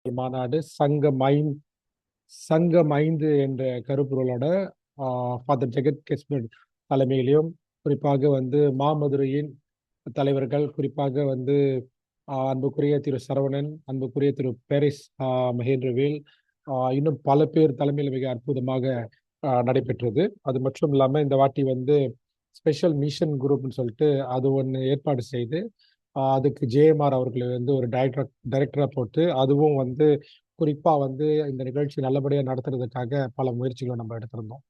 மாநாடு சங்கம் 5 என்ற கருப்பொருளோட ஃபாதர் ஜெகத் கெஸ்பர் தலைமையிலும் குறிப்பாக வந்து மாமதுரையின் தலைவர்கள் குறிப்பாக வந்து அன்புக்குரிய திரு சரவணன், அன்புக்குரிய திரு பேரிஸ் மகேந்திரவேல், இன்னும் பல பேர் தலைமையில் மிக அற்புதமாக நடைபெற்றது. அது மட்டும் இல்லாமல் இந்த வாட்டி வந்து ஸ்பெஷல் மிஷன் குரூப்னு சொல்லிட்டு அது ஒன்று ஏற்பாடு செய்து அதுக்கு ஜேஎம்ஆர் அவர்களை வந்து ஒரு டைரக்டரா போட்டு அதுவும் வந்து குறிப்பா வந்து இந்த நிகழ்ச்சி நல்லபடியா நடத்துறதுக்காக பல முயற்சிகளை நம்ம எடுத்திருந்தோம்.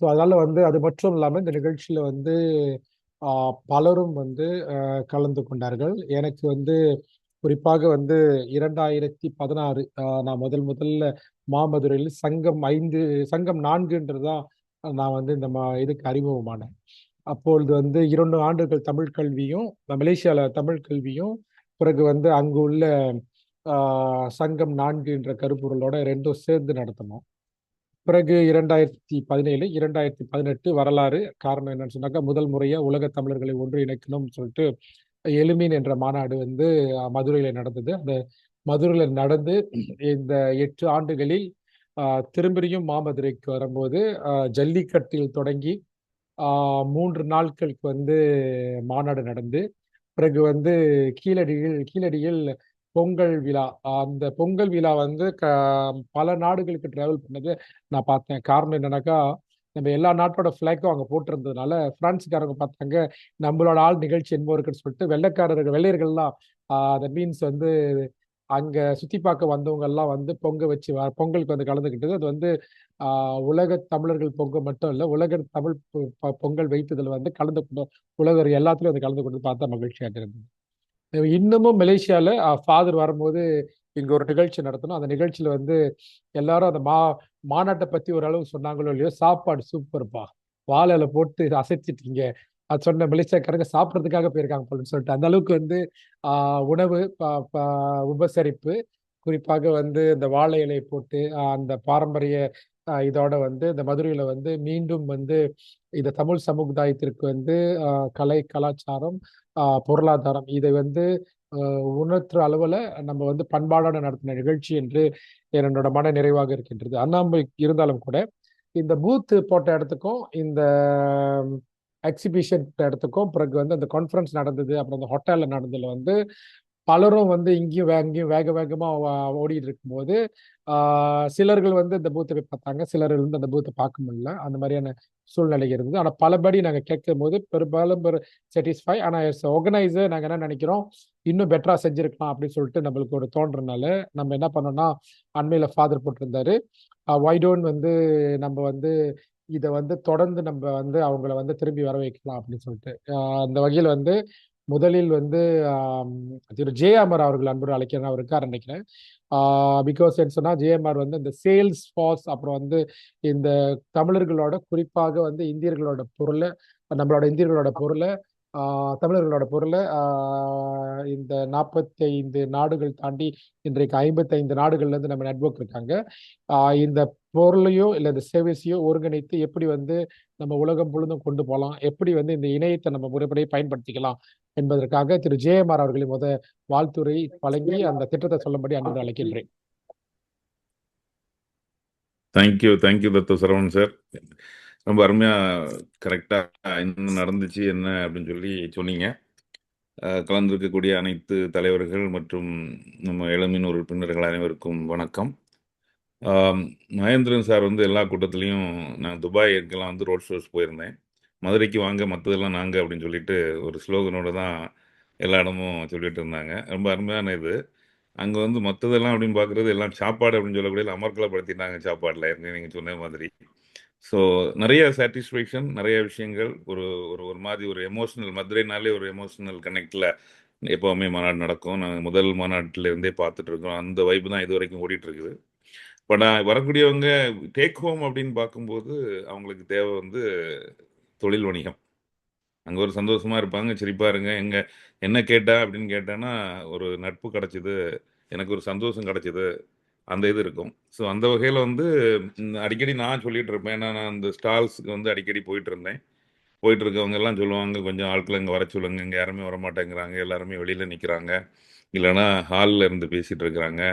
ஸோ அதனால வந்து அது மட்டும் இல்லாமல் இந்த நிகழ்ச்சியில வந்து பலரும் வந்து கலந்து கொண்டார்கள். எனக்கு வந்து குறிப்பாக வந்து 2016 நான் முதல்ல மாமதுரையில் சங்கம் 4ன்றதுதான் நான் வந்து இந்த இதுக்கு அறிமுகமானேன். அப்பொழுது வந்து 2 ஆண்டுகள் தமிழ் கல்வியும் மலேசியால தமிழ் கல்வியும் பிறகு வந்து அங்கு உள்ள சங்கம் 4 என்ற கருப்பொருளோட ரெண்டும் சேர்ந்து நடத்தணும். பிறகு 2017 2018 வரலாறு காரணம் என்னன்னு சொன்னாக்கா முதல் முறையா உலக தமிழர்களை ஒன்றிணைக்கணும்னு சொல்லிட்டு எலுமீன் என்ற மாநாடு வந்து மதுரையில நடந்தது. அந்த மதுரையில நடந்து இந்த 8 ஆண்டுகளில் திரும்பியும் மாமதுரைக்கு வரும்போது ஜல்லிக்கட்டில் தொடங்கி 3 நாட்களுக்கு வந்து மாநாடு நடந்து பிறகு வந்து கீழடியில் பொங்கல் விழா. அந்த பொங்கல் விழா வந்து பல நாடுகளுக்கு டிராவல் பண்ணது நான் பார்த்தேன். காரணம் என்னன்னாக்கா நம்ம எல்லா நாட்டோட ஃபிளாக்கும் அங்கே போட்டிருந்ததுனால பிரான்ஸ்காரங்க பார்த்தாங்க நம்மளோட ஆள் நிகழ்ச்சி என்போ இருக்குன்னு சொல்லிட்டு வெள்ளையர்கள்லாம் தட் மீன்ஸ் வந்து அங்க சுத்தி பார்க்க வந்தவங்க எல்லாம் வந்து பொங்கலுக்கு வந்து கலந்துக்கிட்டது. அது வந்து உலக தமிழர்கள் பொங்கல் மட்டும் இல்லை, உலக தமிழ் பொங்கல் வைத்ததில் வந்து கலந்து கொண்டு உலகர் எல்லாத்துலயும் வந்து கலந்து கொண்டு பார்த்தா மகிழ்ச்சியாக இருந்தது. இன்னமும் மலேசியால ஃபாதர் வரும்போது இங்க ஒரு நிகழ்ச்சி நடத்தணும். அந்த நிகழ்ச்சியில வந்து எல்லாரும் அந்த மாநாட்டை பத்தி ஓரளவு சொன்னாங்களோ இல்லையோ, சாப்பாடு சூப்பர்ப்பா, வாழையில போட்டு அசைச்சிட்டீங்க அது சொன்ன மலேசியாக்காரங்க சாப்பிட்றதுக்காக போயிருக்காங்க போலன்னு சொல்லிட்டு அந்த அளவுக்கு வந்து உணவு உபசரிப்பு குறிப்பாக வந்து இந்த வாழை இலை போட்டு அந்த பாரம்பரிய இதோட வந்து இந்த மதுரையில வந்து மீண்டும் வந்து இந்த தமிழ் சமுதாயத்திற்கு வந்து கலை கலாச்சாரம் பொருளாதாரம் இதை வந்து உணர்த்துற அளவுல நம்ம வந்து பண்பாடான நடத்தின நிகழ்ச்சி என்று என்னோட மன நிறைவாக இருக்கின்றது. அண்ணாமலை இருந்தாலும் கூட இந்த பூத் போட்ட இடத்துக்கும் இந்த எக்ஸிபிஷன் இடத்துக்கும் பிறகு வந்து அந்த கான்ஃபரன்ஸ் நடந்தது அப்புறம் அந்த ஹோட்டல்ல நடந்ததுல வந்து பலரும் வந்து இங்கேயும் அங்கேயும் வேகமா ஓடிட்டு இருக்கும்போது சிலர்கள் வந்து இந்த பூத்தை போய் பார்த்தாங்க, சிலர்கள் வந்து அந்த பூத்தை பார்க்க முடியல. அந்த மாதிரியான சூழ்நிலை இருந்தது. ஆனால் பலபடி நாங்கள் கேட்கும் போது பெரும்பாலும் சாட்டிஸ்ஃபை. ஆனால் ஆர்கனைசர் நாங்கள் என்ன நினைக்கிறோம், இன்னும் பெட்டரா செஞ்சிருக்கலாம் அப்படின்னு சொல்லிட்டு நம்மளுக்கு ஒரு தோன்றனால நம்ம என்ன பண்ணோம்னா அண்மையில ஃபாதர் போட்டிருந்தாரு, வைடோன் வந்து நம்ம வந்து இதை வந்து தொடர்ந்து நம்ம வந்து அவங்கள வந்து திரும்பி வர வைக்கலாம் அப்படின்னு சொல்லிட்டு அந்த வகையில் வந்து முதலில் வந்து திரு ஜேஎம்ஆர் அவர்கள் அன்பு அழைக்கிறேன், அவர் இருக்கார் நினைக்கிறேன். பிகாஸ் சொன்னா ஜேஎம்ஆர் வந்து இந்த சேல்ஸ் ஃபார்ஸ் அப்புறம் வந்து இந்த தமிழர்களோட குறிப்பாக வந்து நம்மளோட இந்தியர்களோட பொருளை தமிழர்களோட பொருளை இந்த 45 நாடுகள் தாண்டி இன்றைக்கு 55 நாடுகள்ல இருந்து நம்ம நெட்வொர்க் இருக்காங்க. இந்த பொருளையோ இல்லை இந்த சேவைஸையோ ஒருங்கிணைத்து எப்படி வந்து நம்ம உலகம் முழுதும் கொண்டு போகலாம், எப்படி வந்து இந்த இணையத்தை நம்ம முறைப்படி பயன்படுத்திக்கலாம் என்பதற்காக திரு ஜேஎம்ஆர் அவர்களின் வாழ்த்துரை வழங்கி அந்த திட்டத்தை சொல்லும்படி அன்பு அழைக்கின்றேன். தேங்க்யூ தத்து சரவணன் சார். ரொம்ப அருமையா கரெக்டா என்ன நடந்துச்சு என்ன அப்படின்னு சொல்லி சொன்னீங்க. கலந்திருக்கக்கூடிய அனைத்து தலைவர்கள் மற்றும் நம்ம இளமின் உறுப்பினர்கள் அனைவருக்கும் வணக்கம். மகேந்திரன் சார் வந்து எல்லா கூட்டத்திலையும் நான் துபாய் இருக்கலாம் வந்து ரோட் ஷோஸ் போயிருந்தேன். மதுரைக்கு வாங்க மற்றதெல்லாம் நாங்கள் அப்படின்னு சொல்லிட்டு ஒரு ஸ்லோகனோட தான் எல்லா இடமும் சொல்லிட்டு இருந்தாங்க. ரொம்ப அருமையான இது. அங்கே வந்து மற்றதெல்லாம் அப்படின்னு பார்க்குறது எல்லாம் சாப்பாடு அப்படின்னு சொல்லக்கூடிய அமர்க்கலப்படுத்திட்டாங்க சாப்பாடில் ஏற்கனவே நீங்கள் சொன்ன மாதிரி. ஸோ நிறைய சாட்டிஸ்ஃபேக்ஷன், நிறைய விஷயங்கள், ஒரு ஒரு ஒரு மாதிரி ஒரு எமோஷனல், மதுரைனாலே ஒரு எமோஷனல் கனெக்டில் எப்போவுமே மாநாடு நடக்கும். நாங்கள் முதல் மாநாட்டிலேருந்தே பார்த்துட்டு இருக்கோம். அந்த வைப்பு தான் இது வரைக்கும் ஓடிட்டு இருக்குது. பட் வரக்கூடியவங்க டேக் ஹோம் அப்படின்னு பார்க்கும்போது அவங்களுக்கு தேவை வந்து தொழில் வணிகம். அங்கே ஒரு சந்தோஷமாக இருப்பாங்க, சிரிப்பாக இருங்க, என்ன கேட்டா அப்படின்னு கேட்டேன்னா ஒரு நட்பு கிடச்சிது, எனக்கு ஒரு சந்தோஷம் கிடச்சிது, அந்த இது இருக்கும். ஸோ அந்த வகையில் வந்து அடிக்கடி நான் சொல்லிட்டு இருப்பேன். ஏன்னா நான் அந்த ஸ்டால்ஸுக்கு வந்து அடிக்கடி போயிட்டு இருந்தேன். போயிட்டு இருக்கவங்க எல்லாம் சொல்லுவாங்க, கொஞ்சம் ஆட்களை இங்கே வர சொல்லுங்க, இங்கே யாருமே வரமாட்டேங்கிறாங்க, எல்லாருமே வெளியில் நிற்கிறாங்க, இல்லைன்னா ஹாலில் இருந்து பேசிகிட்டு இருக்கிறாங்க.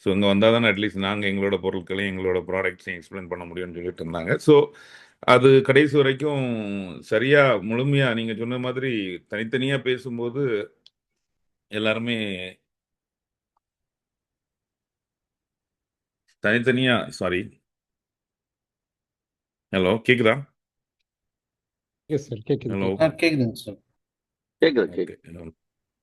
ஸோ இங்கே வந்தால் தானே அட்லீஸ்ட் நாங்கள் எங்களோட பொருட்களையும் எங்களோட ப்ராடக்ட்ஸையும் எக்ஸ்பிளைன் பண்ண முடியும்னு சொல்லிட்டு இருந்தாங்க. ஸோ அது கடைசி வரைக்கும் சரியாக முழுமையாக நீங்கள் சொன்ன மாதிரி தனித்தனியாக பேசும்போது எல்லாருமே சாரி, ஹலோ கேக்குதா? எஸ் சார், கேட்குது ஹலோ கேட்குது. கேக்குதுங்க சார். கேக்குது ஓகே,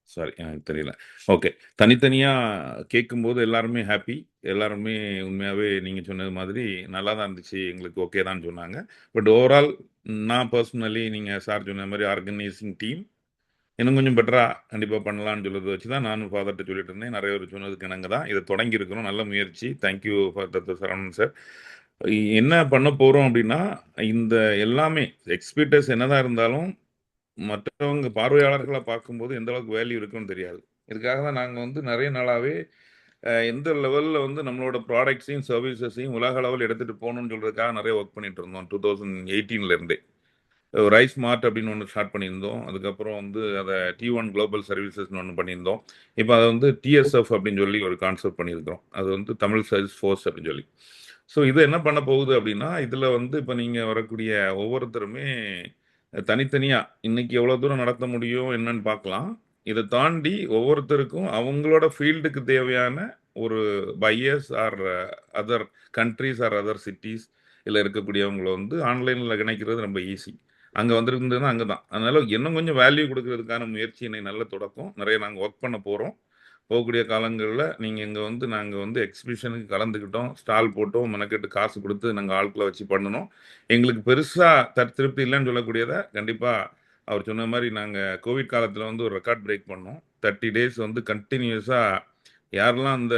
சாரி எனக்கு தெரியல. ஓகே, தனித்தனியாக கேட்கும்போது எல்லாருமே ஹாப்பி, எல்லாருமே உண்மையாகவே நீங்கள் சொன்னது மாதிரி நல்லா தான் இருந்துச்சு, எங்களுக்கு ஓகே தான் சொன்னாங்க. பட் ஓவரால் நான் பர்சனலி நீங்கள் சார் சொன்ன மாதிரி ஆர்கனைசிங் டீம் இன்னும் கொஞ்சம் பெட்டராக கண்டிப்பாக பண்ணலாம்னு சொல்றதை வச்சு தான் நானும் ஃபாதர்கிட்ட சொல்லிட்டு இருந்தேன். நிறைய பேர் சொன்னதுக்கு இணங்க தான் இதை தொடங்கி இருக்கிறோம். நல்ல முயற்சி, தேங்க்யூ ஃபாதர் சரவணன் சார். என்ன பண்ண போகிறோம் அப்படின்னா, இந்த எல்லாமே எக்ஸ்பீட்டர்ஸ் என்னதான் இருந்தாலும் மற்றவங்க பார்வையாளர்களா பார்க்கும்போது எந்த அளவுக்கு வேல்யூ இருக்குன்னு தெரியாது. இதுக்காக தான் நாங்க வந்து நிறைய நாளாவே எந்த லெவல்ல வந்து நம்மளோட ப்ராடக்ட்ஸையும், சர்வீசஸையும் உலக அளவில் எடுத்துட்டு போகணும்னு சொல்றதுக்காக நிறைய ஒர்க் பண்ணிட்டு இருந்தோம். 2018ல இருந்தே. ரைஸ் மார்ட் அப்படின்னு ஒன்று ஸ்டார்ட் பண்ணியிருந்தோம். அதுக்கப்புறம் வந்து அதை T1 குளோபல் சர்வீசஸ்னு ஒன்று பண்ணியிருந்தோம். இப்போ அதை வந்து TSF அப்படின்னு சொல்லி ஒரு கான்செப்ட் பண்ணியிருக்கிறோம். அது வந்து தமிழ் சர்வீஸ் ஃபோர்ஸ் அப்படின்னு சொல்லி. ஸோ இது என்ன பண்ண போகுது அப்படின்னா, இதில் வந்து இப்போ நீங்கள் வரக்கூடிய ஒவ்வொருத்தருமே தனித்தனியா இன்னைக்கு எவ்வளவு தூரம் நடத்த முடியும் என்னன்னு பார்க்கலாம். இதை தாண்டி ஒவ்வொருத்தருக்கும் அவங்களோட ஃபீல்டுக்கு தேவையான ஒரு buyers or other countries or other cities இல்லை இருக்கக்கூடியவங்களை வந்து ஆன்லைனில் இணைக்கிறது ரொம்ப ஈஸி. அங்கே வந்திருந்ததுன்னா அங்கே தான். அதனால இன்னும் கொஞ்சம் வேல்யூ கொடுக்கறதுக்கான முயற்சி இன்னைக்கு நல்ல தொடக்கம். நிறைய நாங்கள் ஒர்க் பண்ண போகிறோம். போகக்கூடிய காலங்களில் நீங்கள் இங்கே வந்து நாங்கள் வந்து எக்ஸிபிஷனுக்கு கலந்துக்கிட்டோம், ஸ்டால் போட்டோம், மெனக்கெட்டு காசு கொடுத்து நாங்கள் ஆட்களை வச்சு பண்ணணும். எங்களுக்கு பெருசாக திருப்தி இல்லைன்னு சொல்லக்கூடியதை கண்டிப்பாக அவர் சொன்ன மாதிரி நாங்கள் கோவிட் காலத்தில் வந்து ஒரு ரெக்கார்ட் பிரேக் பண்ணோம். 30 டேஸ் வந்து கண்டினியூஸாக யாரெல்லாம் அந்த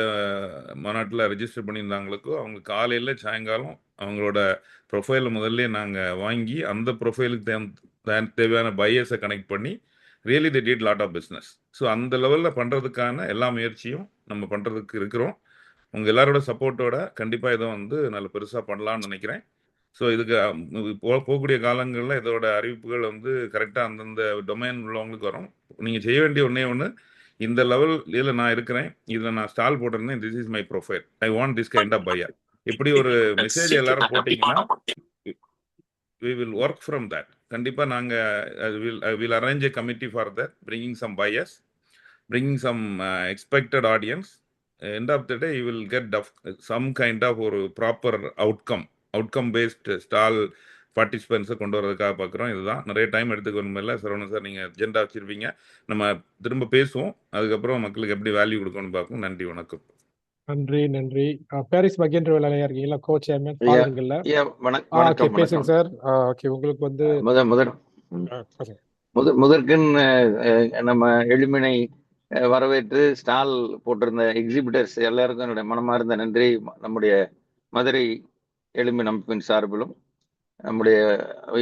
மாநாட்டில் ரெஜிஸ்டர் பண்ணியிருந்தாங்களுக்கோ அவங்க காலையில் சாயங்காலம் அவங்களோட ப்ரொஃபைலை முதல்ல நாங்கள் வாங்கி அந்த ப்ரொஃபைலுக்கு தேவையான பையர்ஸை கனெக்ட் பண்ணி really the did lot of business. So அந்த லெவலில் பண்ணுறதுக்கான எல்லா முயற்சியும் நம்ம பண்ணுறதுக்கு இருக்கிறோம். உங்கள் எல்லாரோட சப்போர்ட்டோட கண்டிப்பாக இதை வந்து நல்ல பெருசாக பண்ணலான்னு நினைக்கிறேன். ஸோ இதுக்கு போகக்கூடிய காலங்களில் இதோட அறிவிப்புகள் வந்து கரெக்டாக அந்தந்த டொமைன் உள்ளவங்களுக்கு வரும். நீங்கள் செய்ய வேண்டிய ஒன்று, இந்த லெவல் இதில் நான் இருக்கிறேன், இதில் நான் ஸ்டால் போட்டிருந்தேன், this is my profile, I want this kind of buyer, இப்படி ஒரு மெசேஜ் எல்லாரும் போட்டிங்கன்னா we will work from that. கண்டிப்பா நாங்க will arrange a committee for that, bringing some buyers, bringing some expected audience. End of the day you will get some kind of ஒரு proper outcome based stall பார்ட்டிசிபென்ட்ஸை கொண்டு வரதுக்காக பார்க்குறோம். இதுதான் நிறைய time எடுத்துக்கணும். இல்லை சரவணன் சார், நீங்கள் அஜெண்டா வச்சிருப்பீங்க, நம்ம திரும்ப பேசுவோம். அதுக்கப்புறம் மக்களுக்கு எப்படி வேல்யூ கொடுக்கணும்னு பார்ப்போம். நன்றி, வணக்கம். நன்றி. பாரிஸ் மகேந்திர வேலையா இருக்கீங்களா, கோ சேர்மன் பாருங்கள்ல. வணக்கம் பேசுங்க சார். ஓகே, உங்களுக்கு வந்து முதற்கண் நம்ம எளிமினை வரவேற்று ஸ்டால் போட்டிருந்த எக்ஸிபிட்டர்ஸ் எல்லாருக்கும் என்னுடைய மனமார்ந்த நன்றி. நம்முடைய மதுரை எளிமின் அமைப்பின் சார்பிலும் நம்முடைய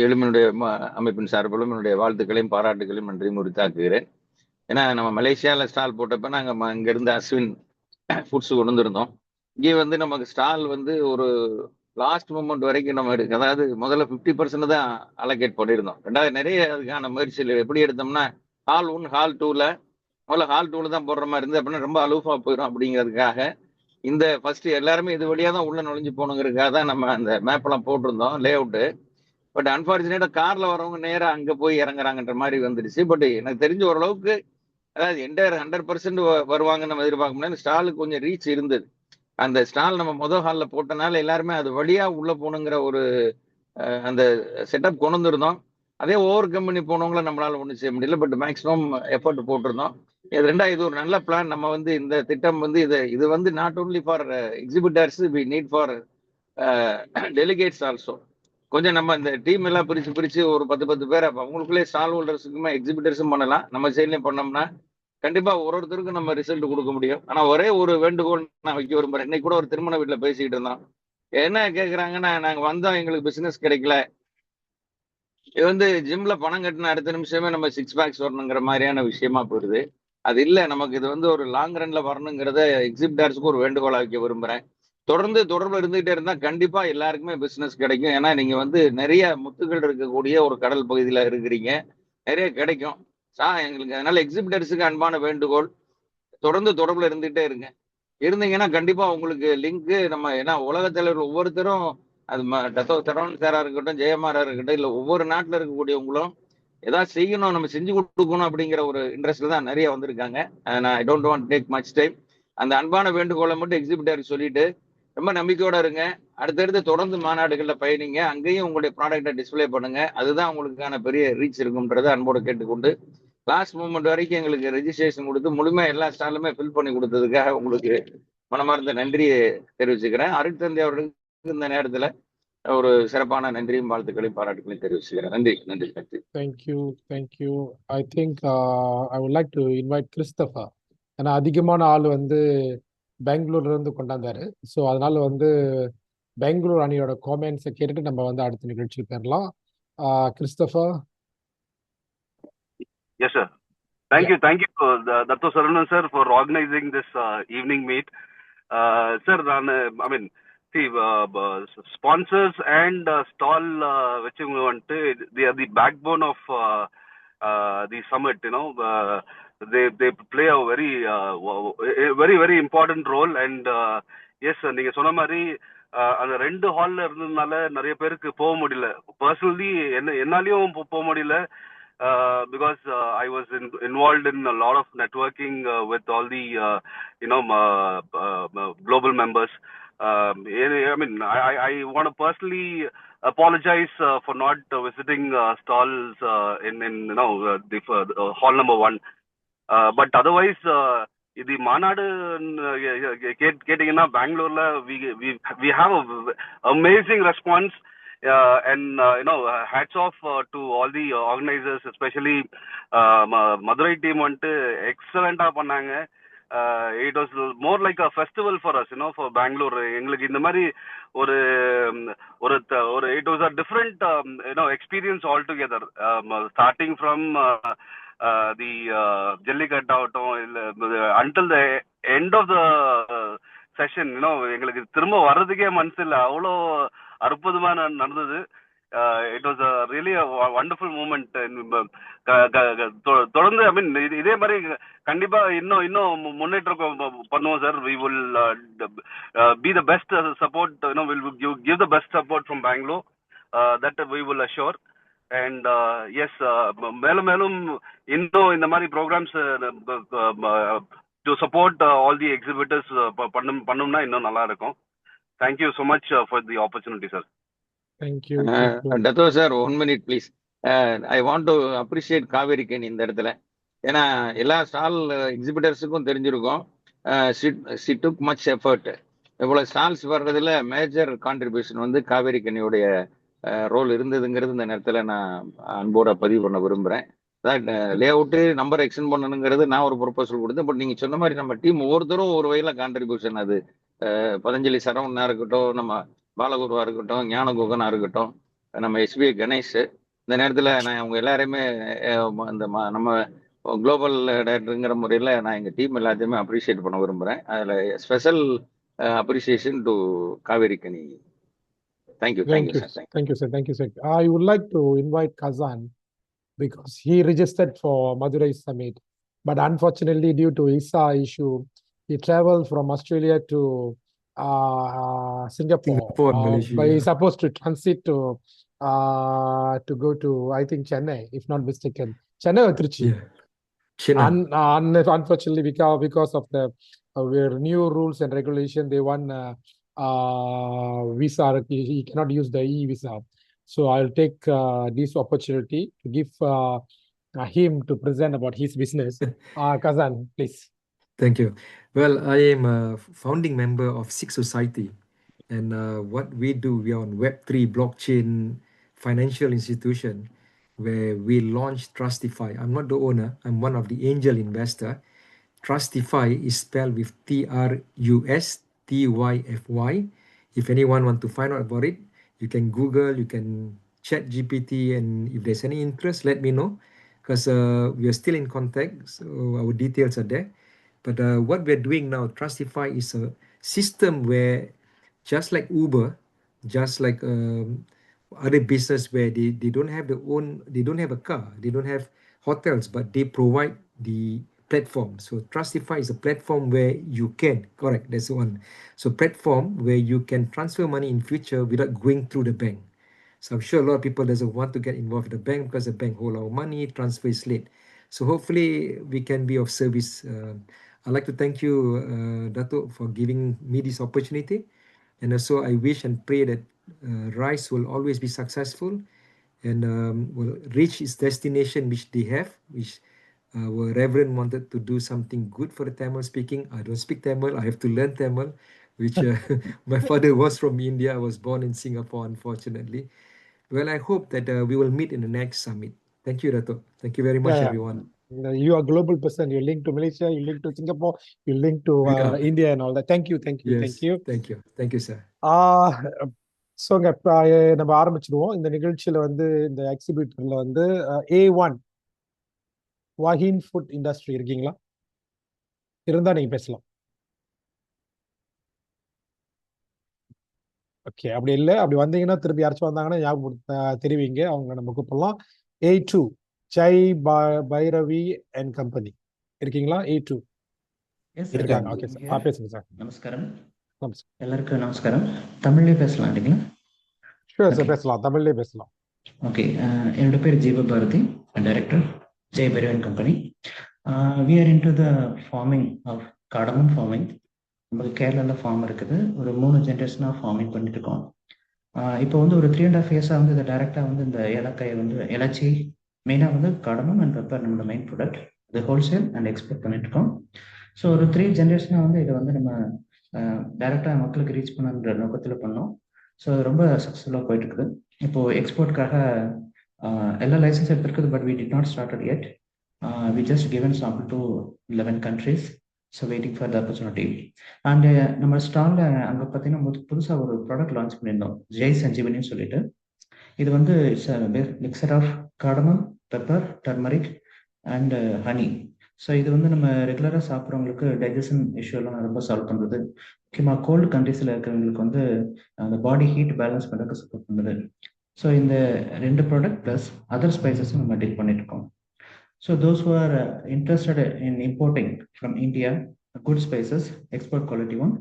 எளிமினுடைய அமைப்பின் சார்பிலும் என்னுடைய வாழ்த்துக்களையும் பாராட்டுகளையும் நன்றியும் உரித்தாக்குகிறேன். ஏன்னா நம்ம மலேசியாவில் ஸ்டால் போட்டப்ப நாங்கள் இங்கேருந்து அஸ்வின் ஃபுட்ஸ் கொண்டு வந்திருந்தோம். இங்கே வந்து நமக்கு ஸ்டால் வந்து ஒரு லாஸ்ட் மூமெண்ட் வரைக்கும் நம்ம அதாவது முதல்ல 50% தான் அலோகேட் பண்ணியிருந்தோம். ரெண்டாவது நிறைய அதுக்கான முயற்சிகள் எப்படி எடுத்தோம்னா, ஹால் 1 ஹால் 2ல முதல்ல ஹால் 2ல தான் போடுற மாதிரி இருந்து அப்படின்னா ரொம்ப அலூஃபா போயிடும். அப்படிங்கிறதுக்காக இந்த ஃபர்ஸ்ட் எல்லாருமே இது வழியாக தான் உள்ள நுழைஞ்சு போகணுங்கிறதுக்காக தான் நம்ம அந்த மேப்பெல்லாம் போட்டிருந்தோம், லே அவுட்டு. பட் அன்பார்ச்சுனேட்டாக காரில் வரவங்க நேராக அங்கே போய் இறங்குறாங்கன்ற மாதிரி வந்துடுச்சு. பட் எனக்கு தெரிஞ்ச ஓரளவுக்கு அதாவது என்டையர் 100% வருவாங்கன்னு நம்ம எதிர்பார்க்க முடியாது. ஸ்டாலுக்கு கொஞ்சம் ரீச் இருந்தது. அந்த ஸ்டால் நம்ம முதல் ஹாலில் போட்டனால எல்லாருமே அது வழியாக உள்ளே போகணுங்கிற ஒரு அந்த செட்டப் கொண்டு வந்திருந்தோம். அதே ஓவர் கம் பண்ணி போனவங்கள நம்மளால ஒன்றும் செய்ய முடியல. பட் மேக்ஸிமம் எஃபர்ட் போட்டிருந்தோம். இது ஒரு நல்ல பிளான். நம்ம வந்து இந்த திட்டம் வந்து இது வந்து not only for exhibitors, we need for delegates also. கொஞ்சம் நம்ம இந்த டீம் எல்லாம் பிரிச்சு ஒரு 10 பேர் அவங்களுக்குள்ளே ஸ்டால் ஹோல்டர்ஸுக்குமே எக்ஸிபிட்டர்ஸும் பண்ணலாம். நம்ம சைட்லையும் பண்ணோம்னா கண்டிப்பா ஒருத்தருக்கும் நம்ம ரிசல்ட் கொடுக்க முடியும். ஆனா ஒரே ஒரு வேண்டுகோள் நான் வைக்க விரும்புறேன். இன்னைக்கு கூட ஒரு திருமண வீட்டுல பேசிக்கிட்டு இருந்தோம். என்ன கேக்குறாங்கன்னா, நாங்க வந்தோம், எங்களுக்கு பிசினஸ் கிடைக்கல, இது வந்து ஜிம்ல பணம் கட்டின அடுத்த நிமிஷமே நம்ம 6 பேக்ஸ் வரணுங்கிற மாதிரியான விஷயமா போயிடுது. அது இல்லை, நமக்கு இது வந்து ஒரு லாங் ரன்ல வரணுங்கிறத எக்ஸிபிட்டர்ஸுக்கு ஒரு வேண்டுகோளா வைக்க விரும்புறேன். தொடர்ந்து தொடர்பு இருந்துகிட்டே இருந்தா கண்டிப்பா எல்லாருக்குமே பிசினஸ் கிடைக்கும். ஏன்னா நீங்க வந்து நிறைய முத்துகள் இருக்கக்கூடிய ஒரு கடல் பகுதியில இருக்கிறீங்க, நிறைய கிடைக்கும். எங்களுக்கு அதனால எக்ஸிபிட்டர்ஸுக்கு அன்பான வேண்டுகோள், தொடர்ந்து தொடர்புல இருந்துகிட்டே இருங்க. இருந்தீங்கன்னா கண்டிப்பா உங்களுக்கு லிங்க் நம்ம, ஏன்னா உலக தலைவர் ஒவ்வொருத்தரும், அது சரவணன் சாரா இருக்கட்டும், ஜெயமாரா இருக்கட்டும், இல்ல ஒவ்வொரு நாட்டுல இருக்கக்கூடியவங்களும் ஏதாவது செய்யணும், நம்ம செஞ்சு கொடுக்கணும் அப்படிங்கிற ஒரு இன்ட்ரெஸ்ட்ல தான் நிறைய வந்திருக்காங்க. நான் I don't want take much time. அந்த அன்பான வேண்டுகோளை மட்டும் எக்ஸிபிட்டர் சொல்லிட்டு ரொம்ப நம்பிக்கையோட இருங்க. அடுத்தடுத்து தொடர்ந்து மாநாடுகள்ல பயணிங்க, அங்கேயும் உங்களுடைய ப்ராடக்டை டிஸ்பிளே பண்ணுங்க. அதுதான் உங்களுக்கான பெரிய ரீச் இருக்கும்ன்றதை அன்போடு கேட்டுக்கொண்டு, லாஸ்ட் மூமெண்ட் வரைக்கும் எங்களுக்கு ரெஜிஸ்ட்ரேஷன் கொடுத்து முழுமையா எல்லா ஸ்டாலுமே ஃபில் பண்ணி கொடுத்ததுக்காக உங்களுக்கு மனமார்ந்த நன்றியை தெரிவிச்சுக்கிறேன். அருட்தந்தை அவர்களுக்கு இந்த நேரத்துல ஒரு சிறப்பான நன்றியும் வாழ்த்துக்களையும் பாராட்டுகளையும் தெரிவிச்சுக்கிறேன். நன்றி நன்றி நன்றி. Thank you. I think I would like to invite Christopher. ஏன்னா அதிகமான ஆள் வந்து பெங்களூர்ல இருந்து கொண்டாந்தாரு. ஸோ அதனால வந்து பெங்களூர் அணியோட காமெண்ட்ஸை கேட்டுட்டு நம்ம வந்து அடுத்த நிகழ்ச்சிக்கு போயிடலாம். Christopher. Yes, sir. Thank you, Dr. Saravanan sir, for organizing this evening meet. Sir, I mean, see, sponsors and stall, which we want to, they are the backbone of the summit. You know, they play a very important role. And yes, நீங்க சொன்ன மாதிரி அந்த 2 ஹால்ல இருந்ததுனால நிறைய பேருக்கு போக முடியல. பர்சனலி என்னாலையும் போக முடியல. Because I was involved in a lot of networking with all the global members. I mean, I want to personally apologize for not visiting stalls in the hall number 1. But otherwise, the மாநாடு கேட்டீங்கன்னா பெங்களூர்ல we have a amazing response. And hats off to all the organizers, especially Madurai team வந்துட்டு எக்ஸலண்டா பண்ணாங்க. It was more like a festival for us, for Bangalore. எங்களுக்கு இந்த மாதிரி ஒரு it was a different experience altogether, starting from the Jallikattu until the end of the session. எங்களுக்கு திரும்ப வர்றதுக்கே மனசு இல்லை, அவ்வளோ அற்புதமா நடந்தது. It was really a wonderful moment. தொடர்ந்து ஐ மீன் இதே மாதிரி கண்டிப்பா இன்னும் முன்னேற்றம் பண்ணுவோம் sir. We will be the best support, will give the best support from Bangalore, that we will assure. And yes, மேலும் இன்னும் இந்த மாதிரி programs to support all the exhibitors பண்ணோம்னா இன்னும் நல்லா இருக்கும். Thank you so much for the opportunity, sir. Thank you. Dato sir, 1 minute please. I want to appreciate Kaveri Keni இந்த இடத்துல. ஏன்னா எல்லா ஸ்டால் எக்ஸிபிட்டர்ஸுக்கும் தெரிஞ்சிருக்கும், she took much effort. இவ்வளவு ஸ்டால்ஸ் வர்றதுல மேஜர் கான்ட்ரிபியூஷன் வந்து காவேரி கனியோடைய ரோல் இருந்ததுங்கிறது இந்த நேரத்துல நான் அன்போட பதிவு பண்ண விரும்புறேன். லே அவுட்டு நம்பர் எக்ஸ்டெண்ட் பண்ணணுங்கிறது நான் ஒரு ப்ரொபோசல் கொடுத்தேன். பட் நீங்க சொன்ன மாதிரி நம்ம டீம் ஒவ்வொருத்தரும் ஒரு வகையில கான்ட்ரிபியூஷன், அது பதஞ்சலி சரவணனா இருக்கட்டும், நம்ம பாலகுருவா இருக்கட்டும், ஞானகுகனா இருக்கட்டும், நம்ம எஸ்பிஐ கணேஷ், இந்த நேரத்தில் நான் அவங்க எல்லாரையுமே இந்த நம்ம குளோபல் டைரக்டருங்கிற முறையில் நான் எங்கள் டீம் எல்லாத்தையுமே அப்ரிஷியேட் பண்ண விரும்புகிறேன். அதில் special appreciation to Kaveri Kani. Thank you, sir. I would like to invite Kazan because he registered for Madurai Summit, but unfortunately due to visa issue, he traveled from Australia to Singapore, Malaysia. But he's supposed to transit to go to, I think, Chennai, if not mistaken. Chennai or Trichy? Yeah. Chennai. Unfortunately, because of the new rules and regulation, they want visa. He cannot use the e-visa. So I'll take this opportunity to give him to present about his business. Kazan, please. Thank you. Well, I am a founding member of Six Society, and what we do, we are on Web3 blockchain financial institution where we launched Trustify. I'm not the owner, I'm one of the angel investor. Trustify is spelled with TRUSTYFY. If anyone want to find out about it, you can Google, you can chat GPT, and if there's any interest, let me know, because we are still in contact, so our details are there. But what we're doing now, Trustify is a system where, just like Uber, just like other business where they don't have they don't have a car, they don't have hotels, but they provide the platform. So Trustify is a platform where you can, correct, that's the one. So platform where you can transfer money in future without going through the bank. So I'm sure a lot of people doesn't want to get involved with the bank because the bank hold our money, transfer is late. So hopefully we can be of service. I'd like to thank you, Dato, for giving me this opportunity. And also I wish and pray that RISE will always be successful and will reach its destination which they have, which our Reverend wanted to do something good for the Tamil speaking. I don't speak Tamil, I have to learn Tamil, which my father was from India. I was born in Singapore, unfortunately. Well, I hope that we will meet in the next summit. Thank you, Dato. Thank you very much, Yeah, everyone. you are a global person. You link to Malaysia, you link to Singapore, you link to Yeah. India and all that. Thank you, thank you, Yes, thank you. thank you. Thank you, sir. ஸோங்க இப்போ நம்ம ஆரம்பிச்சிடுவோம். இந்த நிகழ்ச்சியில் வந்து இந்த எக்ஸிபிட்டரில் வந்து A1 வாஹின் food industry இருக்கீங்களா? இருந்தால் நீங்கள் பேசலாம். ஓகே, அப்படி இல்லை, அப்படி வந்தீங்கன்னா திருப்பி யாராச்சும் வந்தாங்கன்னா ஞாபகம் தெரிவிங்க, அவங்க நம்ம கூப்பிடலாம். A2 Jai Bhairavi and company இருக்கீங்களா? A2 இருக்காங்க. ஓகே சார், பேசுங்க சார். நமஸ்காரம், எல்லாருக்கும் நமஸ்காரம். தமிழ்லேயே பேசலாம் இல்லைங்களா? ஷூர் சார், பேசலாம், தமிழ்லேயே பேசலாம். ஓகே, என்னோட பேர் Jeeva Bharathi, director Jai Bhairavan company. We are into the farming of cardamom farming. நமக்கு கேரளாவில் ஃபார்ம் இருக்குது. ஒரு 3 ஜென்ரேஷனாக ஃபார்மிங் பண்ணிட்டு இருக்கோம். இப்போ வந்து ஒரு 3.5 இயர்ஸாக வந்து இதை டைரெக்டாக வந்து இந்த ஏலக்காயை வந்து இலச்சி மெயினாக வந்து கார்டமம் அண்ட் பெப்பர் நம்மளோட மெயின் ப்ராடக்ட், இது ஹோல்சேல் அண்ட் எக்ஸ்போர்ட் பண்ணிட்டு இருக்கோம். ஸோ ஒரு 3 ஜென்ரேஷனாக வந்து இதை வந்து நம்ம டைரெக்டாக மக்களுக்கு ரீச் பண்ணுற நோக்கத்தில் பண்ணோம். ஸோ ரொம்ப சக்ஸஸ்ஃபுல்லாக போயிட்டு இருக்குது. இப்போது எக்ஸ்போர்ட்காக எல்லா லைசன்ஸ் எடுத்துருக்குது, but we did not started yet. We just given sample to 11 countries. So waiting for the opportunity. And நம்ம ஸ்டாலில் அங்கே பார்த்தீங்கன்னா புதுசாக ஒரு ப்ராடக்ட் லான்ச் பண்ணியிருந்தோம், ஜெய் சஞ்சீவனின்னு சொல்லிட்டு. இது வந்து it's mixture of cardamom, pepper, turmeric and honey. So இது வந்து நம்ம ரெகுலராக சாப்பிட்றவங்களுக்கு டைஜஷன் இஷ்யூலாம் ரொம்ப சால்வ் பண்ணுறது, முக்கியமாக கோல்டு கண்ட்ரீஸில் இருக்கிறவங்களுக்கு வந்து அந்த பாடி ஹீட் பேலன்ஸ் பண்ணுறதுக்கு சப்போர்ட் பண்ணுறது. ஸோ இந்த 2 ப்ராடக்ட் ப்ளஸ் அதர் ஸ்பைசஸும் நம்ம டீல் பண்ணிட்டு இருக்கோம். So those who are interested in importing from India good spices, export quality one,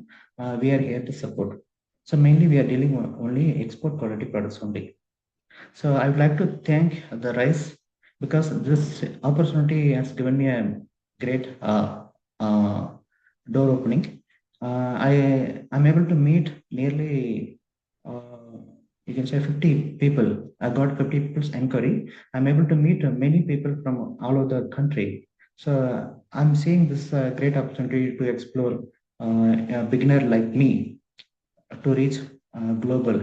we are here to support. So mainly we are dealing only export quality products only. So I would like to thank the RISE because this opportunity has given me a great door opening. I'm able to meet nearly you can say 50 people. I got 50 people's inquiry. I'm able to meet many people from all over the country. So I'm seeing this great opportunity to explore a beginner like me to reach global.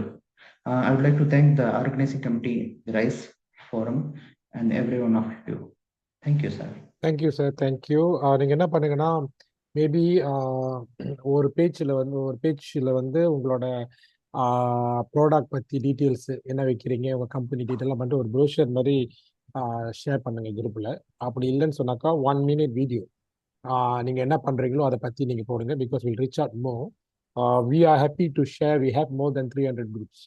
I would like to thank the organizing committee, the RISE Forum, and every one of you. Thank you, sir. Thank you sir, thank you. நீங்கள் என்ன பண்ணுங்கன்னா, maybe ஒரு பேஜில் வந்து உங்களோட product பற்றி details என்ன வைக்கிறீங்க, உங்கள் கம்பெனி டீட்டெயிலாம் பண்ணிட்டு ஒரு ப்ரோஷர் மாதிரி ஷேர் பண்ணுங்கள் குரூப்பில். அப்படி இல்லைன்னு சொன்னாக்கா 1 minute வீடியோ நீங்கள் என்ன பண்ணுறீங்களோ அதை பற்றி நீங்கள் போடுங்க. Because will reach out more. We are happy to share. We have more than 300 groups.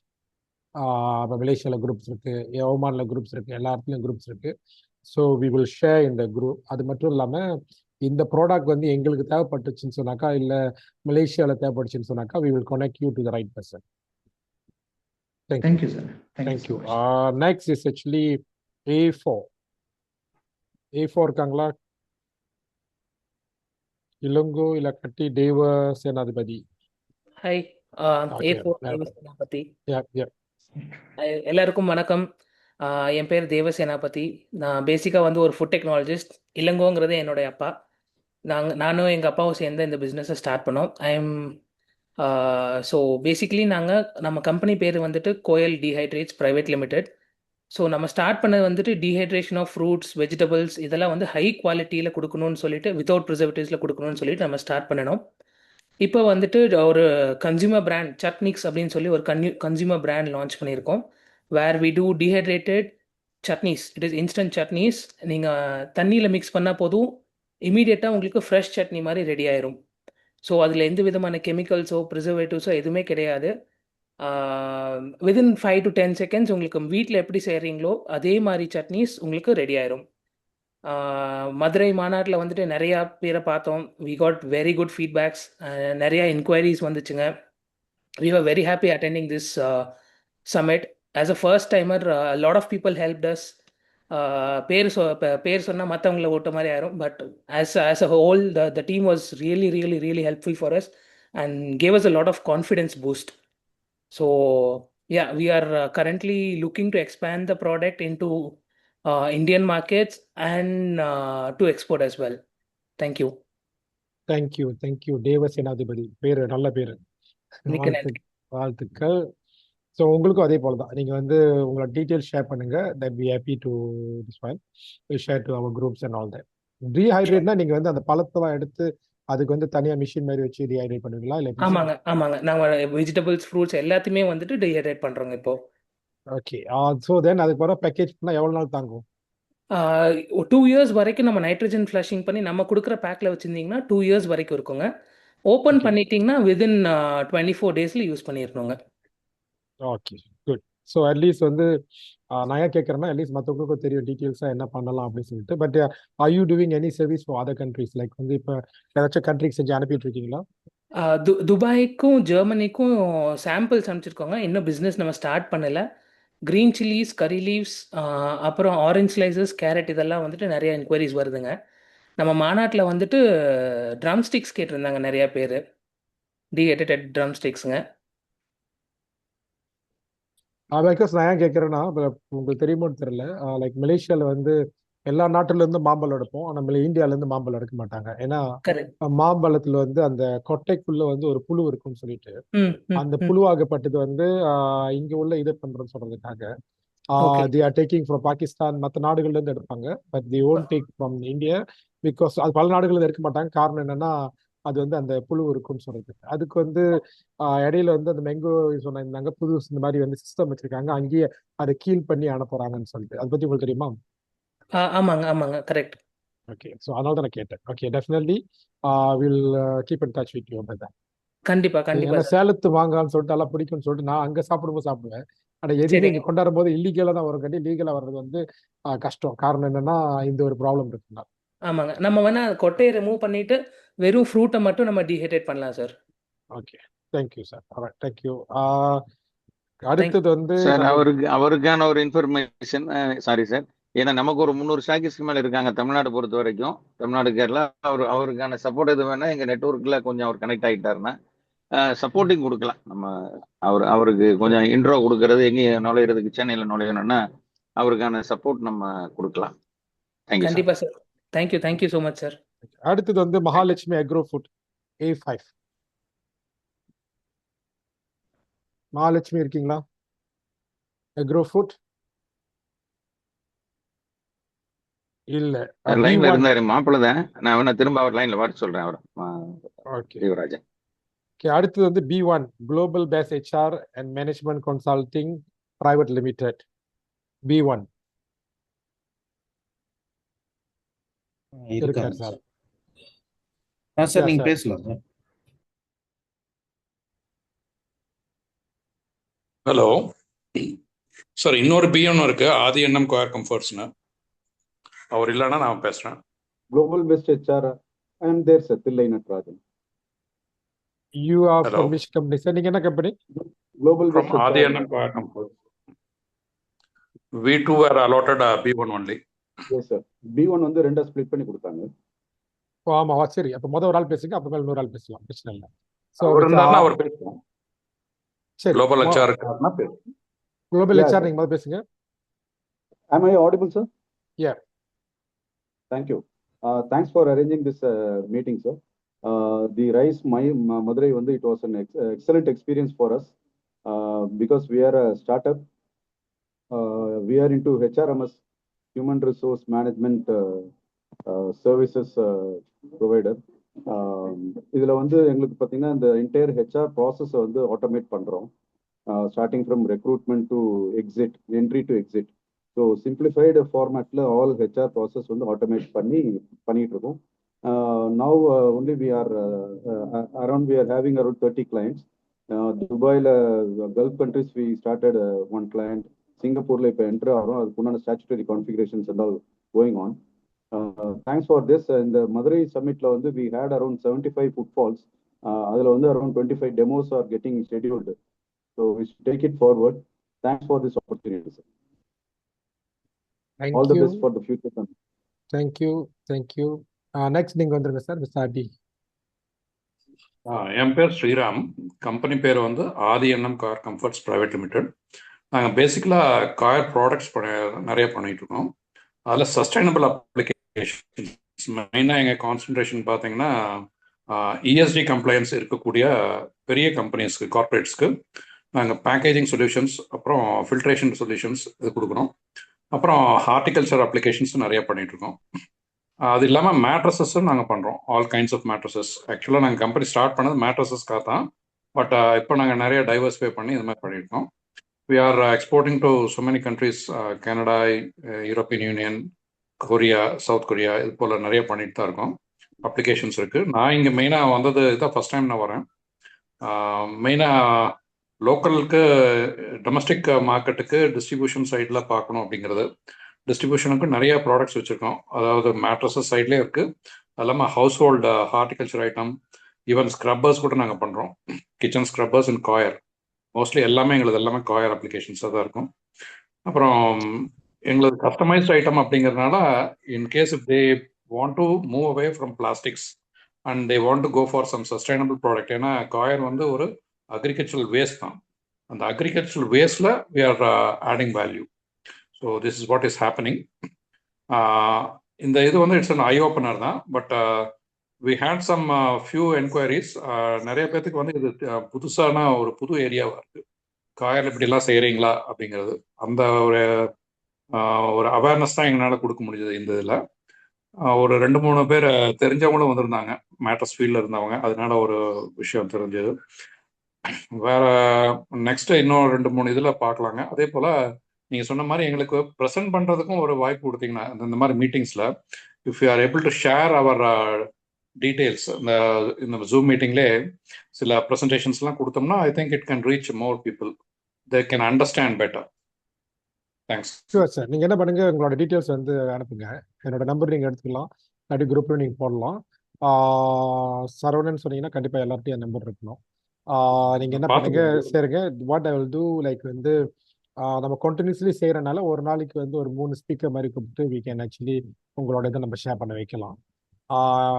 இப்போ மலேசியாவில் குரூப்ஸ் இருக்குது, ஒமானில் குரூப்ஸ் இருக்குது, எல்லா இடத்துலையும் குரூப்ஸ் இருக்குது. ஸோ வி வில் ஷேர் இந்த குரூப். அது மட்டும் இல்லாமல் இந்த ப்ராடக்ட் வந்து எங்களுக்கு தேவைப்பட்டுச்சுன்னு சொன்னாக்கா, இல்லை மலேசியாவில் தேவைப்பட்டுச்சுன்னு சொன்னாக்கா, we will connect you to the right person. Thank you, sir. Thank so you. much. Next is actually A4. A4 இருக்காங்களா? இளங்கோ இலக்கட்டி தேவ சேனாதிபதி. Hi, Okay. A4 Devasenapathi. Yeah. எல்லாருக்கும் வணக்கம். என் பேர் தேவசேனாபதி. நான் பேசிக்காக வந்து ஒரு ஃபுட் டெக்னாலஜிஸ்ட். இளங்கோங்கிறது என்னுடைய அப்பா. நானும் எங்கள் அப்பாவும் சேர்ந்து இந்த பிஸ்னஸை ஸ்டார்ட் பண்ணோம். ஸோ பேசிக்கலி நம்ம கம்பெனி பேர் வந்துட்டு கோயல் டீஹைட்ரேட்ஸ் பிரைவேட் லிமிடெட். ஸோ நம்ம ஸ்டார்ட் பண்ணது வந்துட்டு டீஹைட்ரேஷன் ஆஃப் ஃப்ரூட்ஸ், வெஜிடபிள்ஸ் இதெல்லாம் வந்து ஹை குவாலிட்டியில் கொடுக்கணும்னு சொல்லிட்டு, வித்தவுட் ப்ரிசர்வேட்டிவ்ஸில் கொடுக்கணும்னு சொல்லிட்டு நம்ம ஸ்டார்ட் பண்ணினோம். இப்போ வந்துட்டு ஒரு கன்சியூமர் பிராண்ட் சட்னிக்ஸ் அப்படின்னு சொல்லி ஒரு கன்சியூமர் பிராண்ட் லான்ச் பண்ணியிருக்கோம். Where we do dehydrated chutneys. It is instant chutneys. நீங்கள் தண்ணியில் மிக்ஸ் பண்ணால் போதும், இமீடியட்டாக உங்களுக்கு ஃப்ரெஷ் சட்னி மாதிரி ரெடி ஆயிரும். ஸோ அதில் எந்த விதமான கெமிக்கல்ஸோ ப்ரிசர்வேட்டிவ்ஸோ எதுவுமே கிடையாது. வித்தின் 5 to 10 seconds உங்களுக்கு வீட்டில் எப்படி செய்கிறீங்களோ அதே மாதிரி சட்னிஸ் உங்களுக்கு ரெடி ஆயிரும். மதுரை மாநாட்டில் வந்துட்டு நிறையா பேரை பார்த்தோம். We got very good feedbacks, நிறையா இன்கொயரிஸ் வந்துச்சுங்க. We were very happy attending this summit. As a first timer, a lot of people helped us. பேர் சொன்னால் மற்றவங்களை ஓட்ட மாதிரி ஆயிரும். But as a whole, the team was really helpful for us and gave us a lot of confidence boost. So yeah, we are currently looking to expand the product into Indian markets and to export as well. Thank you. Thank you Devasenathipathi. பேரு நல்ல பேரு. மிக்க நன்றி. வாழ்த்துக்கள். So உங்களுக்கும் அதே போல தான். நீங்கள் வந்து உங்களோட டீட்டெயில்ஸ் ஷேர் பண்ணுங்க. That be happy to this file share to our groups and all that. டீஹைட்ரேட்னா நீங்கள் வந்து அந்த பழத்தெல்லாம் எடுத்து அதுக்கு வந்து தனியாக மிஷின் மாதிரி வச்சு டீஹைட்ரேட் பண்ணுவீங்களா இல்லை? ஆமாங்க நாங்கள் வெஜிடபிள்ஸ் ஃப்ரூட்ஸ் எல்லாத்தையுமே வந்துட்டு டீஹைட்ரேட் பண்ணுறோங்க இப்போ. ஓகே. ஸோ தென் அதுக்கு பிறகு பேக்கேஜ் பண்ணால் எவ்வளோ நாள் தாங்கும்? 2 years வரைக்கும் நம்ம நைட்ரஜன் ஃப்ளஷிங் பண்ணி நம்ம கொடுக்குற பேக்கில் வச்சுருந்தீங்கன்னா 2 years வரைக்கும் இருக்குங்க. ஓப்பன் பண்ணிட்டீங்கன்னா விதின் 24 daysல யூஸ் பண்ணிடணுங்க. Okay, good. ஸோ அட்லீஸ்ட் வந்து நான் ஏன் கேட்குறேன்னா, அட்லீஸ்ட் மற்றவங்களுக்கும் தெரியும் டீட்டெயில்ஸாக என்ன பண்ணலாம் அப்படின்னு சொல்லிட்டு. But are you doing any service for other countries? Like வந்து இப்போ ஏதாச்சும் கண்ட்ரிக்கு செஞ்சு அனுப்பிட்டு இருக்கீங்களா? துபாய்க்கும் ஜெர்மனிக்கும் சாம்பிள்ஸ் அனுப்பிச்சிருக்கோங்க. இன்னும் பிஸ்னஸ் நம்ம ஸ்டார்ட் பண்ணலை. க்ரீன் சில்லிஸ், கரி லீவ்ஸ், அப்புறம் ஆரஞ்ச் ஸ்லைசஸ், கேரட் இதெல்லாம் வந்துட்டு நிறைய என்கொயரிஸ் வருதுங்க. நம்ம மாநாட்டில் வந்துட்டு ட்ரம் ஸ்டிக்ஸ் கேட்டிருந்தாங்க நிறையா பேர். Dehydrated drum ஸ்டிக்ஸுங்க. பிகாஸ் நான் ஏன் கேட்குறேன்னா, உங்களுக்கு தெரியுமோன்னு தெரியல, லைக் மலேசியாவில் வந்து எல்லா நாட்டிலேருந்து மாம்பழம் எடுப்போம். ஆனால் இந்தியாவிலேருந்து மாம்பழம் எடுக்க மாட்டாங்க. ஏன்னா மாம்பழத்தில் வந்து அந்த கொட்டைக்குள்ளே வந்து ஒரு புழு இருக்குன்னு சொல்லிட்டு அந்த புழுவாகப்பட்டது வந்து இங்கே உள்ள இதை பண்ணுறோன்னு சொல்கிறதுக்காக they are taking from Pakistan மற்ற நாடுகள்லேருந்து எடுப்பாங்க. But they won't take from India because அது பல நாடுகள்லேருந்து எடுக்க மாட்டாங்க. காரணம் என்னன்னா அது வந்து அந்த புழு இருக்குன்னு சொல்றதுக்கு. அதுக்கு வந்து இடையில வந்து அந்த மெங்கோ சொன்னாங்க புது இந்த மாதிரி வந்து சிஸ்டம் வச்சிருக்காங்க, அங்கேயே அதை கீல் பண்ணி அனுப்புறாங்கன்னு சொல்லிட்டு. அதை பத்தி உங்களுக்கு தெரியுமா? ஆமாங்க கரெக்ட். ஓகே, ஸோ அதனால தான் நான் கேட்டேன். Okay, definitely will keep in touch with you. கண்டிப்பா. ஏன்னா சேலத்து வாங்கலாம்னு சொல்லிட்டு எல்லாம் பிடிக்கும்னு சொல்லிட்டு நான் அங்கே சாப்பிடும்போது சாப்பிடுவேன். ஆனால் எதுவுமே இங்கே கொண்டாடும் போது இல்லீகலாக தான் வரும். கண்டி லீகலாக வர்றது வந்து கஷ்டம். காரணம் என்னன்னா இந்த ஒரு ப்ராப்ளம் இருக்குன்னா. ஆமாங்க, நம்ம வேணா கொட்டையை ரிமூவ் பண்ணிட்டு வெறும் ஃப்ரூட்டை மட்டும் நம்ம டீஹைட்ரேட் பண்ணலாம் sir. Okay, thank you sir. Thank you. அடுத்தது வந்து சார் அவருக்கான ஒரு இன்ஃபர்மேஷன். சாரி சார், ஏன்னா நமக்கு ஒரு 300 ஸ்டாக்கிஸ்க்கு மேலே இருக்காங்க தமிழ்நாடு பொறுத்த வரைக்கும். தமிழ்நாடு, கேரளா. அவருக்கான சப்போர்ட் எது வேணா எங்கள் நெட்ஒர்க்கில் கொஞ்சம் அவர் கனெக்ட் ஆகிட்டாருன்னா சப்போர்ட்டிங் கொடுக்கலாம். நம்ம அவருக்கு கொஞ்சம் இன்ட்ரோ கொடுக்கறது, எங்கேயும் நுழையிறதுக்கு சென்னையில் நுழையணும்னா அவருக்கான சப்போர்ட் நம்ம கொடுக்கலாம். தேங்க்யூ. கண்டிப்பா sir. Thank you so much sir. அடுத்தது வந்து Mahalakshmi agro food A5. Mahalakshmi இருக்கீங்களா? அக்ரோ ஃபுட் இல்ல, லைன்ல இருந்தாரு மாப்பிள்ள தான். நான் வேணா திரும்ப அவர் லைன்ல வாட்டு சொல்றேன். அவர் ஓகே. தேவராஜன். ஓகே, அடுத்தது வந்து B1 global base HR and management consulting private limited. B1 இருக்கார் சார். சார் நீங்க பேசலாம் சார். ஹலோ சார், இன்னொரு B1 இருக்கு, ஆதி எண்ணம் கோயர் கம்ஃபர்ட்ஸ்னு. அவர் இல்லைன்னா நான் பேசுறேன். Global Best HR, I am there, sir. Thillai Natarajan. You are from which company, sir? நீங்க என்ன கம்பெனி? Global Best From ஆதி எண்ணம் quire comforts. We too were allotted B1 only. Yes sir. B1 வந்து ரெண்டா split பண்ணி கொடுத்தாங்க. ஆமா, சரி. அப்ப முதல் ஒரு ஆள் பேசுங்க, அப்புறமேல இன்னொரு ஆள் பேசலாம், பிரச்சனை இல்லை. அவர் இருந்தாருன்னா அவர் பேசுவோம். சரி, குளோபல் HR இருக்காருன்னா பேசுவோம். குளோபல் HR நீங்க முதல்ல பேசுங்க. Am I audible, sir? Yeah. Thank you. Thanks for arranging this meeting, sir. The Rise Madurai, it was an excellent experience for us because we are a startup. We are into HRMS, Human Resource Management Services provider. இதில் எங்களுக்கு பார்த்தீங்கன்னா இந்த entire HR ப்ராசஸை automate பண்ணுறோம். Starting from recruitment to exit, entry to exit. So simplified ஃபார்மேட்டில் all HR process automate பண்ணிட்டு இருக்கோம். Now only we are having around 30 clients. துபாயில் Gulf countries we started 1 client. சிங்கப்பூரில் இப்போ என்ட்ரு ஆகிறோம். அதுக்குண்டான statutory configurations and all going on. Thanks for this. இந்த மதுரை சம்மிட்ல வந்து வி ஹேட் அரௌண்ட் 75 ஃபுட்ஃபால்ஸ். அதில் வந்து around 25 demos are getting scheduled. So we take it forward. Thanks for this opportunity sir. All the best for the future sir. Thank you. Next நீங்கள் வந்துருங்க sir, mister RT. என் பேர் Sriram. Company பேர் வந்து ஆதி எண்ணம் car comforts private limited. நாங்கள் பேசிக்கலாக car products நிறைய பண்ணிட்டு இருக்கோம். அதில் சஸ்டைனபிள் அப்ளிகேஷன்ஸ் மெயினாக எங்கள் கான்சன்ட்ரேஷன் பார்த்தீங்கன்னா இஎஸ்டி கம்ப்ளைன்ஸ் இருக்கக்கூடிய பெரிய கம்பெனிஸ்க்கு, கார்பரேட்ஸ்க்கு நாங்கள் பேக்கேஜிங் சொல்யூஷன்ஸ், அப்புறம் ஃபில்ட்ரேஷன் சொல்யூஷன்ஸ் இது கொடுக்குறோம். அப்புறம் ஹார்டிகல்ச்சர் அப்ளிகேஷன்ஸ் நிறைய பண்ணிட்டு இருக்கோம். அது இல்லாமல் மேட்ரஸஸும் நாங்கள் பண்ணுறோம், ஆல் கைண்ட்ஸ் ஆஃப் மேட்ரஸஸ். ஆக்சுவலாக நாங்கள் கம்பெனி ஸ்டார்ட் பண்ணது மேட்ரஸஸ்க்காக தான், பட் இப்போ நாங்கள் நிறைய டைவர்ஸ்ஃபை பண்ணி இது மாதிரி பண்ணியிருக்கோம். We are exporting to so many countries, Canada, European Union, Korea, South Korea, இது போல் நிறைய பண்ணிட்டு தான் இருக்கோம். அப்ளிகேஷன்ஸ் இருக்குது. நான் இங்கே மெயினாக வந்தது இதுதான் ஃபஸ்ட் டைம் நான் வரேன். மெயினாக லோக்கலுக்கு, டொமஸ்டிக் மார்க்கெட்டுக்கு டிஸ்ட்ரிபியூஷன் சைடில் பார்க்கணும் அப்படிங்கிறது. டிஸ்ட்ரிபியூஷனுக்கு நிறைய ப்ராடக்ட்ஸ் வச்சுருக்கோம். அதாவது மேட்ரஸஸ் சைட்லேயே இருக்குது, அது இல்லாமல் household horticulture item, even scrubbers கூட நாங்கள் பண்ணுறோம். Kitchen scrubbers and coir, mostly எல்லாமே எங்களுக்கு எல்லாமே காயர் அப்ளிகேஷன்ஸாக தான் இருக்கும். அப்புறம் எங்களுக்கு கஸ்டமைஸ்ட் ஐட்டம் அப்படிங்கிறதுனால in case if they want to move away from plastics and they want to go for some sustainable product. ஏன்னா காயர் வந்து ஒரு அக்ரிகல்ச்சரல் வேஸ்ட் தான். அந்த அக்ரிகல்ச்சரல் வேஸ்டில் we are adding value. So this is what is happening. இந்த இது வந்து it's an eye opener தான். But we had some few enquiries. நிறைய பேர்த்துக்கு வந்து இது புதுசான ஒரு புது ஏரியாவாக இருக்குது. காயர் இப்படிலாம் செய்கிறீங்களா அப்படிங்கிறது, அந்த ஒரு அவேர்னஸ் தான் எங்களால் கொடுக்க முடிஞ்சது இந்த இதில். ஒரு 2-3 பேர் தெரிஞ்சவங்களும் வந்திருந்தாங்க, மேட்ரஸ் ஃபீல்டில் இருந்தவங்க. அதனால ஒரு விஷயம் தெரிஞ்சது. வேற நெக்ஸ்ட் இன்னும் 2-3 இதில் பார்க்கலாங்க. அதே போல் நீங்கள் சொன்ன மாதிரி எங்களுக்கு ப்ரெசென்ட் பண்ணுறதுக்கும் ஒரு வாய்ப்பு கொடுத்தீங்கன்னா, இந்த மாதிரி மீட்டிங்ஸில் if you are able to share our details, இந்த ஜூம் மீட்டிங்லேயே சில ப்ரெசன்டேஷன்ஸ்லாம் கொடுத்தோம்னா I think it can reach more people, they can understand better. Thanks. Sure sir. நீங்கள் என்ன பண்ணுங்க, உங்களோட டீட்டெயில்ஸ் வந்து அனுப்புங்க. என்னோட நம்பர் நீங்கள் எடுத்துக்கலாம், அப்படி குரூப்பில் நீங்கள் போடலாம். சரவணன் சொன்னீங்கன்னா கண்டிப்பாக எல்லார்ட்டையும் நம்பர் இருக்கணும். நீங்கள் என்ன பண்ணுங்க, சரிங்க. What I will do, like வந்து நம்ம கண்டினியூஸ்லி செய்கிறனால ஒரு நாளைக்கு வந்து ஒரு 3 ஸ்பீக்கர் மாதிரி கூப்பிட்டு we can actually உங்களோட இதை நம்ம ஷேர் பண்ண வைக்கலாம்.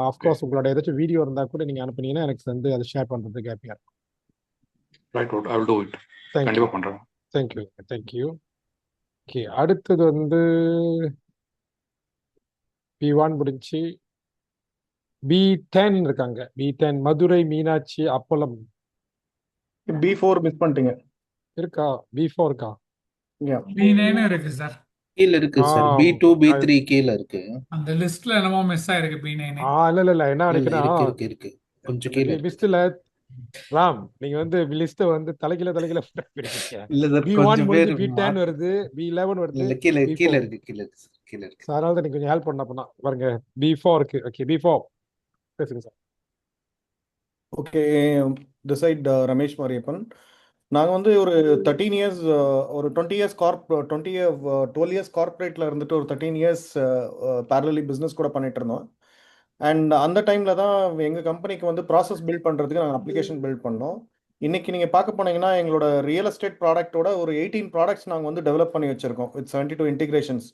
அஃப்கோர்ஸ் உங்களோட ஏதாச்சும் வீடியோ இருந்தால் கூட நீங்கள் அனுப்புனீங்கன்னா எனக்கு வந்து அதை ஷேர் பண்ணுறதுக்கு ஹாப்பியாக இருக்கும். Right, I will do it. கண்டிப்பாக பண்ணுறேன். தேங்க்யூ. ஓகே, அடுத்தது வந்து B1 முடிஞ்சு B10 இருக்காங்க. B10 மதுரை மீனாட்சி அப்பளம். B4 மிஸ் பண்ணிட்டீங்க. இருக்கா? B4 இருக்கா? B9 இருக்கு சார். கீழ இருக்கு சார். B2 B3 கீழ இருக்கு. அந்த லிஸ்ட்ல என்னமோ மிஸ் ஆயிருக்கு B9. இல்ல என்ன நினைக்கிறேன், இருக்கு கொஞ்சம் கீழ லிஸ்ட்ல ராம் நீங்க வந்து லிஸ்ட் வந்து தலைகீழ இல்ல சார், B1 கொஞ்சம் பேர் B10 வருது, B11 வருது, இல்ல கீழ இருக்கு. அதனால தான் நீங்க கொஞ்சம் ஹெல்ப் பண்ணா பாருங்க. B4 இருக்கு. ஓகே, B4 பேசுங்க sir. Okay, this side Ramesh Mariappan. நாங்கள் வந்து ஒரு 13 இயர்ஸ், ஒரு 12 இயர்ஸ் கார்பரேட்டில் இருந்துட்டு ஒரு 13 இயர்ஸ் பேரலி பிஸ்னஸ் கூட பண்ணிட்டு இருந்தோம். அண்ட் அந்த டைமில் தான் எங்கள் கம்பெனிக்கு வந்து ப்ராசஸ் பில்ட் பண்ணுறதுக்கு நாங்கள் அப்ளிகேஷன் பில்ட் பண்ணோம். இன்றைக்கி நீங்கள் பார்க்க போனீங்கன்னா எங்களோட ரியல் எஸ்டேட் ப்ராடக்ட்டோட ஒரு 18 ப்ராடக்ட்ஸ் நாங்கள் வந்து டெவலப் பண்ணி வச்சுருக்கோம் வித் 72 இன்டிகிரேஷன்ஸ்.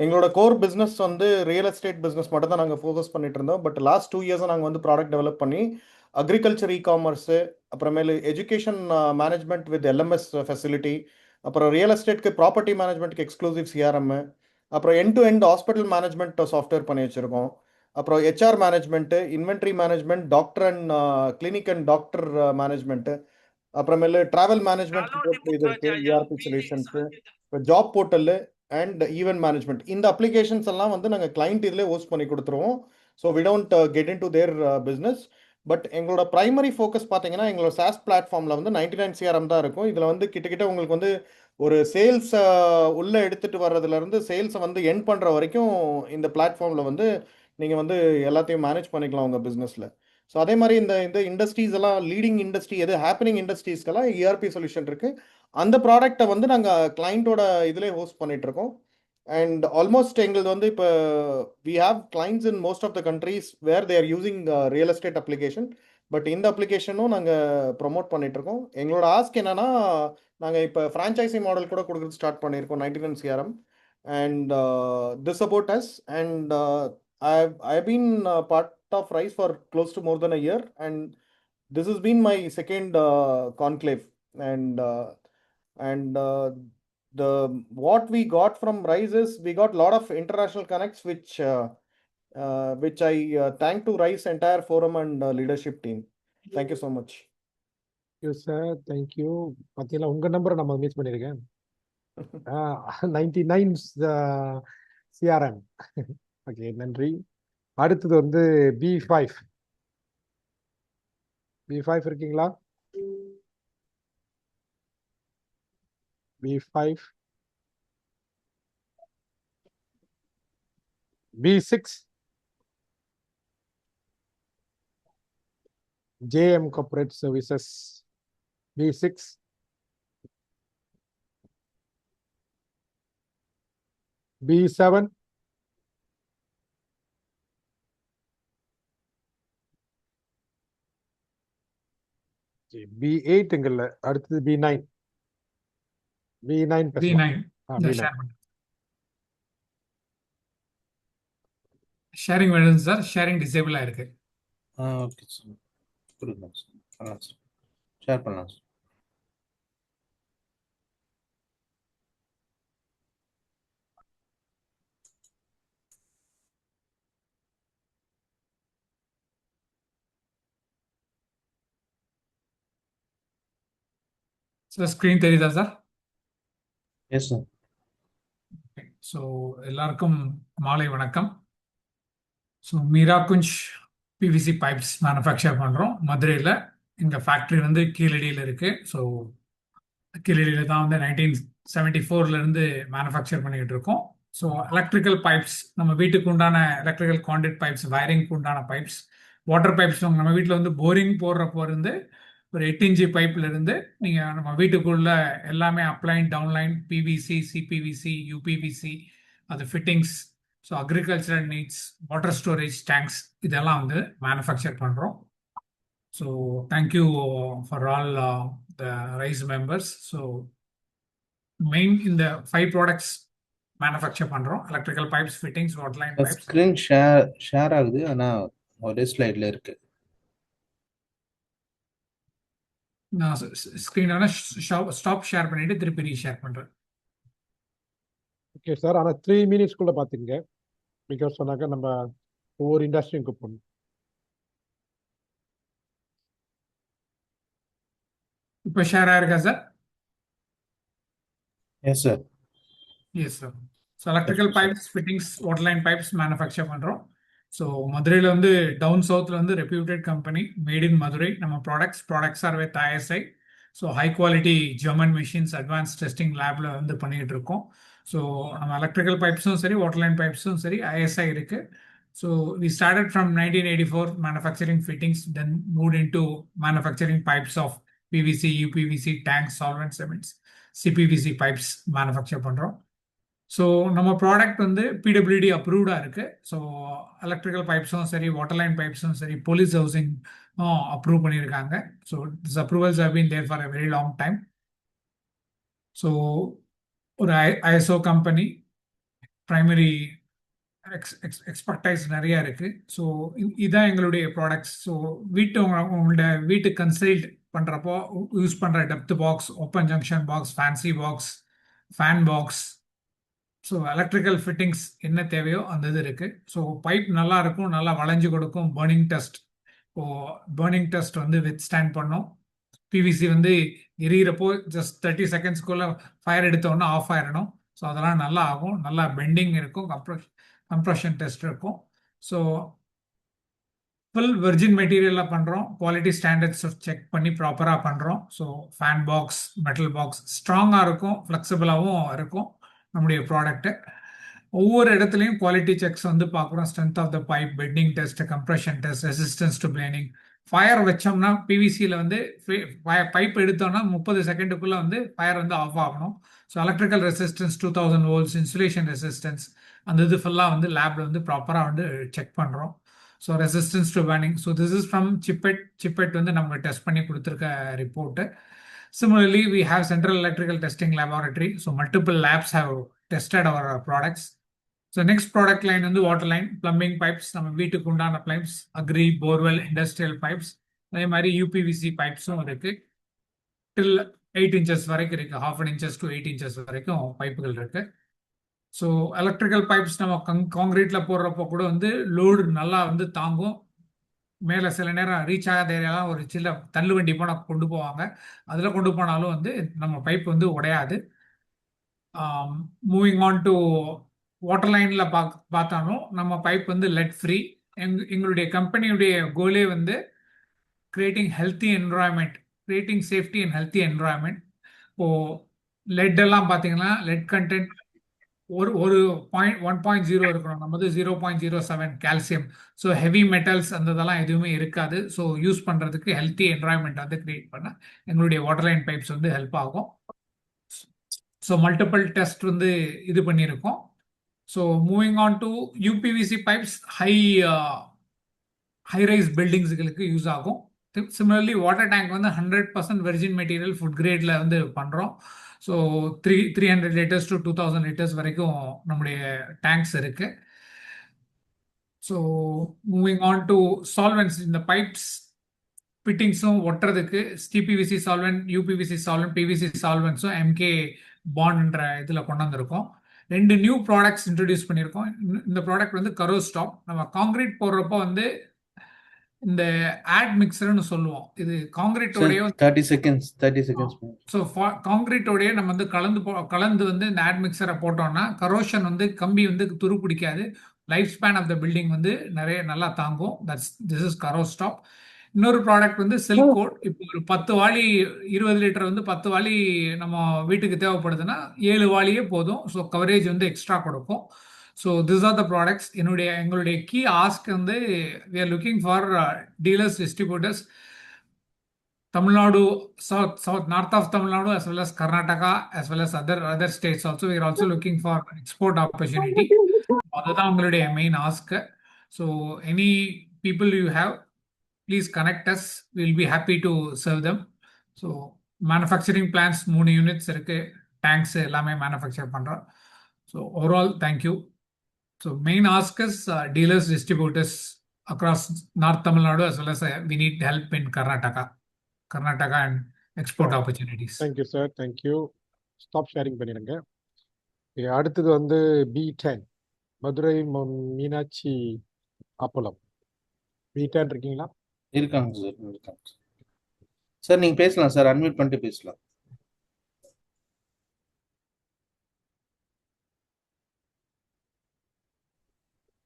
எங்களோட கோர் பிஸ்னஸ் வந்து ரியல் எஸ்டேட் பிஸ்னஸ் மட்டும் தான் நாங்கள் ஃபோக்கஸ் பண்ணிட்டு இருந்தோம். பட் லாஸ்ட் 2 இயர்ஸாக நாங்கள் வந்து ப்ராடக்ட் டெவலப் பண்ணி அக்ரிகல்ச்சர் இ-காமர்ஸு, அப்புறமேலு education management with LMS facility, அப்புறம் ரியல் எஸ்டேட்க்கு ப்ராப்பர்ட்டி மேனேஜ்மெண்ட்க்கு எக்ஸ்க்ளூசிவ் CRM, அப்புறம் end to end hospital management software பண்ணி வச்சுருக்கோம். அப்புறம் HR management, inventory management, doctor and clinic and doctor management, அப்புறமேலு ட்ராவல் மேனேஜ்மெண்ட் இது இருக்குது, ERP சொல்யூஷன்ஸு, இப்போ job portal and event management. இந்த அப்ளிகேஷன்ஸ் எல்லாம் வந்து நாங்கள் கிளைண்ட் இதில் ஹோஸ்ட் பண்ணி கொடுத்துருவோம். So we don't get in to their business. But எங்களோட ப்ரைமரி ஃபோக்கஸ் பார்த்தீங்கன்னா எங்களோட SaaS பிளாட்ஃபார்மில் வந்து 99 CRM தான் இருக்கும். இதில் வந்து கிட்டத்தட்ட உங்களுக்கு வந்து ஒரு சேல்ஸை உள்ளே எடுத்துகிட்டு வர்றதுலேருந்து சேல்ஸை வந்து எண்ட் பண்ணுற வரைக்கும் இந்த பிளாட்ஃபார்மில் வந்து நீங்கள் வந்து எல்லாத்தையும் மேனேஜ் பண்ணிக்கலாம் உங்கள் பிஸ்னஸில். ஸோ அதே மாதிரி இந்த இண்டஸ்ட்ரீஸ் எல்லாம் லீடிங் இண்டஸ்ட்ரி எது ஹேப்பனிங் இண்டஸ்ட்ரீஸ்க்கெல்லாம் ERP சொல்யூஷன் இருக்குது. அந்த ப்ராடக்டை வந்து நாங்கள் கிளைண்ட்டோட இதிலே ஹோஸ்ட் பண்ணிகிட்ருக்கோம். அண்ட் ஆல்மோஸ்ட் எங்களது வந்து இப்போ we have clients in most of the countries where they are using real estate application. But இந்த அப்ளிகேஷனும் நாங்கள் ப்ரொமோட் பண்ணிட்டு இருக்கோம். எங்களோட ஆஸ்க் என்னன்னா, நாங்கள் இப்போ ஃப்ரான்ச்சைசி மாடல் கூட கொடுக்குறது ஸ்டார்ட் பண்ணியிருக்கோம் 99 CRM. And this about us. And I've been part of RISE for close to more than a year, and this has been my second conclave. And the what we got from RISE is we got a lot of international connects, which I thank to RISE entire forum and leadership team. Thank you so much. You sir, thank you. பார்த்தீங்களா, உங்கள் நம்பரை நம்ம miss பண்ணியிருக்கேன். 99 CRM. Okay, நன்றி. அடுத்தது வந்து B5 இருக்கீங்களா? B5 B6 JM Corporate Services. B6 B7 B8 எங்கல்ல. அடுத்தது B9 பேசலாம். B9 இந்த B9 ஷேர் பண்ணுங்க. ஷேரிங் வேணும் சார். ஷேரிங் டிசேபிள் ஆயிருக்கு. ஓகே சார், கொடுங்க சார். பண்ணலாம் சார், ஷேர் பண்ணலாம் சார். சார் ஸ்க்ரீன் தெரியுதா சார்? Yes sir. ஸோ எல்லாருக்கும் மாலை வணக்கம். ஸோ மீராகுஞ்ச் பிவிசி பைப்ஸ் மேனுஃபேக்சர் பண்ணுறோம் மதுரையில். எங்கள் ஃபேக்ட்ரி வந்து கீழடியில் இருக்குது. ஸோ கீழடியில் தான் வந்து 1974 மேனுஃபேக்சர் பண்ணிக்கிட்டு இருக்கோம். ஸோ எலக்ட்ரிக்கல் பைப்ஸ், நம்ம வீட்டுக்கு உண்டான எலக்ட்ரிக்கல் கான்டக்ட் பைப்ஸ், வயரிங்க்கு உண்டான பைப்ஸ், வாட்டர் பைப்ஸ். நம்ம வீட்டில் வந்து போரிங் போடுறப்போ இருந்து ஒரு 8 இன்ச்சு பைப்ல இருந்து நீங்கள் நம்ம வீட்டுக்குள்ள எல்லாமே upline, downline, PVC, CPVC, UPVC, அது fittings, so agricultural needs, water storage tanks, இதெல்லாம் வந்து மேனுஃபேக்சர் பண்ணுறோம். So thank you for all the rise members. So main இந்த 5 ப்ராடக்ட்ஸ் மேனுஃபேக்சர் பண்ணுறோம். Electrical pipes, fittings, waterline pipes. Screen share ஆகுது, ஆனால் ஒரே ஸ்லைடில் இருக்கு. நான் ஸ்க்ரீனால ஸ்டாப் ஷேர் பண்ணிட்டு திருப்பி ரீஷேர் பண்ணுறேன். ஓகே சார், ஆனால் 3 மினிட்ஸ்க்குள்ளே பார்த்துங்க. பிகாஸ் சொன்னாக்க நம்ம ஒவ்வொரு இண்டஸ்ட்ரியும் கூப்பிடணும். இப்போ ஷேர் ஆயிருக்கா sir? Yes sir. Yes sir. So electrical pipes, fittings, waterline pipes manufacture பண்ணுறோம். ஸோ மதுரையில் வந்து டவுன் சவுத்தில் வந்து reputed company, made in Madurai. நம்ம products are with ISI. So high quality German machines, advance testing லேபில் வந்து பண்ணிக்கிட்டு இருக்கோம். ஸோ நம்ம எலக்ட்ரிக்கல் பைப்ஸும் சரி, வாட்டர்லைன் பைப்ஸும் சரி, ISI இருக்குது. So we started from 1984 manufacturing fittings, then move in to manufacturing pipes of PVC, UPVC, tanks, solvent, cements, CPVC pipes manufacture பண்ணுறோம். ஸோ நம்ம ப்ராடக்ட் வந்து PWD அப்ரூவ்டாக இருக்குது. ஸோ எலக்ட்ரிக்கல் பைப்ஸும் சரி, வாட்டர்லைன் பைப்ஸும் சரி, போலீஸ் ஹவுசிங் அப்ரூவ் பண்ணியிருக்காங்க. So this approvals have been there for a very long time. So ஒரு ISO கம்பெனி, ப்ரைமரி எக்ஸ்பர்டைஸ் நிறையா இருக்குது. ஸோ இதுதான் எங்களுடைய ப்ராடக்ட்ஸ். ஸோ உங்களோட வீட்டு கன்சல்ட் பண்ணுறப்போ யூஸ் பண்ணுற depth box, open junction box, fancy box, fan box, so electrical fittings என்ன தேவையோ அந்த இது இருக்குது. ஸோ பைப் நல்லா இருக்கும், நல்லா வளைஞ்சு கொடுக்கும். பர்னிங் டெஸ்ட், பர்னிங் டெஸ்ட் வந்து வித் ஸ்டாண்ட் பண்ணும். PVC வந்து எரியிறப்போ ஜஸ்ட் 30 செகண்ட்ஸ்க்குள்ளே ஃபயர் எடுத்தோன்னா ஆஃப் ஆயிடணும். ஸோ அதெல்லாம் நல்லா ஆகும், நல்லா பெண்டிங் இருக்கும், கம்ப்ரெஷன் டெஸ்ட் இருக்கும். ஸோ ஃபுல் வெர்ஜின் மெட்டீரியலில் பண்ணுறோம். குவாலிட்டி ஸ்டாண்டர்ட்ஸ் செக் பண்ணி ப்ராப்பராக பண்ணுறோம். So fan box, metal box ஸ்ட்ராங்காக இருக்கும், ஃப்ளெக்சிபிளாகவும் இருக்கும் நம்முடைய ப்ராடக்ட்டு. ஒவ்வொரு இடத்துலையும் குவாலிட்டி செக்ஸ் வந்து பார்க்குறோம். Strength of the pipe, bending test, compression test, resistance to flaming, fire வச்சோம்னா பிவிசியில் வந்து பைப் எடுத்தோம்னா 30 செகண்டுக்குள்ளே வந்து ஃபயர் வந்து ஆஃப் ஆகணும். So electrical resistance 2000 volts, insulation resistance அந்த இது ஃபுல்லாக வந்து லேபில் வந்து ப்ராப்பராக வந்து செக் பண்ணுறோம். So resistance to burning. So this is from CIPET வந்து நம்ம டெஸ்ட் பண்ணி கொடுத்துருக்க report. Similarly, we have Central Electrical Testing Laboratory. So multiple labs have tested our products. So next product line வந்து water line, plumbing pipes, நம்ம வீட்டுக்கு உண்டான pipes, agri, borewell, industrial pipes. அதே மாதிரி UPVC pipesம் இருக்கு. Till 8 inches வரைக்கும் இருக்கு. 1/2 inches to 8 inches வரைக்கும் பைப்புகள் இருக்கு. ஸோ எலக்ட்ரிக்கல் பைப்ஸ் நம்ம காங்கிரீட்ல போடுறப்போ கூட வந்து லோடு நல்லா வந்து தாங்கும். மேலே சில நேரம் ரீச் ஆகாத ஏரியாலாம் ஒரு சின்ன தள்ளு வண்டி போனால் கொண்டு போவாங்க. அதில் கொண்டு போனாலும் வந்து நம்ம பைப் வந்து உடையாது. மூவிங் ஆன் டு வாட்டர் லைனில் பார்த்தாலும் நம்ம பைப் வந்து லெட் ஃப்ரீ. எங்களுடைய கம்பெனியுடைய கோலே வந்து creating healthy environment, creating safety and healthy environment. இப்போது லெட் எல்லாம் பார்த்தீங்கன்னா லெட் கண்டென்ட் ஒரு 1.0 இருக்கணும். நம்ம வந்து 0.07 கால்சியம். ஸோ ஹெவி மெட்டல்ஸ் அந்த இதெல்லாம் எதுவுமே இருக்காது. ஸோ யூஸ் பண்ணுறதுக்கு ஹெல்த்தி என்வரான்மெண்ட் வந்து கிரியேட் பண்ண எங்களுடைய வாட்டர் லைன் பைப்ஸ் வந்து ஹெல்ப் ஆகும். ஸோ மல்டிபிள் டெஸ்ட் வந்து இது பண்ணியிருக்கோம். So moving on to UPVC pipes high rise பில்டிங்ஸுகளுக்கு யூஸ் ஆகும். சிமிலர்லி வாட்டர் டேங்க் வந்து 100% வெர்ஜின் மெட்டீரியல் ஃபுட் கிரேடில் வந்து பண்ணுறோம். ஸோ 300 லிட்டர்ஸ் டு 2000 லிட்டர்ஸ் வரைக்கும் நம்முடைய டேங்க்ஸ் இருக்கு. So moving on to solvents, இந்த பைப்ஸ் ஃபிட்டிங்ஸும் ஒட்டுறதுக்கு DPVC solvent, UPVC solvent, PVC சால்வெண்ட்ஸும் எம்கே பாண்ட்ன்ற இதில் கொண்டு வந்திருக்கோம். 2 நியூ ப்ராடக்ட்ஸ் இன்ட்ரடியூஸ் பண்ணியிருக்கோம். இந்த ப்ராடக்ட் வந்து கரோஸ்டாப். நம்ம காங்கிரீட் போடுறப்போ வந்து இந்த ஆட் மிக்சர்னு சொல்லுவோம். இது காங்கிரீட்டோடைய 30 seconds. ஸோ காங்கிரீட்டோடைய நம்ம வந்து கலந்து வந்து இந்த ஆட் மிக்சரை போட்டோம்னா கரோஷன் வந்து கம்பி வந்து துரு பிடிக்காது. Life span of the building வந்து நல்லா தாங்கும். This is Corrostop. இன்னொரு ப்ராடக்ட் வந்து சில்க் கோட். இப்போ ஒரு 10 வாளி 20 லிட்டர் வந்து 10 வாளி நம்ம வீட்டுக்கு தேவைப்படுதுன்னா 7 வாளியே போதும். ஸோ கவரேஜ் வந்து எக்ஸ்ட்ரா கொடுக்கும். So this R the products. எங்களுடைய கீ ஆஸ்க் வந்து we are looking for dealers, distributors, Tamil Nadu, north of Tamil Nadu, as well as Karnataka, as well as other states also. We are also looking for export opportunity. அதுதான் உங்களுடைய main ask. So any people you have, please connect us. We'll be happy to serve them. So manufacturing plants 3 units இருக்கு. Tanks எல்லாமே manufacture பண்ணுறோம். So overall thank you. So main ask is dealers, distributors across North Tamil Nadu, as well as we need help in Karnataka and export opportunities. Thank you, sir. Thank you. Stop sharing பண்ணிடுங்க. அடுத்தது வந்து B10 Madurai Meenakshi அப்பளம். B10 இருக்கீங்களா? இருக்காங்க sir. Sir நீங்க பேசலாம் sir, unmute பண்ணிட்டு பேசலாம்.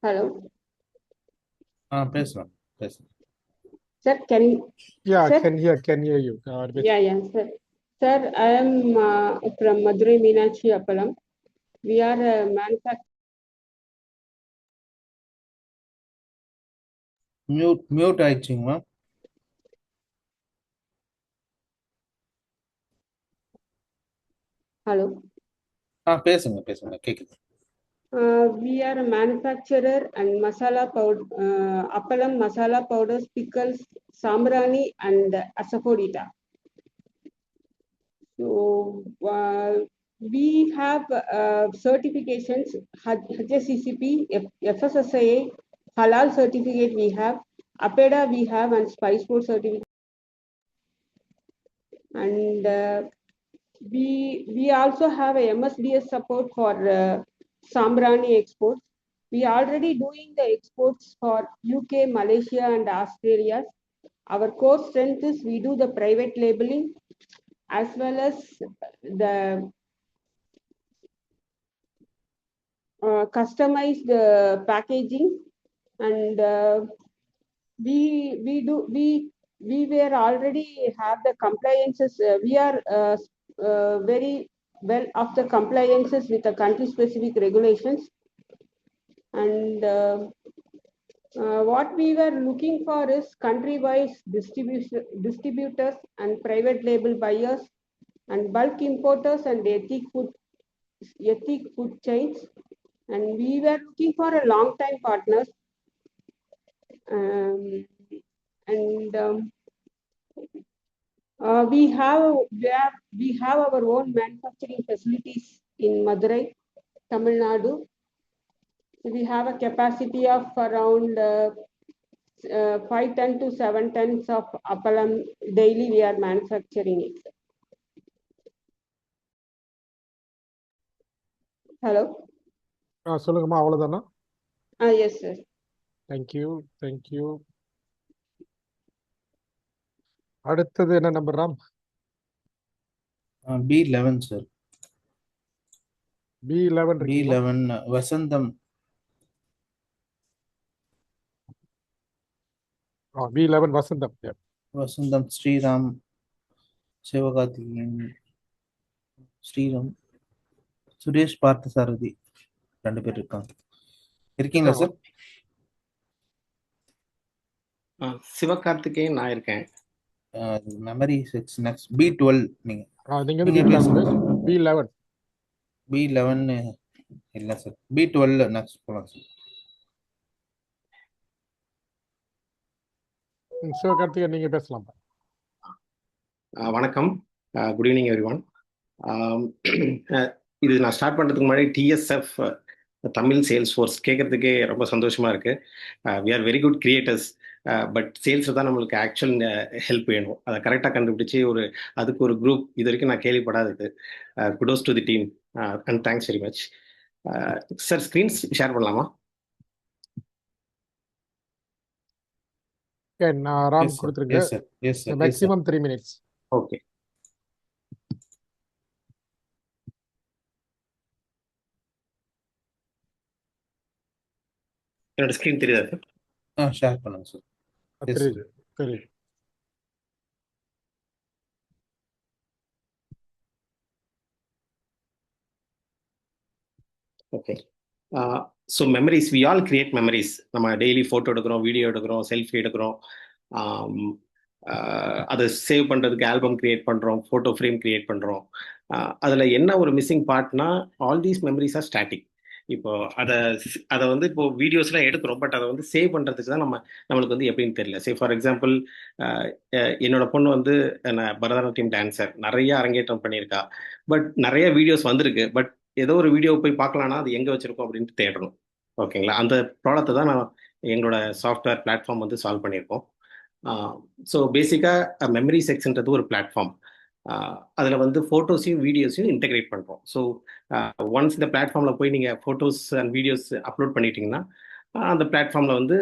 Hello. பேசலாம். Sir, can you? Yeah, sir? can hear you. Yeah, sir. Sir, I am from Madurai Meenakshi Appalam. We are a mute ஆயிடுச்சுங்கம்மா. Hello. பேசுங்க கேக்குது. We are a manufacturer and masala powder, appalam, masala powders, pickles, sambrani and asafoetida. So we have certifications, HACCP, FSSAI, halal certificate we have, APEDA we have, and Spiceboard certificate. And we also have a MSDS support for Sambrani exports. We are already doing the exports for UK, Malaysia and Australia. Our core strength is we do the private labeling as well as the customized packaging, and we were already have the compliances. We are very well of the compliances with the country specific regulations, and What we were looking for is country-wise distributors and private label buyers and bulk importers and ethnic food chains. And we were looking for a long-time partners. We have our own manufacturing facilities in Madurai, Tamil Nadu. We have a capacity of around 5 tons to 7 tons of appalam daily. We are manufacturing it. Hello. சொல்லுங்கம்மா, அவ்வளோதானா? Yes, sir. Thank you. அடுத்தது என்ன number Ram? B11 sir. B11 வசந்தம். B11 வசந்தம். வசந்தம் ஸ்ரீராம், சிவகார்த்திகேயன், ஸ்ரீராம், சுரேஷ் பார்த்தசாரதி 2 பேர் இருக்காங்க. இருக்கீங்களா sir? Sivakarthikeyan நான் இருக்கேன். Memory 6 next B12 நீங்க. நீங்க B11 இல்ல சார். B12 நெக்ஸ்ட் போலாம் சார். சிவகார்த்திகேயன் நீங்க பேசலாம். வணக்கம், குட் ஈவினிங் எவ்ரிவன். இது நான் ஸ்டார்ட் பண்ணுறதுக்கு முன்னாடி TSF தமிழ் சேல்ஸ் ஃபோர்ஸ் கேட்கறதுக்கே ரொம்ப சந்தோஷமா இருக்கு. We are very good creators, but சேல்ஸில் தான் நம்மளுக்கு ஆக்சுவல் ஹெல்ப் வேணும். அதை கரெக்டாக கண்டுபிடிச்சி அதுக்கு ஒரு குரூப் இது வரைக்கும் நான் கேள்விப்படாதது. Kudos to the team and thanks very much. Sir screens share பண்ணலாமா? ராம் கொடுத்துருங்க. Maximum 3 minutes. ஓகே. என்னோட ஸ்க்ரீன் தெரியுதா சார்? ஷேர் பண்ணுங்க சார். தெரியுது. Okay. So memories, we all create memories. நம்ம டெய்லி ஃபோட்டோ எடுக்கிறோம், வீடியோ எடுக்கிறோம், செல்ஃபி எடுக்கிறோம், அதை சேவ் பண்ணுறதுக்கு ஆல்பம் கிரியேட் பண்ணுறோம், ஃபோட்டோ ஃப்ரேம் கிரியேட் பண்ணுறோம். அதில் என்ன ஒரு மிஸ்ஸிங் பார்ட்னா, all these memories are static. இப்போ அதை வந்து இப்போ வீடியோஸ்லாம் எடுக்கிறோம், பட் அதை வந்து சேவ் பண்ணுறதுக்கு தான் நம்மளுக்கு வந்து எப்படின்னு தெரியல. சே ஃபார் எக்ஸாம்பிள், என்னோட பொண்ணு வந்து பரதநாட்டியம் டான்ஸர், நிறைய அரங்கேற்றம் பண்ணியிருக்கா. பட் நிறைய வீடியோஸ் வந்திருக்கு, பட் ஏதோ ஒரு வீடியோ போய் பார்க்கலான்னா அது எங்கே வச்சிருக்கோம் அப்படின்ட்டு தேடணும். ஓகேங்களா? அந்த ப்ராடக்ட்டை தான் எங்களோட சாஃப்ட்வேர் பிளாட்ஃபார்ம் வந்து சால்வ் பண்ணியிருக்கோம். ஸோ பேசிக்காக மெமரி செக்ஸ்ன்றது ஒரு பிளாட்ஃபார்ம். அதில் வந்து ஃபோட்டோஸையும் வீடியோஸையும் இன்டெகிரேட் பண்ணுறோம். ஸோ ஒன்ஸ் இந்த பிளாட்ஃபார்மில் போய் நீங்கள் ஃபோட்டோஸ் அண்ட் வீடியோஸ் அப்லோட் பண்ணிட்டீங்கன்னா, அந்த பிளாட்ஃபார்மில் வந்து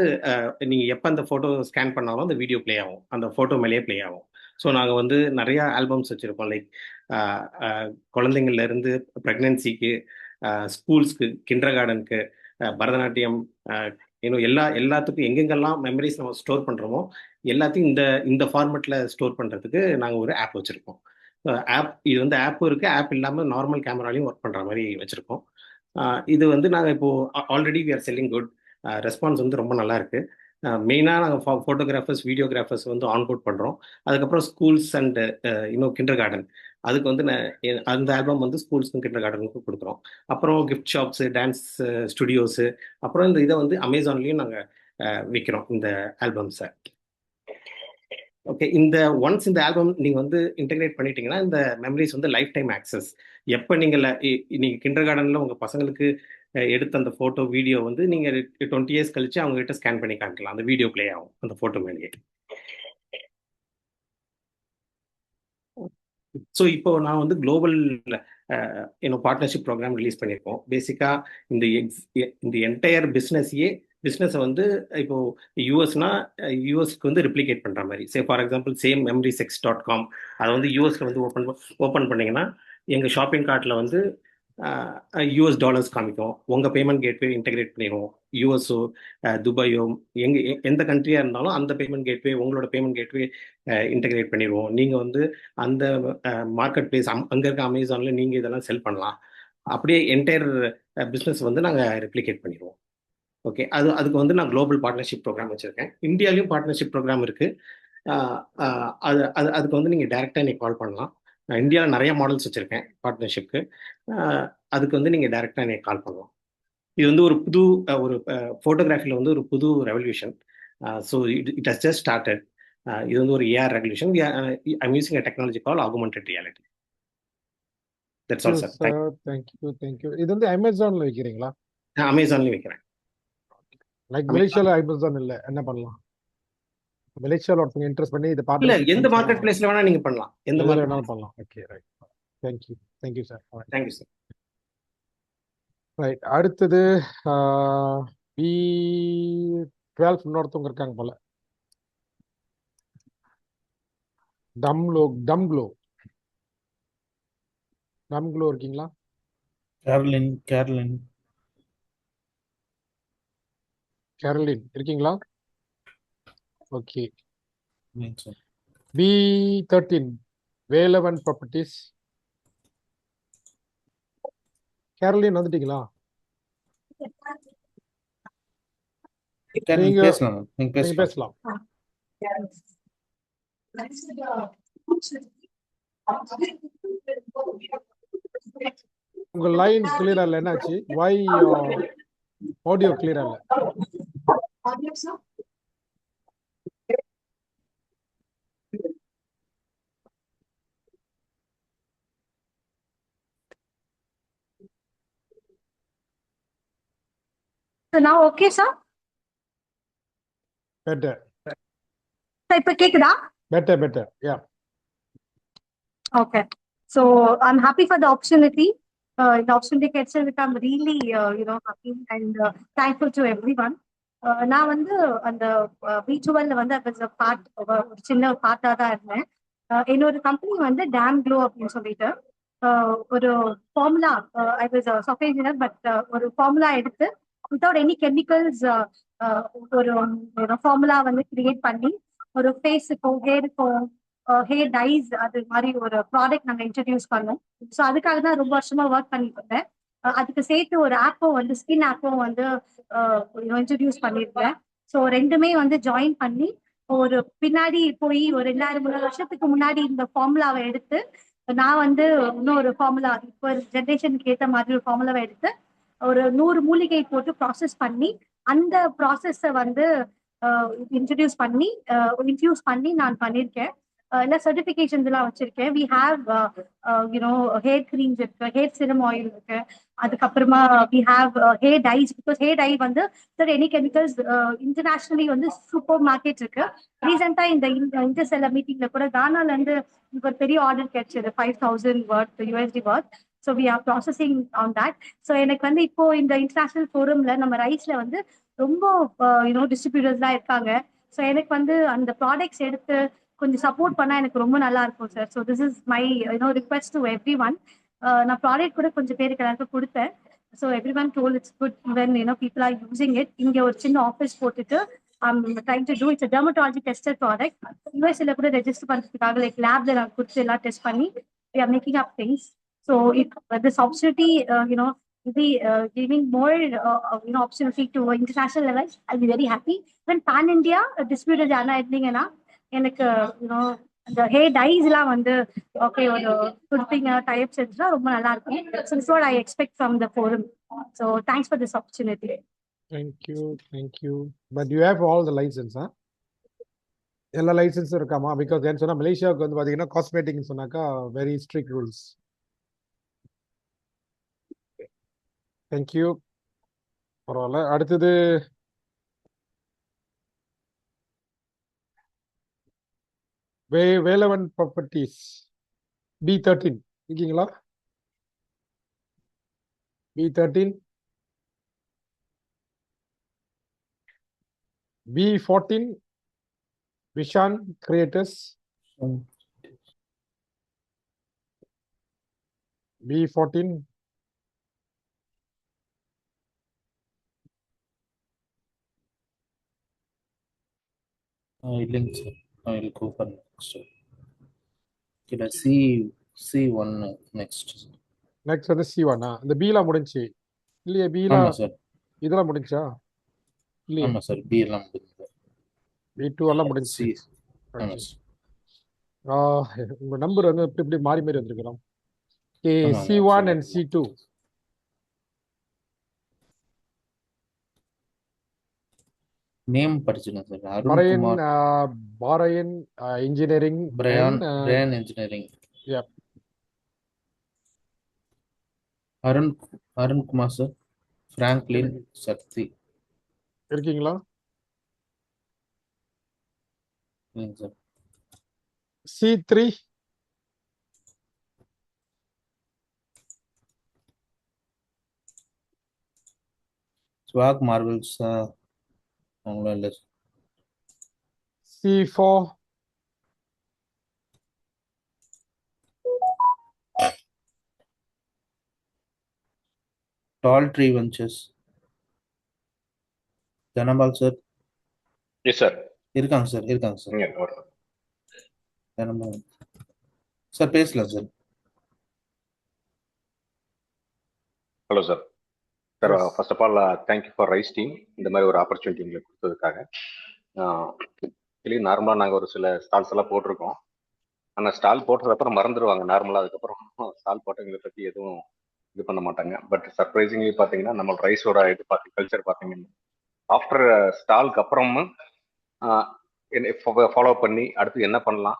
நீங்கள் எப்போ அந்த ஃபோட்டோ ஸ்கேன் பண்ணாலும் அந்த வீடியோ ப்ளே ஆகும், அந்த ஃபோட்டோ மேலேயே ப்ளே ஆகும். ஸோ நாங்கள் வந்து நிறையா ஆல்பம்ஸ் வச்சுருக்கோம். லைக் குழந்தைங்கள்லேருந்து ப்ரெக்னென்சிக்கு, ஸ்கூல்ஸ்க்கு, கிண்டர் கார்டனுக்கு, பரதநாட்டியம், இன்னும் எல்லாத்துக்கும் எங்கெங்கெல்லாம் மெமரிஸ் நம்ம ஸ்டோர் பண்ணுறோமோ எல்லாத்தையும் இந்த ஃபார்மெட்டில் ஸ்டோர் பண்ணுறதுக்கு நாங்கள் ஒரு ஆப் வச்சுருக்கோம். இது வந்து ஆப்பும் இருக்குது, ஆப் இல்லாமல் நார்மல் கேமராலையும் ஒர்க் பண்ணுற மாதிரி வச்சுருக்கோம். இது வந்து நாங்கள் இப்போது already we are selling good. Response வந்து ரொம்ப நல்லா இருக்குது. மெயினாக நாங்கள் ஃபோட்டோகிராஃபர்ஸ், வீடியோகிராஃபர்ஸ் வந்து ஆன்போர்ட் பண்ணுறோம். அதுக்கப்புறம் ஸ்கூல்ஸ் அண்ட் இன்னும் கிண்டர் கார்டன், அதுக்கு வந்து அந்த ஆல்பம் வந்து ஸ்கூல்ஸுக்கும் கிண்டர் கார்டனுக்கும் கொடுக்குறோம். அப்புறம் கிஃப்ட் ஷாப்ஸு, டான்ஸ் ஸ்டுடியோஸு, அப்புறம் இதை வந்து அமேசான்லேயும் நாங்கள் விற்கிறோம் இந்த ஆல்பம்ஸை. ஓகே. ஒன்ஸ் இந்த ஆல்பம் நீங்கள் வந்து இன்டெகிரேட் பண்ணிட்டீங்கன்னா, இந்த மெமரிஸ் வந்து லைஃப் டைம் ஆக்சஸ். எப்போ நீங்கள் கிண்டர் கார்டனில் உங்கள் பசங்களுக்கு எடுத்த அந்த ஃபோட்டோ, வீடியோ வந்து நீங்கள் 20 years கழிச்சு அவங்க கிட்ட ஸ்கேன் பண்ணி காமிக்கலாம். அந்த வீடியோ ப்ளே ஆகும் அந்த ஃபோட்டோ மேலேயே. ஸோ இப்போ நான் வந்து குளோபல் பார்ட்னர்ஷிப் ப்ரோக்ராம் ரிலீஸ் பண்ணியிருக்கோம். பேசிக்காக இந்த என்டையர் பிஸ்னஸை வந்து இப்போ யூஎஸ்னா யூஎஸ்க்கு வந்து ரிப்ளிகேட் பண்ணுற மாதிரி. ஃபார் எக்ஸாம்பிள் சேம் memorysex.com, அதை வந்து யூஎஸ்ல வந்து ஓப்பன் பண்ணிங்கன்னா எங்கள் ஷாப்பிங் கார்ட்டில் வந்து US டாலர்ஸ் காமிக்கும். உங்கள் பேமெண்ட் கேட்வே இன்டெகிரேட் பண்ணிடுவோம். யூஎஸோ துபாயோ எந்த கண்ட்ரியாக இருந்தாலும் அந்த பேமெண்ட் கேட்வே, உங்களோட பேமெண்ட் கேட்வே இன்டெகிரேட் பண்ணிடுவோம். நீங்கள் வந்து அந்த மார்க்கெட் பிளேஸ் அங்கே இருக்க அமேசானில் நீங்கள் இதெல்லாம் செல் பண்ணலாம். அப்படியே என்டையர் பிஸ்னஸ் வந்து நாங்கள் ரெப்ளிகேட் பண்ணிடுவோம். ஓகே, அதுக்கு வந்து நான் குளோபல் பார்ட்னர்ஷிப் ப்ரோக்ராம் வச்சுருக்கேன். இந்தியாலையும் பார்ட்னர்ஷிப் ப்ரோக்ராம் இருக்குது. அதுக்கு வந்து நீங்கள் டைரெக்டாக நீங்கள் கால் பண்ணலாம். நான் இந்தியாவில் நிறைய மாடல்ஸ் வச்சுருக்கேன் பார்ட்னர்ஷிப்க்கு. அதுக்கு வந்து நீங்கள் டைரெக்டாக நீங்கள் கால் பண்ணலாம். இது வந்து ஒரு புது ஒரு ஃபோட்டோகிராஃபியில் வந்து ஒரு புது revolution. So it has just started. இது வந்து ஒரு AR revolution. I'm using a technology call augmented reality. That's all sir. Thank you. இது வந்து அமேசான்ல வைக்கிறீங்களா? அமேசான்லேயும் வைக்கிறேன். லைக் மலேசியால அமேசான் இல்லை, என்ன பண்ணலாம்? மலேசியால ஒருத்தங்க இன்ட்ரெஸ்ட் பண்ணி இதை இல்ல, பார்ட்னர்ஷிப் எந்த மார்க்கெட் பிளேஸ்ல வேணா நீங்க பண்ணலாம். எந்த எதில் மார்க்கெட் வேணாலும் பண்ணலாம். Okay, right. Thank you sir. Thank you sir. Right, அடுத்தது B12 இன்னொருத்தவங்க இருக்காங்க போல. டம்க்ளோ இருக்கீங்களா? கேரளின் இருக்கீங்களா? ஓகே. B13 Velavan properties. கேரளின் வந்துட்டீங்களா? நீங்க பேசலாம். உங்க லைன் கிளியரா இல்ல, என்னாச்சு? வை ஆடியோ கிளியரா இல்ல? So now okay, sir? Better. Sir, இப்ப கேக்குதா? Better. Yeah. Okay. So I'm happy for the opportunity. The opportunity கிடைச்சதுக்கு I'm really happy and thankful to everyone. நான் வந்து அந்த B12 வந்து as a part ஒரு சின்ன பார்ட்டா தான் இருந்தேன். என்னோட கம்பெனி வந்து டேம் க்ளோ அப்படின்னு சொல்லிட்டு ஒரு formula, I was software engineer, but ஒரு ஃபார்முலா எடுத்து வித்தவுட் எனி கெமிக்கல்ஸ் ஒரு ஃபார்முலா வந்து கிரியேட் பண்ணி ஒரு ஃபேஸுக்கும் ஹேருக்கும் ஹேர் டைஸ் அது மாதிரி ஒரு ப்ராடக்ட் நாங்கள் இன்ட்ரடியூஸ் பண்ணோம். ஸோ அதுக்காக தான் ரொம்ப வருஷமா ஒர்க் பண்ணிட்டு இருந்தேன். அதுக்கு சேர்த்து ஒரு ஆப்பும் வந்து ஸ்கின் ஆப்பும் வந்து இன்ட்ரடியூஸ் பண்ணியிருந்தேன். ஸோ ரெண்டுமே வந்து ஜாயின் பண்ணி ஒரு பின்னாடி போய் ஒரு 2000-3 வருஷத்துக்கு முன்னாடி இந்த ஃபார்முலாவை எடுத்து நான் வந்து இன்னொரு ஃபார்முலா இப்போ ஜென்ரேஷனுக்கு ஏற்ற மாதிரி ஒரு ஃபார்முலாவை எடுத்து ஒரு 100 மூலிகை போட்டு ப்ராசஸ் பண்ணி அந்த ப்ராசஸை வந்து இன்ட்ரடியூஸ் பண்ணி இன்ஃபியூஸ் பண்ணி நான் பண்ணியிருக்கேன். எல்லா சர்டிஃபிகேஷன்ஸ் எல்லாம் வச்சிருக்கேன். வி ஹாவ் ஹேர் கிரீம்ஸ் இருக்கு, ஹேர் சிரம் ஆயில் இருக்கு, அதுக்கப்புறமா we have hair dyes. Because hair dye வந்து எனி கெமிக்கல்ஸ் இன்டர்நேஷனலி வந்து சூப்பர் மார்க்கெட் இருக்கு. ரீசெண்டா இந்த இன்டர்செல்லர் மீட்டிங்ல கூட கானால இருந்து ஒரு பெரிய ஆர்டர் கிடைச்சது, 5000 USD worth. So we are processing on that. So எனக்கு வந்து இப்போ இந்த இன்டர்நேஷனல் ஃபோரம்ல நம்ம ரைஸ்ல வந்து ரொம்ப டிஸ்ட்ரிபியூட்டர்ஸ் தான் இருக்காங்க. ஸோ எனக்கு வந்து அந்த ப்ராடக்ட்ஸ் எடுத்து கொஞ்சம் சப்போர்ட் பண்ணா எனக்கு ரொம்ப நல்லா இருக்கும் sir. So this is my request to every one. நான் ப்ராடக்ட் கூட கொஞ்சம் பேருக்கு எல்லாருக்கும் கொடுத்தேன். So every one told it's good when people are using it. இங்கே ஒரு சின்ன ஆஃபீஸ் போட்டுட்டு trying to do it's a dermatology tested product. USA கூட ரெஜிஸ்டர் பண்றதுக்காக லைக் லேப்ல நான் கொடுத்து எல்லாம் டெஸ்ட் பண்ணி we are making up things. So if this opportunity will be giving more opportunity to international level, I'll be very happy. When pan India distributor jana irundinga எனக்கு இந்த hair dies எல்லாம் வந்து okay ஒரு கொடுப்பீங்க types எடுத்துனா ரொம்ப நல்லா இருக்கும். So this is what I expect from the forum. So thanks for this opportunity. Thank you. But you have all the license, huh? எல்லா லைசன்ஸும் இருக்காமா? பிகாஸ் ஏன்னு சொன்னா மலேசியாவுக்கு வந்து பாத்தீங்கன்னா காஸ்மெட்டிக்னு சொன்னாக்கா வெரி ஸ்ட்ரிக்ட் ரூல்ஸ். தேங்க்யூ. பரவாயில்ல. அடுத்தது வேலவன் ப்ராப்பர்ட்டிஸ் B13 இருக்கீங்களா? B13 B14 Vishan Creators B14 இல்லைங்க sir. I will go for next. Okay, C1 next. Next வந்து C1. இந்த பீலா முடிஞ்சு இல்லையா? பீலா ஆமா சார். இதெல்லாம் முடிஞ்சா? இல்லையே ஆமாம் சார், பி எல்லாம் முடிஞ்சது. B2 எல்லாம் முடிஞ்சு. C okay. ஆமாம் சார். உங்க நம்பர் வந்து இப்படி இப்படி மாறி மாறி வந்திருக்கிறோம். ஆமாம் ஆமாம் C1 sir. and C2. Name படிச்சிருக்கேன் sir. Barayan, Arunkumar, Barayan Engineering Bryan and Bryan engineering. yeah. Arunkumar sir. Franklin Sakthi. இருக்கீங்களா? இல்லைங்க சார். C3. ஸ்வாக் மார்வல்ஸ் அவங்களும் இல்லை. C4. Tall Tree Ventures. Dhanabal sir yes sir. இருக்காங்க சார். இருக்காங்க சார். தனபால் சார் பேசலாம் sir. Hello sir. Sir Yes. First of all thank you for rice team இந்த மாதிரி ஒரு ஆப்பர்ச்சுனிட்டி எங்களுக்கு கொடுத்ததுக்காக. ஆக்சுவலி நார்மலாக நாங்கள் ஒரு சில ஸ்டால்ஸ் எல்லாம் போட்டிருக்கோம். ஆனால் ஸ்டால் போட்டதுக்கப்புறம் மறந்துடுவாங்க நார்மலாக. அதுக்கப்புறம் ஸ்டால் போட்டவங்களை பற்றி எதுவும் இது பண்ண மாட்டாங்க. பட் சர்ப்ரைசிங்லி பார்த்தீங்கன்னா நம்ம ரைஸோட இது கல்ச்சர் பார்த்தீங்கன்னா ஆஃப்டர் ஸ்டாலுக்கு அப்புறமும் ஃபாலோ பண்ணி அடுத்து என்ன பண்ணலாம்,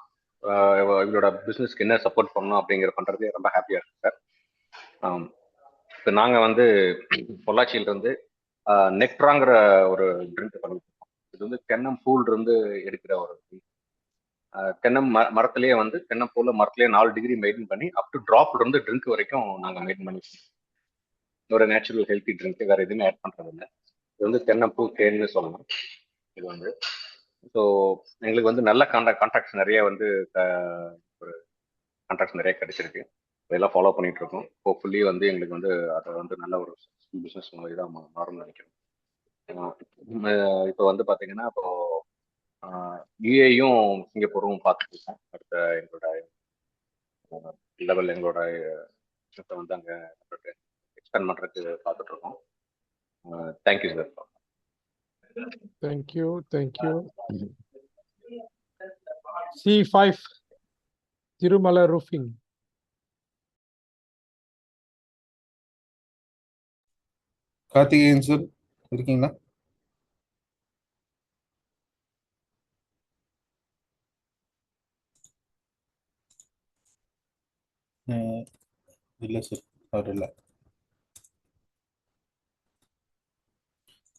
இவங்களோட பிஸ்னஸ்க்கு என்ன சப்போர்ட் பண்ணணும் அப்படிங்கிற பண்ணுறதே ரொம்ப ஹாப்பியாக இருக்கு சார். இப்போ நாங்கள் வந்து பொள்ளாச்சியிலிருந்து நெக்ட்ராங்கிற ஒரு ட்ரிங்க் பண்ணிட்டு இருக்கோம். இது வந்து தென்னம்பூல் இருந்து எடுக்கிற ஒரு தென்னம் மரத்திலேயே வந்து தென்னம்பூல மரத்திலேயே 4 டிகிரி மெயின்டைன் பண்ணி அப் டு ட்ராப்ல இருந்து ட்ரிங்க் வரைக்கும் நாங்கள் மெயின்டைன் பண்ணி ஒரு நேச்சுரல் ஹெல்த்தி ட்ரிங்க், வேற எதுவுமே ஆட் பண்றது இல்லை. இது வந்து தென்னம்பூ தேன்னு சொல்லலாம். இது வந்து ஸோ எங்களுக்கு வந்து நல்ல கான்டாக்ட்ஸ் நிறைய வந்து ஒரு கான்டாக்ட்ஸ் நிறைய கிடைச்சிருக்கு. இதெல்லாம் ஃபாலோ பண்ணிட்டு இருக்கோம். ஹோப்ஃபுல்லி வந்து எங்களுக்கு வந்து அதை வந்து நல்ல ஒரு பிஸ்னஸ் இதாக மாறும்னு நினைக்கிறோம். இப்போ வந்து பார்த்தீங்கன்னா இப்போ யூஏயும் சிங்கப்பூரும் பார்த்துட்டு இருக்கோம். அடுத்த எங்களோட லெவல் எங்களோட வந்து அங்கே எக்ஸ்பேண்ட் பண்ணுறதுக்கு பார்த்துட்டு இருக்கோம். Thank you sir. Thank you. C5. Tirumala Roofing. Karthikeyan sir இருக்கீங்களா? இல்லை சார், அவர் இல்லை.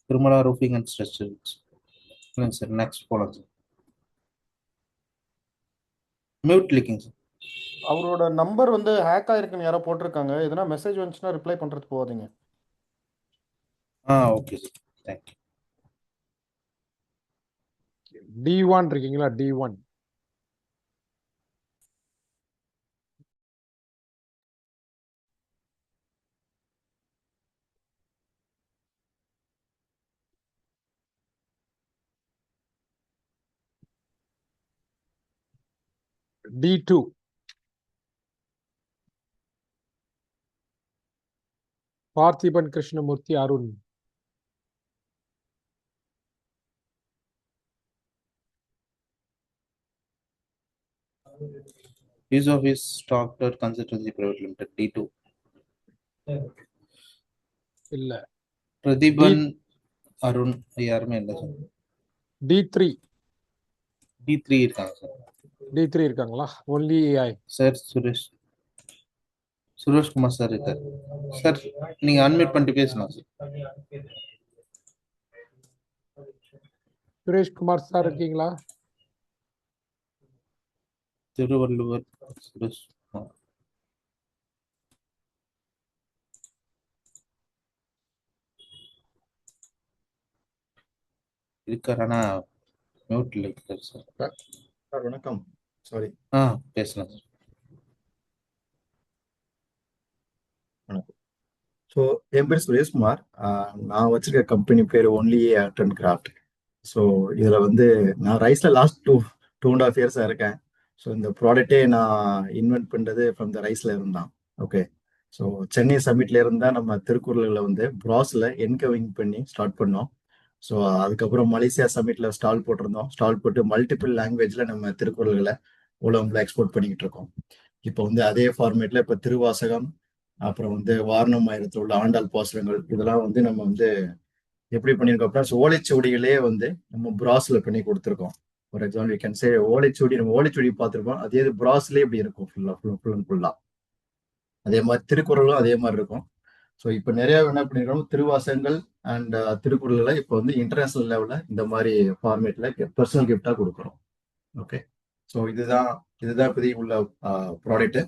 திருமலா ரூஃபிங் அண்ட் ஸ்ட்ரக்சர்ஸ் இல்லைங்க சார். நெக்ஸ்ட் போகலாம் சார். Mute licking sir. அவரோட நம்பர் வந்து ஹேக் ஆயிருக்குன்னு யாரோ போட்டிருக்காங்க. எதனா மெசேஜ் வந்துச்சுன்னா ரிப்ளை பண்றதுக்கு போகாதீங்க. Okay sir. தேங்க்யூ. D1 இருக்கீங்களா? D1. D2. Parthiban Krishnamurthy Arun. Use of is doctor consultancy private limited D2. இல்ல. பிரதீபன் அருண் யாருமே இல்லை சார். D3. D3 இருக்காங்க சார். D3 இருக்காங்களா? Only AI. Sir Sureshkumar sir இருக்கார் சார். நீங்க அன்மியூட் பண்ணிட்டு பேசலாம் சார். சுரேஷ்குமார் சார் இருக்கீங்களா? திருவள்ளுவர் சுரேஷ்குமார். இருக்கார், ஆனா மியூட்ல இருக்கார் சார். சார் வணக்கம். சாரி. பேசலாம் சார். வணக்கம். ஸோ என் பேர் சுரேஷ்குமார். நான் வச்சிருக்க கம்பெனி பேர் only art and craft. So இதில் வந்து நான் ரைஸில் லாஸ்ட் 2.5 இயர்ஸாக இருக்கேன். ஸோ இந்த ப்ராடக்டே நான் இன்வென்ட் பண்ணுறது ஃப்ரம் த ரைஸில் இருந்தான். ஓகே. ஸோ சென்னை சமிட்ல இருந்தால் நம்ம திருக்குறளில் வந்து ப்ராஸில் என்கவிங் பண்ணி ஸ்டார்ட் பண்ணோம். ஸோ அதுக்கப்புறம் மலேசியா சமிட்ல ஸ்டால் போட்டிருந்தோம். ஸ்டால் போட்டு மல்டிபிள் லாங்குவேஜ்ல நம்ம திருக்குறள்களை உலகம்ல எக்ஸ்போர்ட் பண்ணிக்கிட்டு இருக்கோம். இப்போ வந்து அதே ஃபார்மேட்ல இப்போ திருவாசகம், அப்புறம் வந்து வாரணம் ஆயிரத்தில் உள்ள ஆண்டாள் பாசுரங்கள், இதெல்லாம் வந்து நம்ம வந்து எப்படி பண்ணியிருக்கோம் அப்படின்னா ஓலைச்சுவடிகளே வந்து நம்ம பிராஸ்ல பண்ணி கொடுத்துருக்கோம். For example you can say ஓலைச்சுவடி, நம்ம ஓலைச்சுவடி பார்த்துருப்போம், அதே பிராஸ்லேயே இப்படி இருக்கும் ஃபுல்லா. அதே மாதிரி திருக்குறளும் அதே மாதிரி இருக்கும். ஸோ இப்போ நிறைய என்ன பண்ணிருக்கோம், திருவாசகங்கள் அண்ட் திருக்குறளை இப்போ வந்து இன்டர்நேஷனல் லெவலில் இந்த மாதிரி ஃபார்மேட்ல பர்சனல் கிஃப்டா கொடுக்குறோம். ஓகே, ஸோ இதுதான் இப்போதைக்கு உள்ள ப்ராடக்ட்.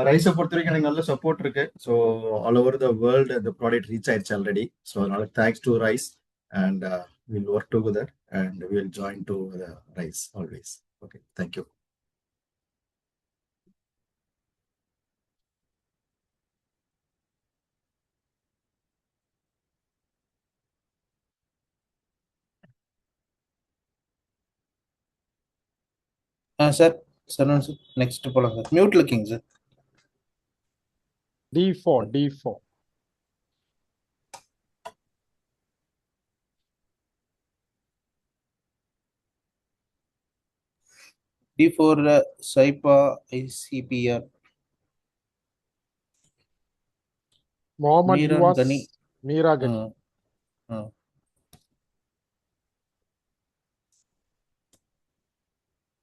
ரைஸை பொறுத்த வரைக்கும் எனக்கு நல்ல சப்போர்ட் இருக்கு. So all over the world இந்த ப்ராடக்ட் ரீச் ஆயிடுச்சு ஆல்ரெடி. ஸோ அதனால thanks to rice and will work together and will join to the rise always. Okay, thank you. Sir next போலாம் சார். மியூட்ல இருக்கீங்க சார். D4 D4 சைபா ஐசிபிஆர் முகமது யுவாஸ் கனி. மீரா கனி.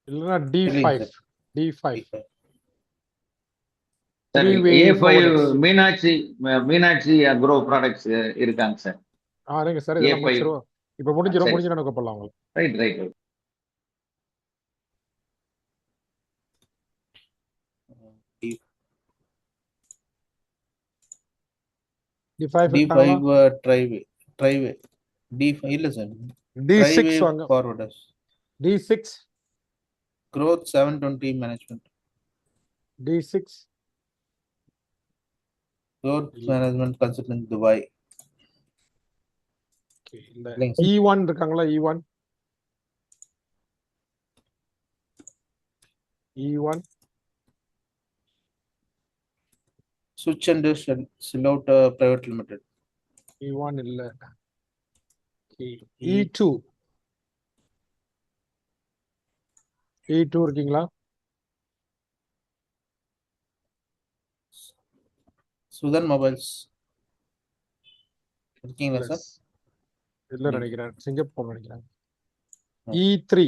இல்லைன்னா D5 Meenakshi agro products இருக்காங்க sir. இருங்க sir, இதெல்லாம் முடிச்சிருவோம். இப்போ முடிஞ்சிடும் கூப்பிடலாம் உங்களுக்கு. ரைட். D5 ட்ரைவே D5 இல்ல சார். D6 வாங்க. Forwarders D6 growth 720 management. D6 growth management consultant Dubai. E1 இருக்காங்களா? E1 Switch and Silhouette Private Limited. E1 இல்ல. E2 இருக்கீங்களா? சுதன் மொபைல்ஸ் இருக்கீங்களா சார்? இல்ல நினைக்கிறேன், சிங்கப்பூர் நினைக்கிறேன். E3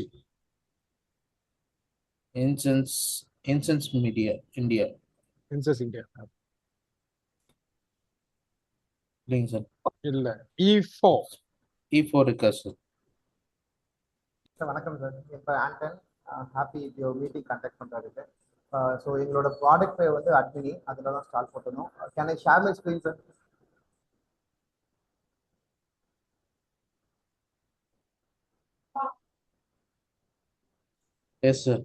Incense Media India. Incense India இல்லைங்க சார். இல்ல. E4 இருக்கா சார்? வணக்கம் சார். இப்போ ஆண்டன் ஹாப்பி மீட்டிங் கண்டக்ட் பண்ணுறதுக்கு. ஸோ எங்களோட ப்ராடக்ட் பேர் வந்து அட்மினி, அதில் தான் ஸ்டார்ட் போட்டணும். Can I share my screen sir? Yes sir.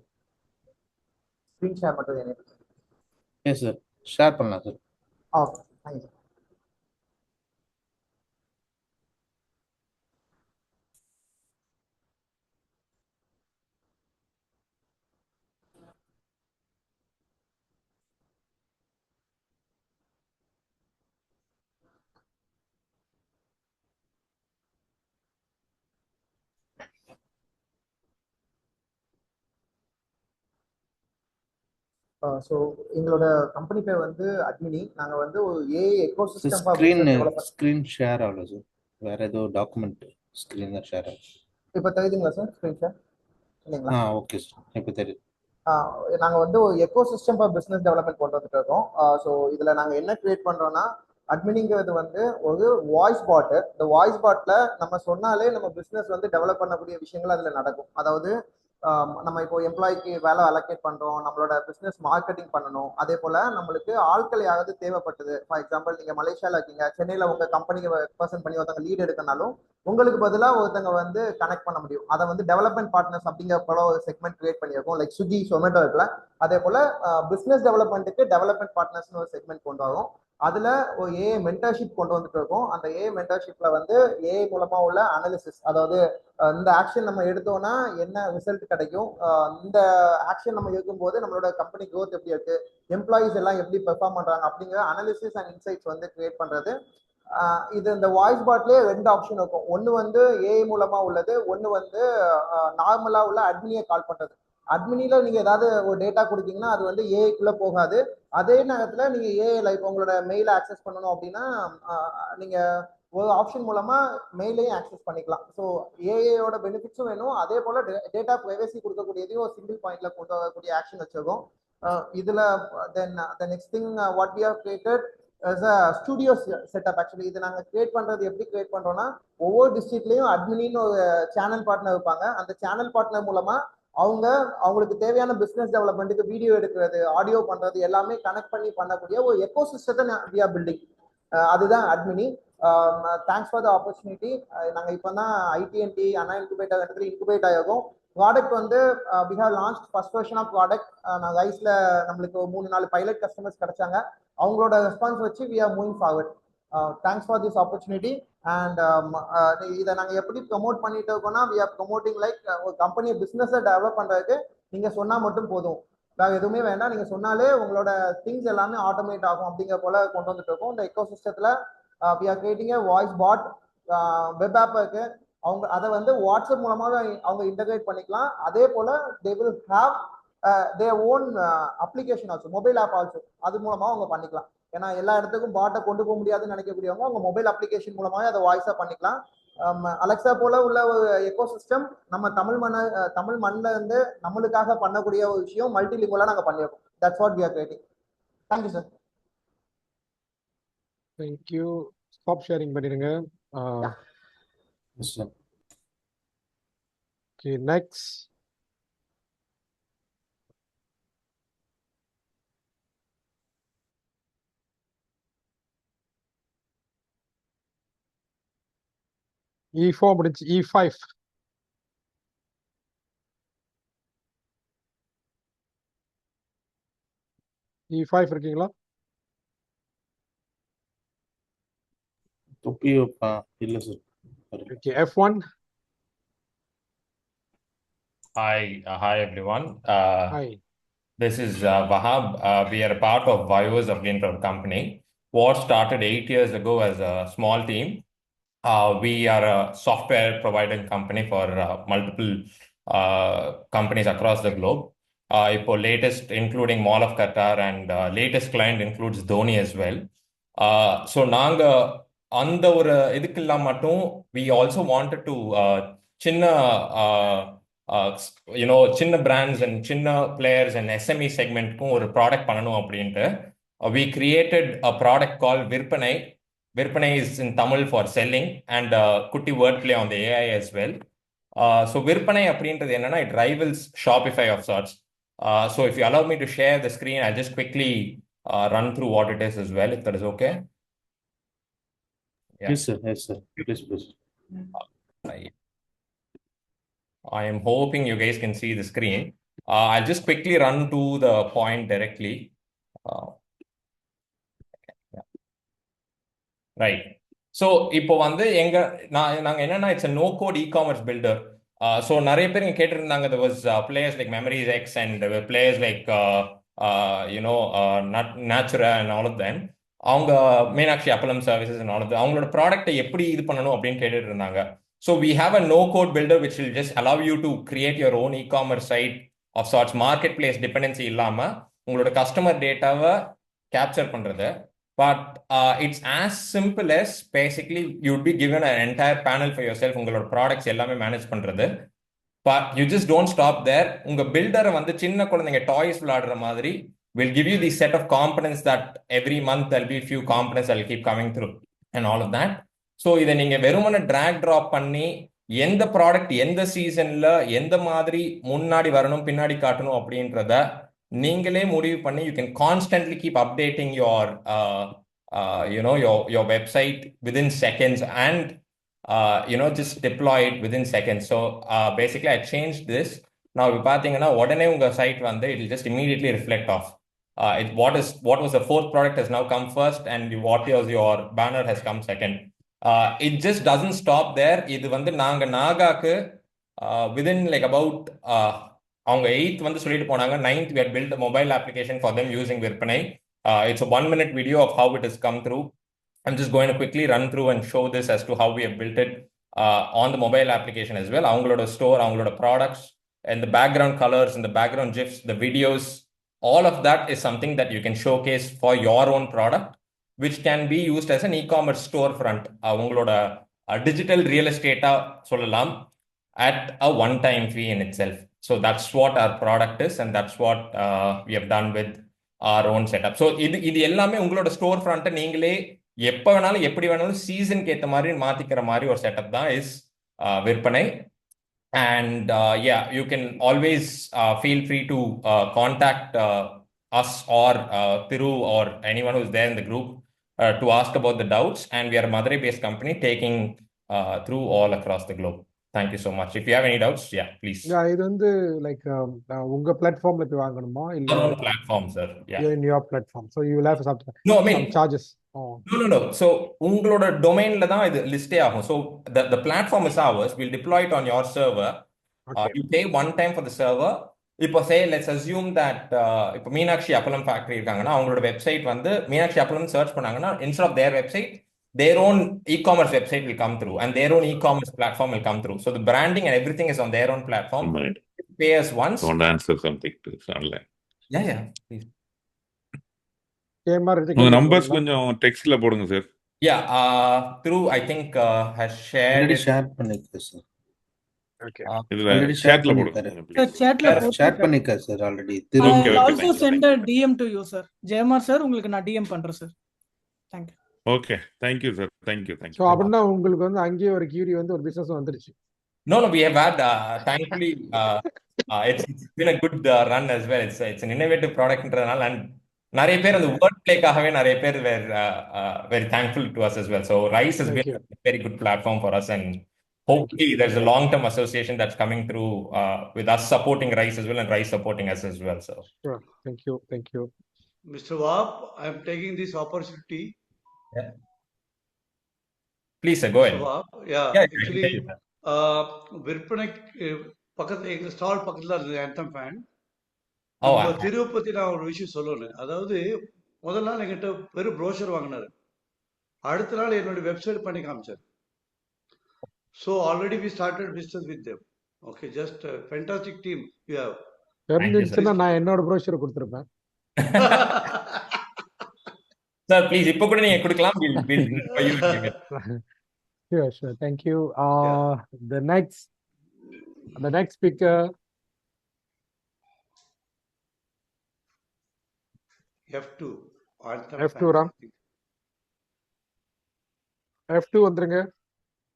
Screen share மட்டும் எனக்கு. எஸ் சார், ஷேர் பண்ணலாம் sir. Okay, thank you sir. So எங்களோட கம்பெனி பேர் வந்து அட்மினி. நாங்கள் வந்து ஒரு ஏஐ எக்கோசிஸ்டம் ஸ்க்ரீன் ஷேர் ஆகல சார். வேற ஏதோ டாக்குமெண்ட் ஸ்க்ரீன் தான் ஷேர் ஆகும். இப்போ தெரியுதுங்களா சார் ஸ்க்ரீன் ஷேர்? இல்லைங்களா? ஓகே சார், இப்போ தெரியுது. நாங்கள் வந்து ஒரு எக்கோசிஸ்டம் ஃபார் பிஸ்னஸ் டெவலப்மெண்ட் கொண்டு வந்துட்டு இருக்கோம். ஸோ இதில் நாங்கள் என்ன கிரியேட் பண்ணுறோம்னா, அட்மினிங்கிறது வந்து ஒரு வாய்ஸ் பாட்டு. இந்த வாய்ஸ் பாட்டில் நம்ம சொன்னாலே நம்ம பிஸ்னஸ் வந்து டெவலப் பண்ணக்கூடிய விஷயங்கள் அதில் நடக்கும். அதாவது நம்ம இப்போ எம்ப்ளாய்க்கு வேலை அலோகேட் பண்ணுறோம், நம்மளோட பிஸ்னஸ் மார்க்கெட்டிங் பண்ணணும். அதே போல் நம்மளுக்கு ஆட்கள் யாராவது தேவைப்பட்டது. ஃபார் எக்ஸாம்பிள் நீங்கள் மலேசியாவில் இருக்கீங்க, சென்னையில் உங்கள் கம்பெனிக்கு பர்சன் பண்ணி ஒருத்தங்க லீட் எடுக்கனாலும் உங்களுக்கு பதிலாக ஒருத்தங்க வந்து கனெக்ட் பண்ண முடியும். அதை வந்து டெவலப்மெண்ட் பார்ட்னர்ஸ் அப்படிங்கிற போல ஒரு செக்மெண்ட் கிரியேட் பண்ணியிருக்கோம். லைக் ஸ்விக்கி, சொமேட்டோ இருக்குல்ல, அதே போல் பிஸ்னஸ் டெவலப்மெண்ட்டுக்கு டெவலப்மெண்ட் பார்ட்னர்ஸ்னு ஒரு செக்மெண்ட் கொண்டு வரும். அதில் ஒரு ஏஐ மென்டர்ஷிப் கொண்டு வந்துட்டு இருக்கோம். அந்த ஏஐ மென்டர்ஷிப்பில் வந்து ஏஐ மூலமாக உள்ள அனாலிசிஸ், அதாவது இந்த ஆக்ஷன் நம்ம எடுத்தோம்னா என்ன ரிசல்ட் கிடைக்கும், இந்த ஆக்ஷன் நம்ம இருக்கும்போது நம்மளோட கம்பெனி க்ரோத் எப்படி இருக்கு, எம்ப்ளாயிஸ் எல்லாம் எப்படி பெர்ஃபார்ம் பண்றாங்க அப்படிங்கிற அனாலிசிஸ் அண்ட் இன்சைட்ஸ் வந்து கிரியேட் பண்றது. இது இந்த வாய்ஸ் பாட்லேயே 2 ஆப்ஷன் இருக்கும். ஒன்று வந்து ஏஐ மூலமா உள்ளது, ஒன்று வந்து நார்மலா உள்ள அட்மினியை கால் பண்றது. அட்மினில நீங்க ஏதாவது ஒரு டேட்டா கொடுத்தீங்கன்னா அது வந்து ஏஐக்குள்ள போகாது. அதே நேரத்துல நீங்க ஏஐல இப்போ உங்களோட மெயிலை ஆக்சஸ் பண்ணணும் அப்படின்னா நீங்க ஒரு ஆப்ஷன் மூலமா மெயிலையும் ஆக்சஸ் பண்ணிக்கலாம். ஸோ ஏஐயோட பெனிஃபிட்ஸும் வேணும், அதே போல டேட்டா பிரைவசி கொடுக்கக்கூடியதையும் ஒரு சிங்கிள் பாயிண்ட்ல கொண்டு வரக்கூடிய ஆக்ஷன் வச்சிருக்கோம். இதுல then the next thing what we have created as a studio setup. Actually இது நாங்கள் கிரியேட் பண்றது எப்படி கிரியேட் பண்றோம்னா, ஒவ்வொரு டிஸ்ட்ரிக்ட்லயும் அட்மினின்னு ஒரு சேனல் பார்ட்னர் இருப்பாங்க. அந்த சேனல் பார்ட்னர் மூலமா அவங்களுக்கு தேவையான பிசினஸ் டெவலப்மெண்ட்டுக்கு வீடியோ எடுக்கிறது, ஆடியோ பண்றது எல்லாமே கனெக்ட் பண்ணி பண்ணக்கூடிய ஒரு எக்கோ சிஸ்டத்தை வி ஆர் பில்டிங். அதுதான் Admini. Thanks for the opportunity. நாங்கள் இப்போ தான் ஐடிஎன்டி அண்ணா இன்குபேட்டர் இடத்துல இன்குபேட் ஆகும். ப்ராடக்ட் வந்து we have launch first version of product. நான் ரைஸ்ல நம்மளுக்கு 3-4 பைலட் கஸ்டமர்ஸ் கிடைச்சாங்க. அவங்களோட ரெஸ்பான்ஸ் வச்சு we are moving forward. Thanks for this opportunity. And இதை நாங்கள் எப்படி ப்ரொமோட் பண்ணிட்டு இருக்கோம்னா, வி ஆர் ப்ரொமோட்டிங் லைக் ஒரு கம்பெனியை பிஸ்னஸை டெவலப் பண்ணுறதுக்கு நீங்கள் சொன்னால் மட்டும் போதும், வேறு எதுவுமே வேண்டாம், நீங்கள் சொன்னாலே உங்களோட திங்ஸ் எல்லாமே ஆட்டோமேட் ஆகும் அப்படிங்கிற போல கொண்டு வந்துட்டு இருக்கோம். இந்த எக்கோ சிஸ்டத்தில் we are creating a voice bot. Web app இருக்கு, அவங்க அதை வந்து வாட்ஸ்அப் மூலமாக அவங்க இன்டகிரேட் பண்ணிக்கலாம். அதே போல they will have their own application also, mobile app also. அது மூலமாக அவங்க பண்ணிக்கலாம். ஏன்னா எல்லா இடத்துக்கும் பாட்டை கொண்டு போக முடியாதுன்னு நினைக்கக்கூடியவங்க அவங்க மொபைல் அப்ளிகேஷன் மூலமாக அதை வாய்ஸாக பண்ணிக்கலாம். அலெக்சா போல உள்ள ஒரு எக்கோ சிஸ்டம் நம்ம தமிழ் மண்ணில் இருந்து நம்மளுக்காக பண்ணக்கூடிய ஒரு விஷயம் மல்டிலிங்குவலாக நாங்கள் பண்ணியிருக்கோம். That's what we are creating. Thank you sir. Thank you. Stop sharing பண்ணிடுங்க. Okay, next. E4 முடிஞ்சு E5. E5 இருக்கீங்களா? இல்ல sir. Okay, F1. Hi everyone. Hi. This is Wahab. We are a part of Vios again from company. What started 8 years ago as a small team. We are a software providing company for multiple companies across the globe. இப்போ latest including Mall of Qatar and latest client includes Dhoni as well. So நாங்க அந்த ஒரு இதுக்கெல்லாம் மட்டும் we also wanted to சின்ன சின்ன brands and சின்ன players and SME செக்மெண்ட்க்கும் ஒரு ப்ராடக்ட் பண்ணணும் அப்படின்ட்டு we created a product called Virpanai. Virpanai is in Tamil for selling and kutti wordplay on the AI as well. So Virpanai அப்படின்றது என்னன்னா, it rivals Shopify of sorts. So if you allow me to share the screen, I'll just quickly run through what it is as well, if that is okay. Yeah. Yes sir. Please. I am hoping you guys can see the screen. I'll just quickly run to the point directly. Right. So இப்போ வந்து நாங்க என்னன்னா, it's a no code e-commerce builder. So நிறைய பேர் இங்க கேட்டிருந்தாங்க, there was players like Memories X and there were players like Natura and all of them. அவங்க மீனாட்சி அப்பளம் services and all of them. அவங்களோட ப்ராடக்ட்டை எப்படி இது பண்ணணும் அப்படின்னு கேட்டுட்டு இருந்தாங்க. So we have a no code builder which will just allow you to create your own e-commerce site of sorts. Marketplace dependency இல்லாம உங்களோட கஸ்டமர் டேட்டாவை கேப்சர் பண்றது. But it's as simple as basically you would be given an entire panel for yourself. உங்களோட products எல்லாமே manage பண்றது. But you just don't stop there. உங்க பில்டரை வந்து சின்ன குழந்தைங்க டாய்ஸ் விளையாடுற மாதிரி will give you the set of components that every month there'll be a few components that will keep coming through and all of that. So இதை நீங்க வெறுமனை track drop பண்ணி எந்த ப்ராடக்ட் எந்த சீசன்ல எந்த மாதிரி முன்னாடி வரணும் பின்னாடி காட்டணும் அப்படின்றத நீங்களே முடிவு பண்ணி you can constantly keep updating your your website within seconds and just deploy it within seconds. So basically I changed this. Now இப்போ பார்த்தீங்கன்னா உடனே உங்க சைட் வந்து it will just immediately reflect off. What was the fourth product has now come first and what was your banner has come second. It just doesn't stop there. இது வந்து நாங்க நாகாக்கு within like about அவங்க 8th வந்து சொல்லிட்டு போனாங்க, 9th we had built a mobile application for them using Virpanai. It's a 1-minute video of how it has come through. I'm just going to quickly run through and show this as to how we have built it on the mobile application as well. அவங்களோட store, அவங்களோட products, and the background colors and the background GIFs, the videos, all of that is something that you can showcase for your own product, which can be used as an e-commerce storefront. அவங்களோட digital real estate சொல்லலாம் at a one-time fee in itself. So that's what our product is, and that's what we have done with our own setup. So இது எல்லாமே உங்களோட store ஃப்ரண்ட்டை நீங்களே எப்போ வேணாலும் எப்படி வேணாலும் சீசனுக்கு ஏற்ற மாதிரி மாற்றிக்கிற மாதிரி ஒரு செட்டப் தான் இஸ் விற்பனை. And yeah, you can always feel free to contact us or Thiru or anyone who's there in the group to ask about the doubts. And we are a Madurai-based company taking through all across the globe. Thank you so much. If you have any doubts, yeah, please. Yeah, இது வந்து like உங்க பிளாட்ஃபார்ம்ல போய் வாங்கணுமா இல்ல Our own platform, sir. Yeah. in your platform, so you will have some No, I mean, charges. No. So உங்களோட டொமைன்ல தான் இது லிஸ்டே ஆகும். So the platform is ours. We'll deploy it on your server. You pay one time for the server. இப்போ say let's assume that இப்போ மீனாட்சி அப்பளம் factory இருக்காங்கன்னா அவங்களோட website வந்து மீனாட்சி அப்பளம் சர்ச் பண்ணாங்கன்னா instead of their website, their own e-commerce website will come through and their own e-commerce platform will come through. So the branding and everything is on their own platform. Right. Pay us once. Don't answer something to online. Yeah, please. உங்க numbers கொஞ்சம் டெக்ஸ்ட்ல போடுங்க sir. Yeah, through I think has shared already it. share பண்ணிருக்கேன் sir. Okay. இதுல already share chatல போடுங்க. பண்ணிருக்காரு. Sir, chatல share பண்ணிருக்காரு sir already. Okay, I'll also thank you. send a DM to you, sir. Jayamar sir, உங்களுக்கு நான் DM பண்றேன் sir. Thank you. Okay, thank you sir. Thank you. So அப்படின்னா உங்களுக்கு வந்து அங்கேயே ஒரு கியூரி வந்து ஒரு பிசினஸ் வந்துருச்சு. No, we have had thankfully it's been a good run as well. It's an innovative productன்றதுனால and நிறைய பேர் அந்த வேர்ட் பிளேக்காகவே நிறைய பேர் very thankful to us as well. So Rise has been a very good platform for us, and hopefully there's a long-term association that's coming through with us supporting Rise as well and Rise supporting us as well. So Sure. Thank you. Mr. Wap, I'm taking this opportunity. yeah. Please sir, go ahead. Mr. Wap, yeah, Yeah, actually, விற்பனை பக்கத்துல எங்க stall பக்கத்துல இருந்தது anthem fan. நம்ம திருப்பதி நான் ஒரு விஷயம் சொல்லணும். அதாவது முதல் நாள் என்கிட்ட வெறும் ப்ரோஷர் வாங்கினாரு, அடுத்த நாள் என்னோட வெப்சைட் பண்ணி காமிச்சார். So already we started business with them. Okay, just fantastic team you have. தெரிஞ்சிருச்சுன்னா நான் என்னோட ப்ரோஷர் கொடுத்துருப்பேன். Sir, please இப்போ கூட நீங்க கொடுக்கலாம். Sure. Thank you. The next speaker. F2 Ram. F2 வந்துருங்க.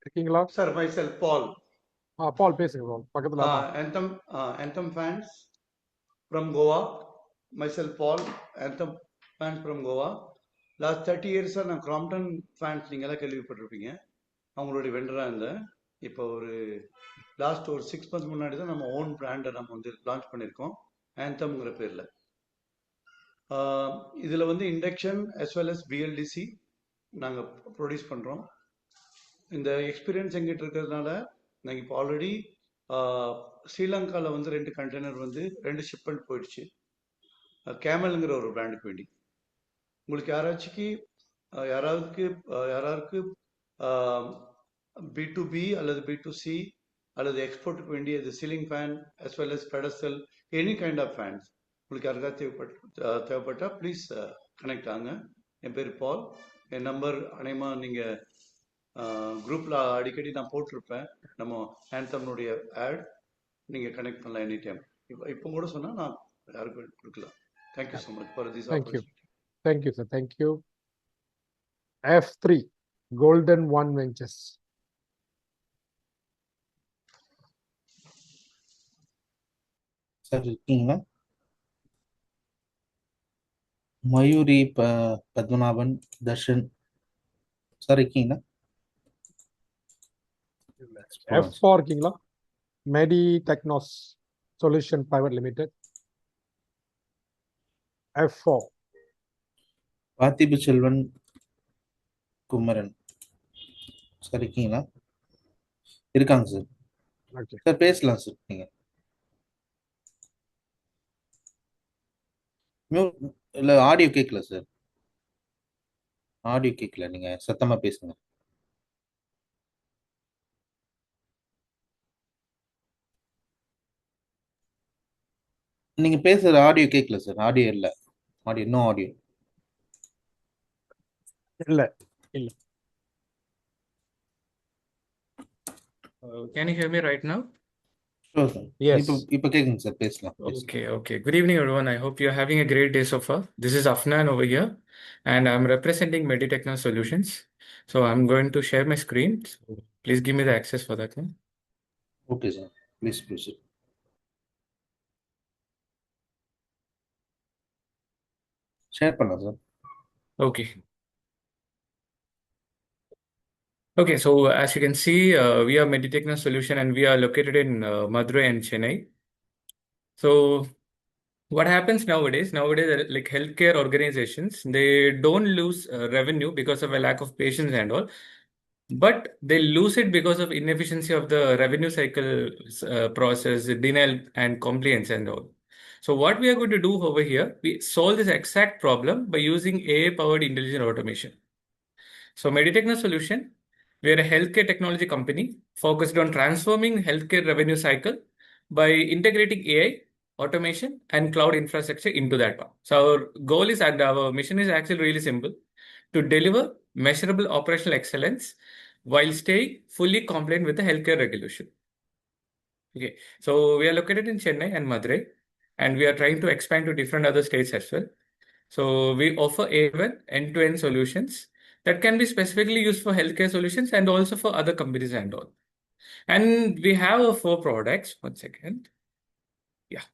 இருக்கீங்களா? Sir, myself Paul. பால் பேசுங்க பால். பக்கத்துல Anthem fans from Goa. Myself Paul, Anthem fans from Goa. Last 30 years நான் கிராம்ப்டன் ஃபேன்ஸ் நீங்க எல்லாம் கேள்விப்பட்டிருப்பீங்க. அவங்களுடைய வெண்டராக இருந்தேன். இப்போ ஒரு லாஸ்ட் ஒரு 6 months முன்னாடி தான் நம்ம ஓன் பிராண்டை நம்ம வந்து லான்ச் பண்ணியிருக்கோம், ஆந்தம்ங்கிற பேரில். இதில் வந்து induction as well as BLDC நாங்கள் ப்ரொடியூஸ் பண்ணுறோம். இந்த எக்ஸ்பீரியன்ஸ் எங்கிட்ட இருக்கிறதுனால நாங்கள் இப்போ ஆல்ரெடி ஸ்ரீலங்காவில் வந்து 2 கண்டெய்னர் வந்து 2 ஷிப்மெண்ட் போயிடுச்சு, கேமல்ங்கிற ஒரு பிராண்டுக்கு வேண்டி. உங்களுக்கு யாராருக்கு B2B அல்லது B2C அல்லது எக்ஸ்போர்ட்டுக்கு வேண்டிய இது ceiling fan as well as pedestal, any kind of fans உங்களுக்கு யாருக்காவது தேவைப்பட்டா ப்ளீஸ் கனெக்ட் ஆகுங்க. என் பேர் பால். என் நம்பர் அநேகமாக நீங்கள் குரூப்பில் அடிக்கடி நான் போட்டிருப்பேன். நம்ம ஆந்தம்னுடைய ஆட் நீங்கள் கனெக்ட் பண்ணலாம் எனி டைம். இப்போ கூட சொன்னால் நான் யாருக்கு கொடுக்கலாம். Thank you so much for this opportunity. Thank you, sir. Thank you. F3 Golden One Ventures. Sir இருக்கீங்களா? மயூரி பத்மநாபன் தர்ஷன் சார் இருக்கீங்களா? F4 இருக்கீங்களா? Medi Technos Solution Private Limited. F4 Parthiba Selvan Kumaran sir இருக்கீங்களா? இருக்காங்க சார். சார் பேசலாம் சார். நீங்க இல்ல ஆடியோ கேட்கல சார். ஆடியோ கேட்கல, நீங்க சத்தமா பேசுங்க. நீங்க பேசுற ஆடியோ கேட்கல சார். ஆடியோ இல்ல. Audio no audio. இல்ல இல்ல. Can you hear me right now? Sure sir. Yes. இப்போ கேக்குங்க சார், பேசலாம். Okay. Good evening, everyone. I hope you're having a great day so far. This is Afnan over here, and I'm representing Meditechno Solutions. So I'm going to share my screen. So please give me the access for that one. Okay sir, please proceed. Share பண்ணலாம் sir. Okay. Okay, so as you can see, we are Meditechno Solution, and we are located in Madurai and Chennai. So what happens nowadays, like healthcare organizations, they don't lose revenue because of a lack of patients and all, but they lose it because of inefficiency of the revenue cycle process, denial and compliance and all. So what we are going to do over here, we solve this exact problem by using AI-powered intelligent automation. So Meditechno Solution, we are a healthcare technology company focused on transforming healthcare revenue cycle by integrating AI, automation, and cloud infrastructure into that one. So our goal is, and our mission is actually really simple, to deliver measurable operational excellence while staying fully compliant with the healthcare regulation. Okay, so we are located in Chennai and Madurai, and we are trying to expand to different other states as well. So we offer AI end-to-end solutions that can be specifically used for healthcare solutions and also for other companies and all. And we have 4 products. One second. Yeah.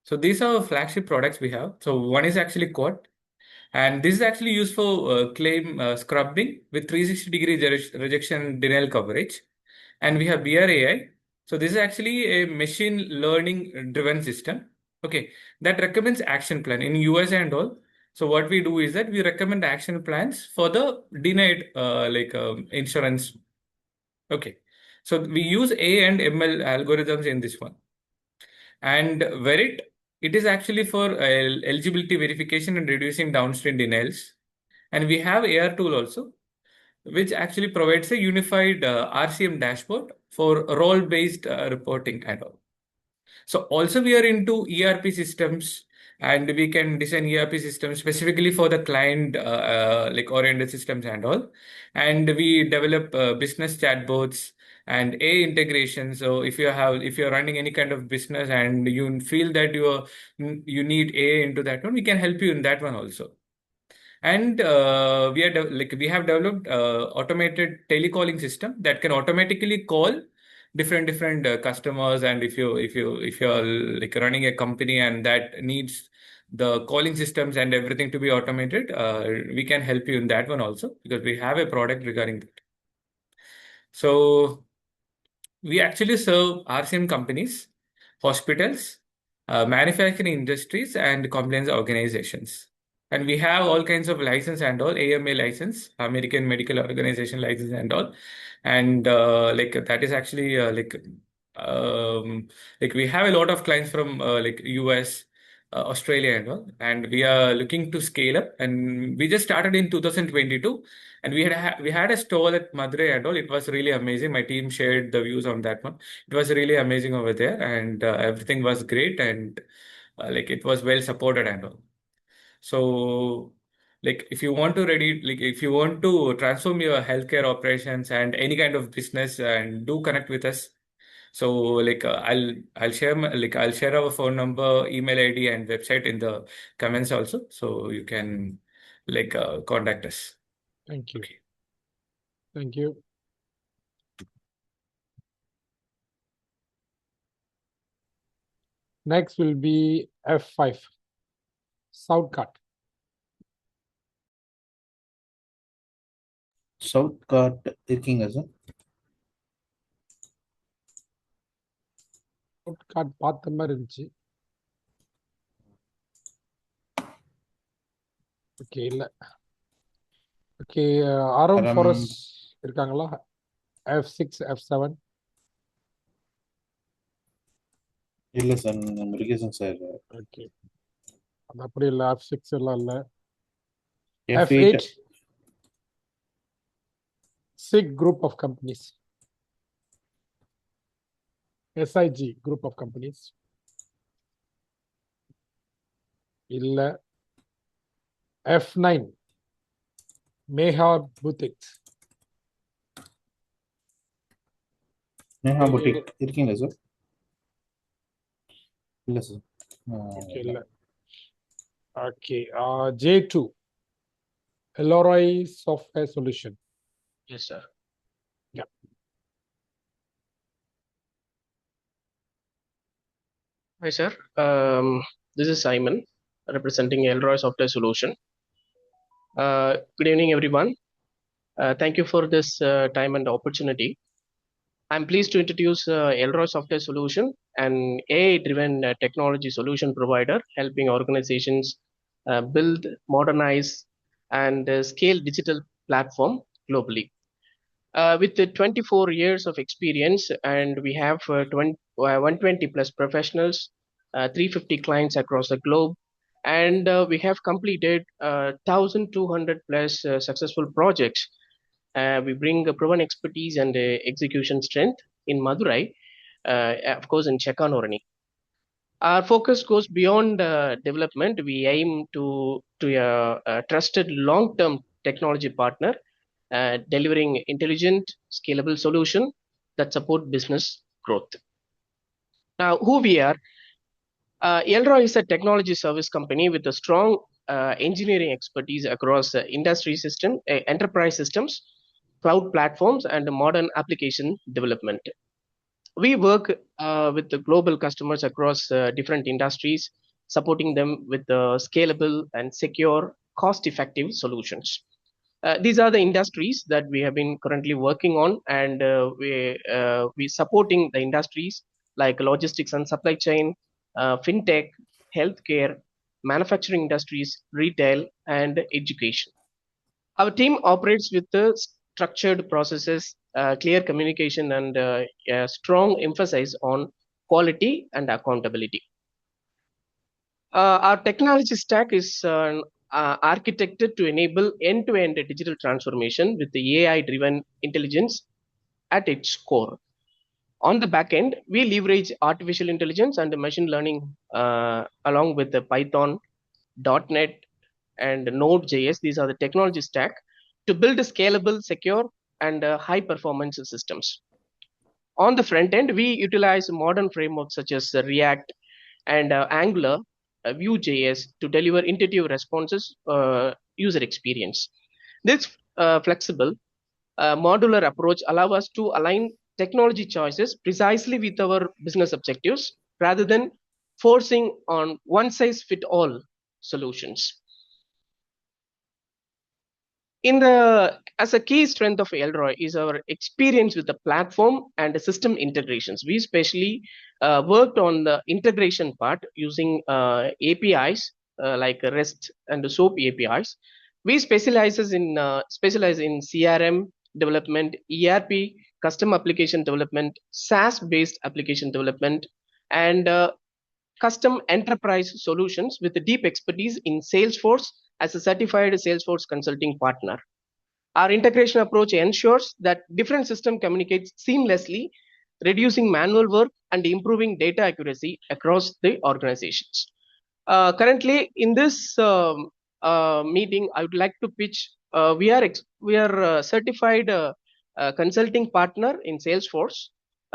So these are our flagship products we have. So one is actually Quad, and this is actually used for claim scrubbing with 360-degree rejection denial coverage. And we have BR AI. So this is actually a machine learning driven system, okay, that recommends action plan in US and all. So what we do is that we recommend action plans for the denied insurance. Okay, so we use AI and ML algorithms in this one. And Verit, it is actually for eligibility verification and reducing downstream denials. And we have AR tool also, which actually provides a unified RCM dashboard for role-based reporting and all. So also we are into ERP systems, and we can design ERP systems specifically for the client like oriented systems and all. And we develop business chatbots and AI integration. So if you're running any kind of business and you feel that you need AI into that one, we can help you in that one also. And we have developed automated telecalling system that can automatically call different customers. And if you're like running a company and that needs the calling systems and everything to be automated, we can help you in that one also, because we have a product regarding that. So we actually serve RCM companies, hospitals, manufacturing industries, and compliance organizations. And we have all kinds of license and all, AMA license, American Medical Organization license and all. And that is actually we have a lot of clients from US, Australia and all. And we are looking to scale up. And we just started in 2022. And we had a stall at Madurai and all. It was really amazing. My team shared the views on that one. It was really amazing over there, and everything was great, and it was well supported and all. So, if you want to transform your healthcare operations and any kind of business, and do connect with us. So, I'll share our phone number, email ID, and website in the comments also, so you can contact us. Thank you. Thank you. Next will be F5, Southcott. சவுத்கார்ட் இருக்கீங்க sir? Southcott பார்த்த மாதிரி இருந்துச்சு. Okay, இல்ல. Okay, ஆரம் forest இருக்காங்களா? F6, F7. இல்ல sir, Murugesan sir. Okay, அது அப்படி இல்லை. F6 எல்லாம் இல்லை. F8, SIG group of companies. SIG group of companies. Illa. F9, Meha Boutique. Neha boutique இருக்கீங்களா சார்? இல்ல sir. Okay, illa. Okay, J2, Elroy Software Solution. Yes, sir. Yeah. Hi, sir. This is Simon, representing Elroy Software Solution. Good evening, everyone. Thank you for this time and opportunity. I'm pleased to introduce Elroy Software Solution, an AI-driven technology solution provider helping organizations build, modernize, and scale digital platform globally. With the 24 years of experience, and we have 120 plus professionals, 350 clients across the globe, and we have completed 1,200 plus successful projects. We bring a proven expertise and execution strength in Madurai, of course in Chekkanurani. Our focus goes beyond development. We aim to a trusted long-term technology partner, delivering intelligent, scalable solution that support business growth. Now, who we are? Elroy is a technology service company with a strong engineering expertise across industry system, enterprise systems, cloud platforms, and modern application development. We work with the global customers across different industries, supporting them with scalable and secure, cost-effective solutions. These are the industries that we have been currently working on, and we supporting the industries like logistics and supply chain, fintech, healthcare, manufacturing industries, retail, and education. Our team operates with the structured processes, clear communication, and a strong emphasis on quality and accountability. Our technology stack is architected to enable end-to-end digital transformation with the AI-driven intelligence at its core. On the back end, we leverage artificial intelligence and machine learning along with the Python, .NET, and Node.js. These are the technology stack to build a scalable, secure, and high-performance systems. On the front end, we utilize modern frameworks such as React and Angular, Vue.js to deliver intuitive responses, user experience. This flexible modular approach allows us to align technology choices precisely with our business objectives rather than forcing on one-size-fit-all solutions. As a key strength of Elroy is our experience with the platform and the system integrations. We especially worked on the integration part using APIs like REST and the SOAP APIs. We specialize in CRM development, ERP, custom application development, SaaS-based application development, and custom enterprise solutions with a deep expertise in Salesforce as a certified Salesforce consulting partner. Our integration approach ensures that different systems communicate seamlessly, reducing manual work and improving data accuracy across the organizations. Currently, in this meeting, I would like to pitch. We are certified consulting partner in Salesforce.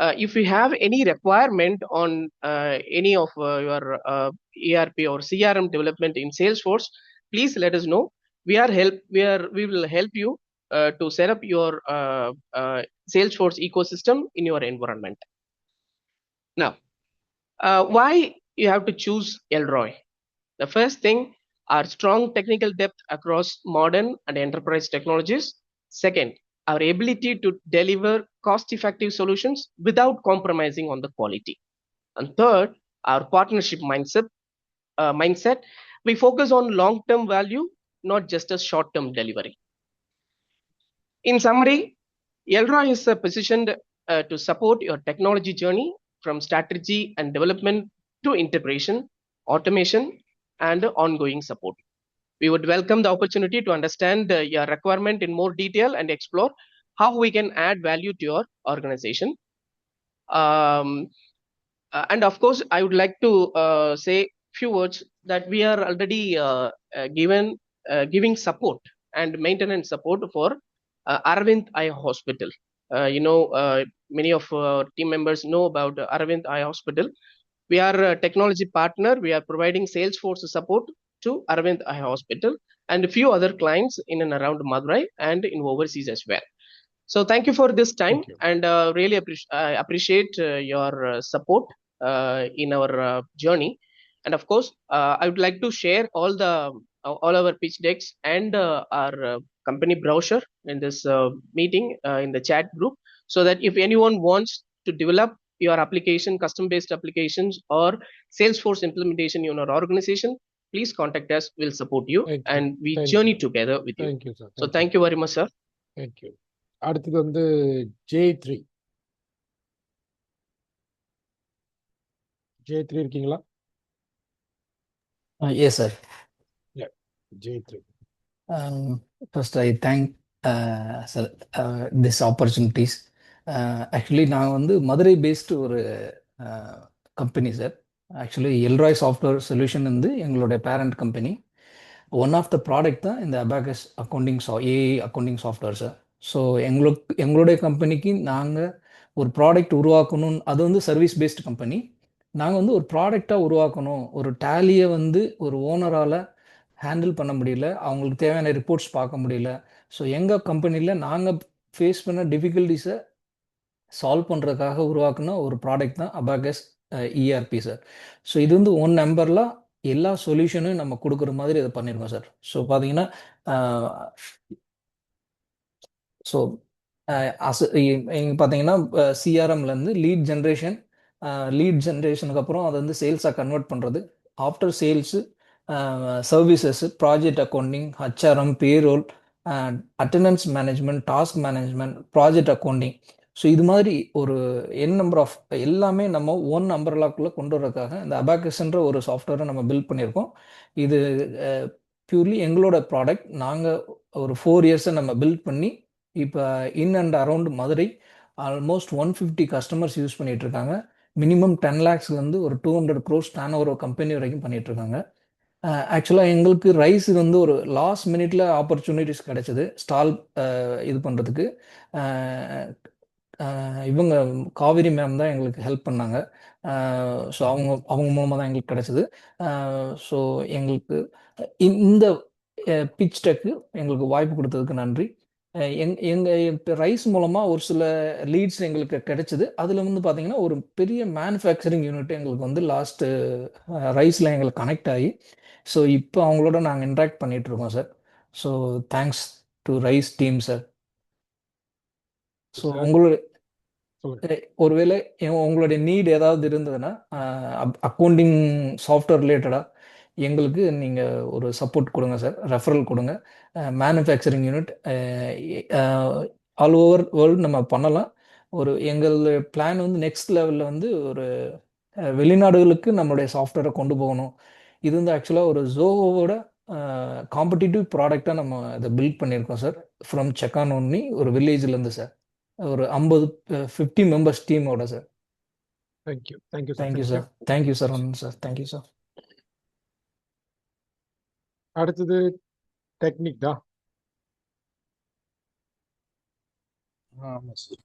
If you have any requirement on any of your ERP or CRM development in Salesforce, please let us know. We will help you to set up your Salesforce ecosystem in your environment. Now, why you have to choose Elroy? The first thing, our strong technical depth across modern and enterprise technologies. Second, our ability to deliver cost-effective solutions without compromising on the quality. And third, our partnership mindset. We focus on long-term value, not just a short-term delivery. In summary, Elroy is positioned to support your technology journey from strategy and development to integration, automation, and ongoing support. we would welcome the opportunity to understand your requirement in more detail and explore how we can add value to your organization. And of course, I would like to say few words that we are already giving support and maintenance support for Aravind Eye Hospital. Many of team members know about Aravind Eye Hospital. We are a technology partner. We are providing Salesforce support to Aravind Eye Hospital and a few other clients in and around Madurai and in overseas as well. So thank you for this time, and really appreciate your support in our journey. And of course, I would like to share all our pitch decks and our company brochure in this meeting in the chat group, so that if anyone wants to develop your application, custom-based applications, or Salesforce implementation in your organization, please contact us. We'll support you, and we journey together with you. Thank you, sir. So thank you very much, sir. Thank you. அடுத்தது வந்து J3 இருக்கீங்களா? Yes, sir. Yeah, J3. First, I thank sir, this opportunities. Actually, நான் வந்து Madurai based ஒரு company sir. Actually Elroy software solution வந்து எங்களுடைய parent company. One of the product தான் இந்த abacus AI accounting software sir. So எங்களுடைய கம்பெனிக்கு நாங்கள் ஒரு ப்ராடக்ட் உருவாக்கணும். அது வந்து சர்வீஸ் பேஸ்டு கம்பெனி. நாங்கள் வந்து ஒரு ப்ராடக்டாக உருவாக்கணும். ஒரு டேலியை வந்து ஒரு ஓனரால் ஹேண்டில் பண்ண முடியல, அவங்களுக்கு தேவையான ரிப்போர்ட்ஸ் பார்க்க முடியல. ஸோ எங்கள் கம்பெனியில் நாங்கள் ஃபேஸ் பண்ண டிஃபிகல்ட்டிஸை சால்வ் பண்ணுறதுக்காக உருவாக்குன ஒரு ப்ராடக்ட் தான் அபாகஸ் இஆர்பி சார். ஸோ இது வந்து ஒன் நம்பரில் எல்லா சொல்யூஷனும் நம்ம கொடுக்குற மாதிரி இதை பண்ணியிருக்கோம் சார். ஸோ பார்த்தீங்கன்னா ஸோ பார்த்தீங்கன்னா சிஆர்எம்லேருந்து லீட் ஜென்ரேஷனுக்கு அப்புறம் அதை வந்து சேல்ஸாக கன்வெர்ட் பண்ணுறது, after sales services, project accounting, HRM, payroll, attendance management, task management, project accounting. So இது மாதிரி ஒரு நம்பர் ஆஃப் எல்லாமே நம்ம ஒன் அம்பர்லாக்குள்ளே கொண்டு வரதுக்காக இந்த அபாகஸ்ன்ற ஒரு சாஃப்ட்வேரை நம்ம பில்ட் பண்ணியிருக்கோம். இது பியூர்லி எங்களோட ப்ராடக்ட். நாங்கள் ஒரு 4 இயர்ஸை நம்ம பில்ட் பண்ணி இப்போ in and around Madurai almost 150 customers use பண்ணிகிட்ருக்காங்க. மினிமம் 10 lakhsலேருந்து ஒரு 200 crores டர்ன் ஓவர் கம்பெனி வரைக்கும் பண்ணிகிட்ருக்காங்க. ஆக்சுவலாக எங்களுக்கு ரைஸ் வந்து ஒரு லாஸ்ட் மினிட்ல ஆப்பர்ச்சுனிட்டிஸ் கிடைச்சது ஸ்டால் இது பண்ணுறதுக்கு. இவங்க காவேரி மேம் தான் எங்களுக்கு ஹெல்ப் பண்ணாங்க. ஸோ அவங்க மூலமாக தான் எங்களுக்கு கிடைச்சது. ஸோ எங்களுக்கு இந்த பிச் டெக்கு எங்களுக்கு வாய்ப்பு கொடுத்ததுக்கு நன்றி. எங்கள் ரைஸ் மூலமாக ஒரு சில லீட்ஸ் எங்களுக்கு கிடைச்சிது. அதில் வந்து பார்த்திங்கன்னா ஒரு பெரிய மேனுஃபேக்சரிங் யூனிட் எங்களுக்கு வந்து லாஸ்ட்டு ரைஸில் எங்களுக்கு கனெக்ட் ஆகி, ஸோ இப்போ அவங்களோட நாங்கள் இன்ட்ராக்ட் பண்ணிகிட்ருக்கோம் sir. So thanks to rice team sir. So உங்களுடைய ஒருவேளை உங்களுடைய நீட் ஏதாவது இருந்ததுன்னா அக்கௌண்டிங் சாஃப்ட்வேர் ரிலேட்டடாக எங்களுக்கு நீங்கள் ஒரு சப்போர்ட் கொடுங்க சார், ரெஃபரல் கொடுங்க. Manufacturing unit all over world நம்ம பண்ணலாம். எங்களுடைய பிளான் வந்து நெக்ஸ்ட் லெவலில் வந்து ஒரு வெளிநாடுகளுக்கு நம்மளுடைய சாஃப்ட்வேரை கொண்டு போகணும். இது வந்து ஆக்சுவலாக ஒரு ஜோவோட காம்படிட்டிவ் ப்ராடக்டாக நம்ம இதை பில்ட் பண்ணியிருக்கோம் சார். ஃப்ரம் செக்கான் ஒன்லி ஒரு வில்லேஜ்லேருந்து சார், ஒரு 50 மெம்பர்ஸ் டீமோட sir. Thank you sir. Thank you sir. Sir thank you sir. அடுத்தது டெக்னிக் தான். ஆமாம் சார்.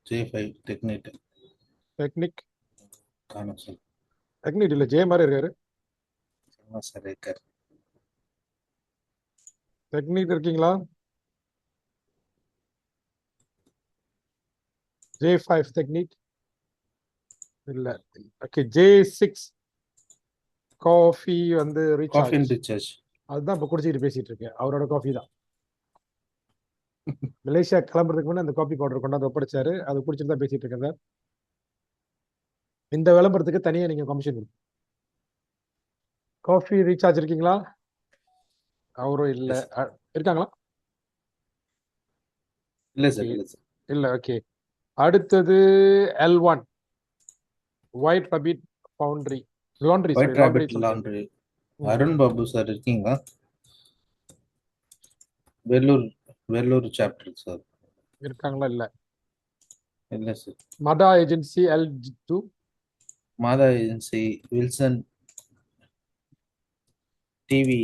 J5 டெக்னிக் காணும் சார். டெக்னிக் இல்லை, ஜே மாதிரி இருக்காரு. ஆமாம் சார் இருக்கார். டெக்னிக் இருக்கீங்களா? J5 டெக்னிக் இல்லை. ஓகே, J6 காஃபி வந்து ரீசார்ஜ். அதுதான் இப்போ குடிச்சிட்டு பேசிட்டு இருக்கேன். அவரோட காஃபி தான். மலேசியா கிளம்புறதுக்கு முன்னாடி அந்த காஃபி பவுடர் கொண்டாந்து ஒப்படைச்சாரு. அது குடிச்சிட்டு தான் பேசிட்டு இருக்கேன் சார். இந்த விளம்பரத்துக்கு தனியாக நீங்கள் கமிஷன் கொடுங்க. காஃபி ரீசார்ஜ் இருக்கீங்களா? அவரும் இல்லை. இருக்காங்களா? இல்லை சார். இல்லை. ஓகே, அடுத்தது L1 white rabbit laundry. Arun Babu sir இருக்கீங்களா? Vellore chapter sir. இருக்காங்களா? இல்ல இல்லை sir. Matha agency L2 Matha agency Wilson TV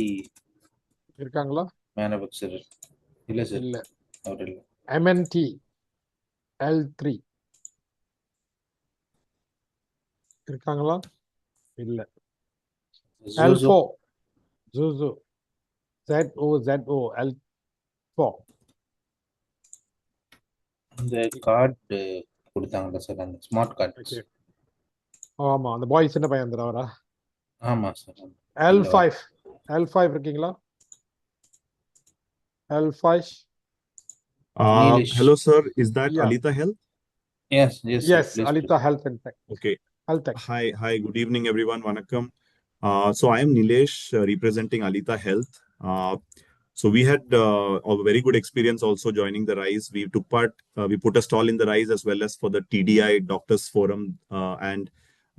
இருக்காங்களா? மேனுஃபேக்சரர். இல்லை சார், இல்ல அவர் இல்லை. MNT L3 இருக்காங்களா? இல்ல ஜோசோ L4 Zuzu ZOZO L4 இந்த கார்டு கொடுத்தாங்கல்ல சார், அந்த ஸ்மார்ட் கார்டு. ஓகே. ஆமா, அந்த பாய் சின்ன பையன் வந்துடுறா. ஆமாம் சார். L5 இருக்கீங்களா? L5 Neelish. Hello, sir. Is that Yeah. Alita Health? Yes, sir. Yes, Please Alita proceed. Health and Tech. Okay. Health Tech. Hi. Good evening, everyone. Vanakkam. So I am Nilesh, representing Alita Health. So we had a very good experience also joining the RISE. We took part. We put a stall in the RISE as well as for the TDI Doctors Forum, and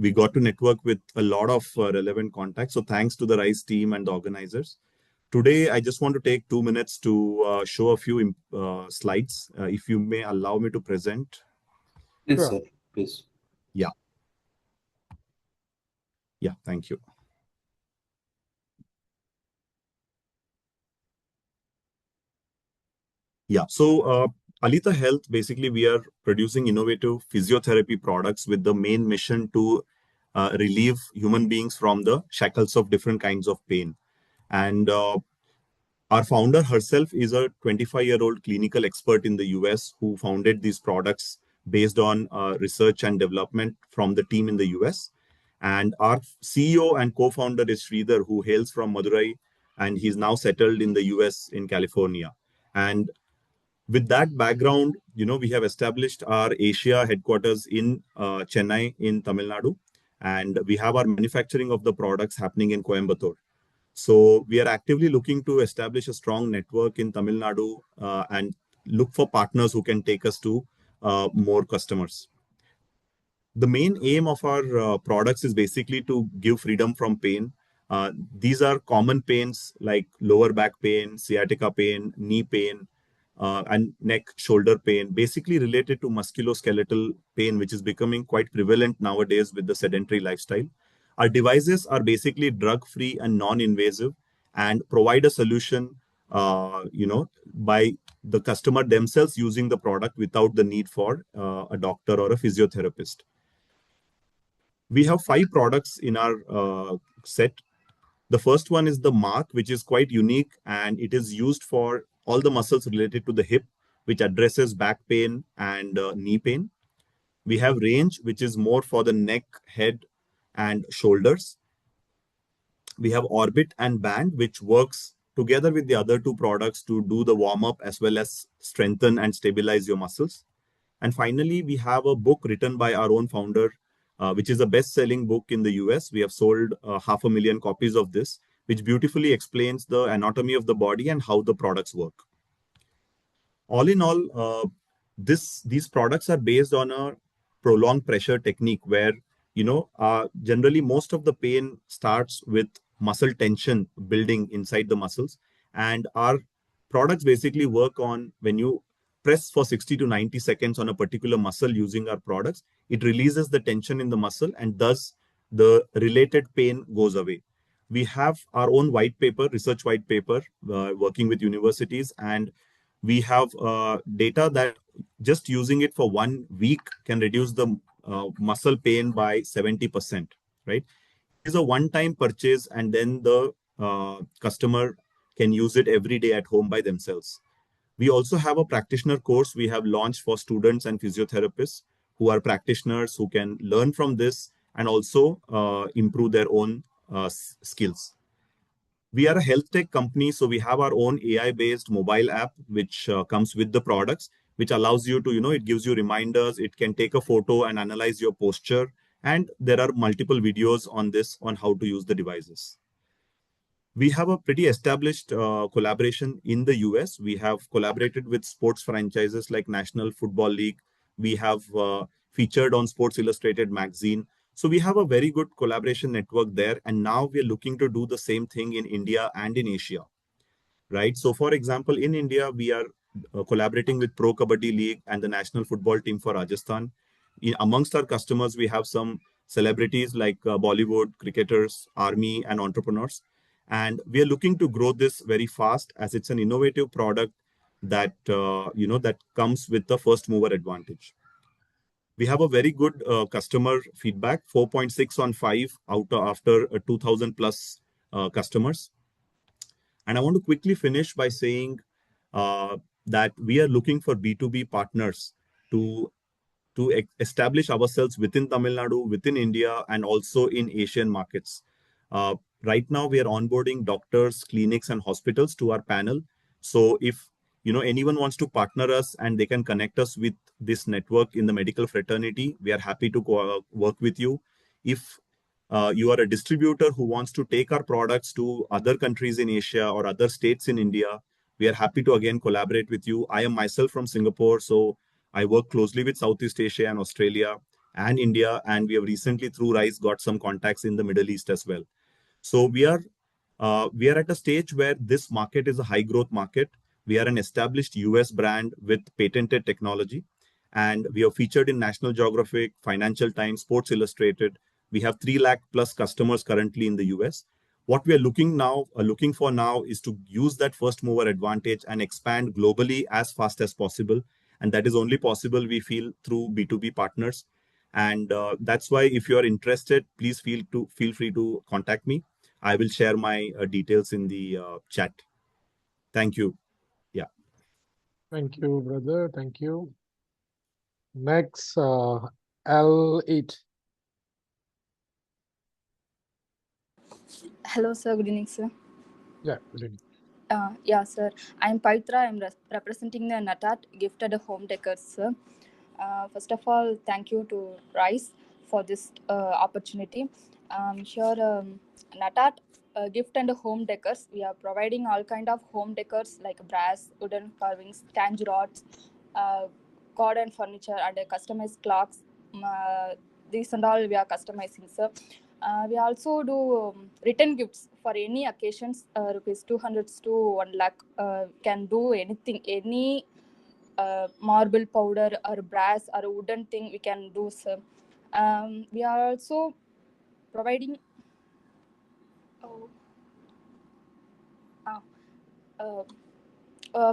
we got to network with a lot of relevant contacts. So thanks to the RISE team and the organizers. Today, I just want to take 2 minutes to show a few slides. If you may allow me to present. Yes, Sure. sir. Please. Yeah, thank you. Yeah, so Alita Health, basically, we are producing innovative physiotherapy products with the main mission to relieve human beings from the shackles of different kinds of pain. And our founder herself is a 25-year-old clinical expert in the US who founded these products based on research and development from the team in the US. And our CEO and co-founder is Sridhar, who hails from Madurai, and he's now settled in the US in California. And with that background, we have established our Asia headquarters in Chennai in Tamil Nadu, and we have our manufacturing of the products happening in Coimbatore. So we are actively looking to establish a strong network in Tamil Nadu and look for partners who can take us to more customers. The main aim of our products is basically to give freedom from pain. These are common pains like lower back pain, sciatica pain, knee pain, and neck, shoulder pain, basically related to musculoskeletal pain, which is becoming quite prevalent nowadays with the sedentary lifestyle. Our devices are basically drug-free and non-invasive and provide a solution, by the customer themselves using the product without the need for a doctor or a physiotherapist. We have 5 products in our set. The first one is the Mark, which is quite unique, and it is used for all the muscles related to the hip, which addresses back pain and knee pain. We have Range, which is more for the neck, head, and shoulders. We have Orbit and Band, which works together with the other 2 products to do the warm-up as well as strengthen and stabilize your muscles. And finally, we have a book written by our own founder, which is a best-selling book in the US. We have sold 500,000 copies of this, which beautifully explains the anatomy of the body and how the products work. All in all, these products are based on a prolonged pressure technique where, generally most of the pain starts with muscle tension building inside the muscles. And our products basically work on when you press for 60 to 90 seconds on a particular muscle using our products, it releases the tension in the muscle and thus the related pain goes away. We have our own white paper, research white paper, working with universities, and we have data that just using it for 1 week can reduce the muscle pain by 70%, right? It's a one-time purchase and then the customer can use it every day at home by themselves. We also have a practitioner course we have launched for students and physiotherapists who are practitioners who can learn from this and also improve their own skills. We are a health tech company, so we have our own AI-based mobile app, which comes with the products, which allows you to, it gives you reminders. It can take a photo and analyze your posture. And there are multiple videos on this, on how to use the devices. We have a pretty established collaboration in the US. We have collaborated with sports franchises like National Football League. We have featured on Sports Illustrated magazine. So we have a very good collaboration network there. And now we are looking to do the same thing in India and in Asia, right? So for example, in India, we are collaborating with Pro Kabaddi League and the national football team for Rajasthan. Amongst our customers, we have some celebrities like Bollywood, cricketers, army, and entrepreneurs. And we are looking to grow this very fast as it's an innovative product that, that comes with the first mover advantage. We have a very good customer feedback, 4.6 on 5 after 2,000 plus customers. And I want to quickly finish by saying that we are looking for B2B partners to establish ourselves within Tamil Nadu, within India, and also in Asian markets. Right now, we are onboarding doctors, clinics, and hospitals to our panel. So if anyone wants to partner us and they can connect us with this network in the medical fraternity, we are happy to work with you. If you are a distributor who wants to take our products to other countries in Asia or other states in India, we are happy to again collaborate with you. I am myself from Singapore, so I work closely with Southeast Asia and Australia and India, and we have recently through RISE got some contacts in the Middle East as well. So we are at a stage where this market is a high growth market. We are an established US brand with patented technology, and we are featured in National Geographic, Financial Times, Sports Illustrated. We have 3 lakh plus customers currently in the US. What we are looking for now is to use that first mover advantage and expand globally as fast as possible. And that is only possible, we feel, through B2B partners. And that's why if you are interested, please feel free to contact me. I will share my details in the chat. Thank you. Yeah. Thank you, brother. Thank you. Next, L8. Hello, sir. Good evening, sir. Yeah, good evening. Yeah, sir. I'm Pavitra. I'm representing the Natat Gifted Home Decor, sir. First of all, thank you to RISE for this opportunity. Here, Natat Gift and Home Decors, we are providing all kind of home decors like brass, wooden carvings, tangy rods, garden furniture, and customized clocks. These and all we are customizing, sir. We also do return gifts for any occasions, rupees 200 to 1 lakh. Can do anything, any marble powder or brass or wooden thing we can do, sir. We are also providing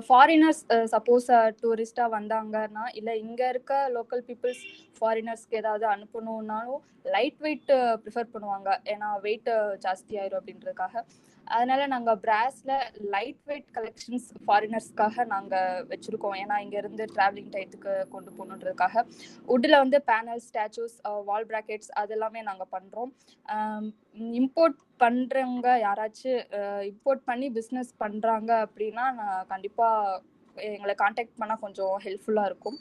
foreigners suppose டூரிஸ்டாக வந்தாங்கன்னா இல்லை இங்கே இருக்க local peoples ஃபாரினர்ஸ்க்கு ஏதாவது அனுப்பணுன்னாலும் light weight prefer பண்ணுவாங்க, ஏன்னா wait ஜாஸ்தியாயிரும் அப்படின்றதுக்காக. அதனால நாங்கள் பிராஸில் லைட் வெயிட் கலெக்ஷன்ஸ் ஃபாரினர்ஸ்க்காக நாங்கள் வச்சுருக்கோம், ஏன்னா இங்கேருந்து ட்ராவலிங் டயத்துக்கு கொண்டு போகணுன்றதுக்காக. வுட்டில் வந்து பேனல், ஸ்டாச்சூஸ், வால் ப்ராக்கெட்ஸ் அதெல்லாமே நாங்கள் பண்ணுறோம். இம்போர்ட் பண்ணுறவங்க யாராச்சும் இம்போர்ட் பண்ணி பிஸ்னஸ் பண்ணுறாங்க அப்படின்னா நான் கண்டிப்பாக எங்களை காண்டாக்ட் பண்ணால் கொஞ்சம் ஹெல்ப்ஃபுல்லாக இருக்கும்.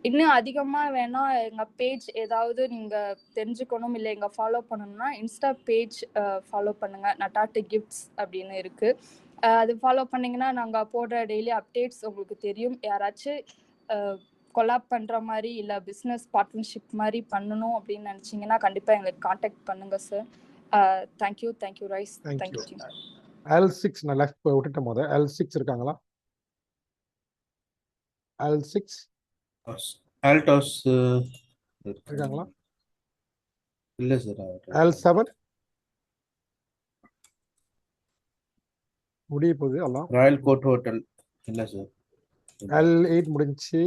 இன்னும் அதிகமாக வேணால் எங்கள் பேஜ் ஏதாவது நீங்கள் தெரிஞ்சுக்கணும் இல்லை எங்கள் ஃபாலோ பண்ணணும்னா இன்ஸ்டா பேஜ் ஃபாலோ பண்ணுங்கள், நட்டாட்டு கிஃப்ட்ஸ் அப்படின்னு இருக்குது. அது ஃபாலோ பண்ணிங்கன்னா நாங்கள் போடுற டெய்லி அப்டேட்ஸ் உங்களுக்கு தெரியும். யாராச்சும் கொலாப் பண்ணுற மாதிரி இல்லை பிஸ்னஸ் பார்ட்னர்ஷிப் மாதிரி பண்ணணும் அப்படின்னு நினச்சிங்கன்னா கண்டிப்பாக எங்களுக்கு காண்டாக்ட் பண்ணுங்கள் sir. Thank you rice. Thank you. L6 நான் லெஃப்ட் போய் விட்டுட்டேன். போது L6 இருக்காங்களா? L6 ஆல்டாஸ் இருக்காங்களா? இல்ல சார். L7 முடிய போகுது எல்லாம். ராயல் கோர்ட் ஹோட்டல் இல்ல சார். L8 முடிஞ்சு.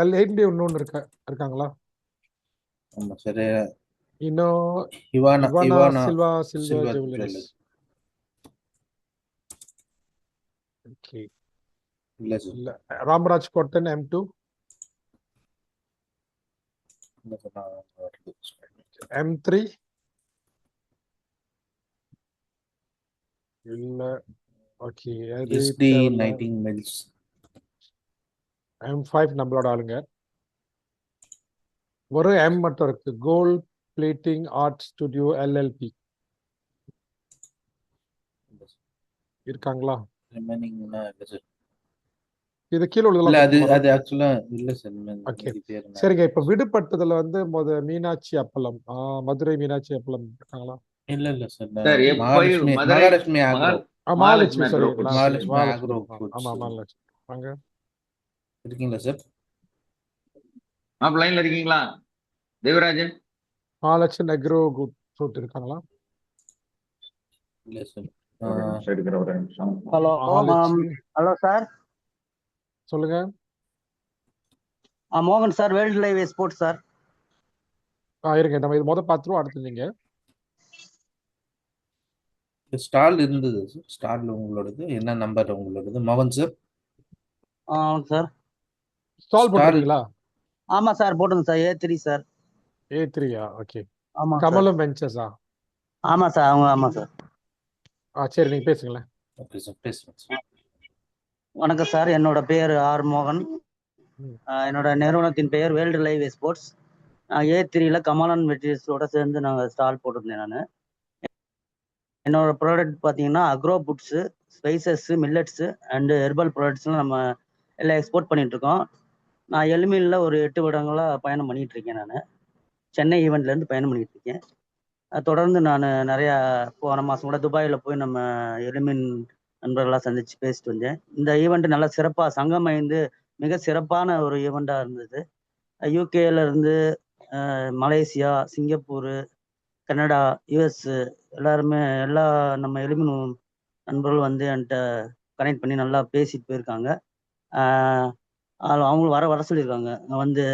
L8 இன்னொன்று இருக்காங்களா? ஆமா சார். இன்னும் இவானா சில்வா ஜுவல்லரிஸ். ஓகே. இல்ல சார். இல்ல. Ramaraj cotton M2. M3 இல்ல. ஓகே. SD 19 mills. M5 நம்மளோட ஆளுங்க. ஒரு M மட்டும் இருக்கு, gold plating art studio LLP இருக்காங்களா? ரிமைனிங் இல்ல சார். இது கீழே இல்ல உள்ளதெல்லாம் அது கொஞ்சம் அது ஆக்சுவலா இல்ல சார் ஓகே மீதி பேர் சரிங்க. இப்ப விடுபட்டதுல வந்து மீனாட்சி அப்பளம் மதுரை மீனாட்சி அப்பளம் இருக்காங்களா? இல்ல சார் சார் எப்பயும் மதுரை மகாலட்சுமி ஆக்ரோ மகாலட்சுமி மகாலட்சுமி சரி agro foods Mahalakshmi Mahalakshmi agro Mahalakshmi foods ஆமா மகாலட்சுமி வாங்க. இருக்கீங்களா சார்? லைன்ல இருக்கீங்களா தேவராஜன்? மகாலட்சுமி அக்ரோ ஃப்ரூட் இருக்காங்களா? இல்ல சார். ஒரு நிமிஷம் எடுக்கிற ஒரு நிமிஷம். Hello Mahalakshmi hello sir. சொல்லுங்க. மோகன் sir, world live sports sir. இருங்க நம்ம இது பார்த்துருவோம். அடுத்து நீங்க ஸ்டால் இருந்தது சார். ஸ்டால் உங்களோடது என்ன நம்பர் உங்களோடது மோகன் சார்? Sir stall போட்டுருக்கீங்களா? ஆமா சார் போட்டுங்க சார். A3 sir. A3யா? ஓகே. ஆமா சார். கமலம் வெஞ்சர்ஸா? ஆமா சார் அவங்க ஆமா சார். சரி நீங்க பேசுங்களேன். ஓகே சார் பேசுங்க சார். வணக்கம் சார், என்னோட பேர் ஆர் மோகன். என்னோட நிறுவனத்தின் பெயர் வேர்ல்டு லைவ் ஸ்போர்ட்ஸ். A3ல கமலன் வெஜிஸோட சேர்ந்து நாங்கள் ஸ்டால் போட்டிருந்தேன். நான் என்னோட ப்ராடக்ட் பார்த்தீங்கன்னா agro foods, spices, millets and herbal ப்ராடக்ட்ஸ்லாம் நம்ம எல்லாம் எக்ஸ்போர்ட் பண்ணிகிட்ருக்கோம். நான் எலுமினில் ஒரு 8 வருடங்களாக பயணம் பண்ணிகிட்ருக்கேன். நான் சென்னை ஈவெண்ட்லேருந்து பயணம் பண்ணிகிட்ருக்கேன். தொடர்ந்து நான் நிறையா போன மாதம் கூட துபாயில் போய் நம்ம எலுமின் நண்பர்களாக சந்தித்து பேசிட்டு வந்தேன். இந்த ஈவெண்ட் நல்லா சிறப்பாக சங்கம் ஐந்து மிக சிறப்பான ஒரு ஈவெண்ட்டாக இருந்தது. யூகேலேருந்து மலேசியா, சிங்கப்பூர், கனடா, US எல்லாருமே எல்லா நம்ம எலுமின் நண்பர்கள் வந்து என்கிட்ட கனெக்ட் பண்ணி நல்லா பேசிட்டு போயிருக்காங்க. அவங்களும் வர சொல்லியிருக்காங்க. வந்து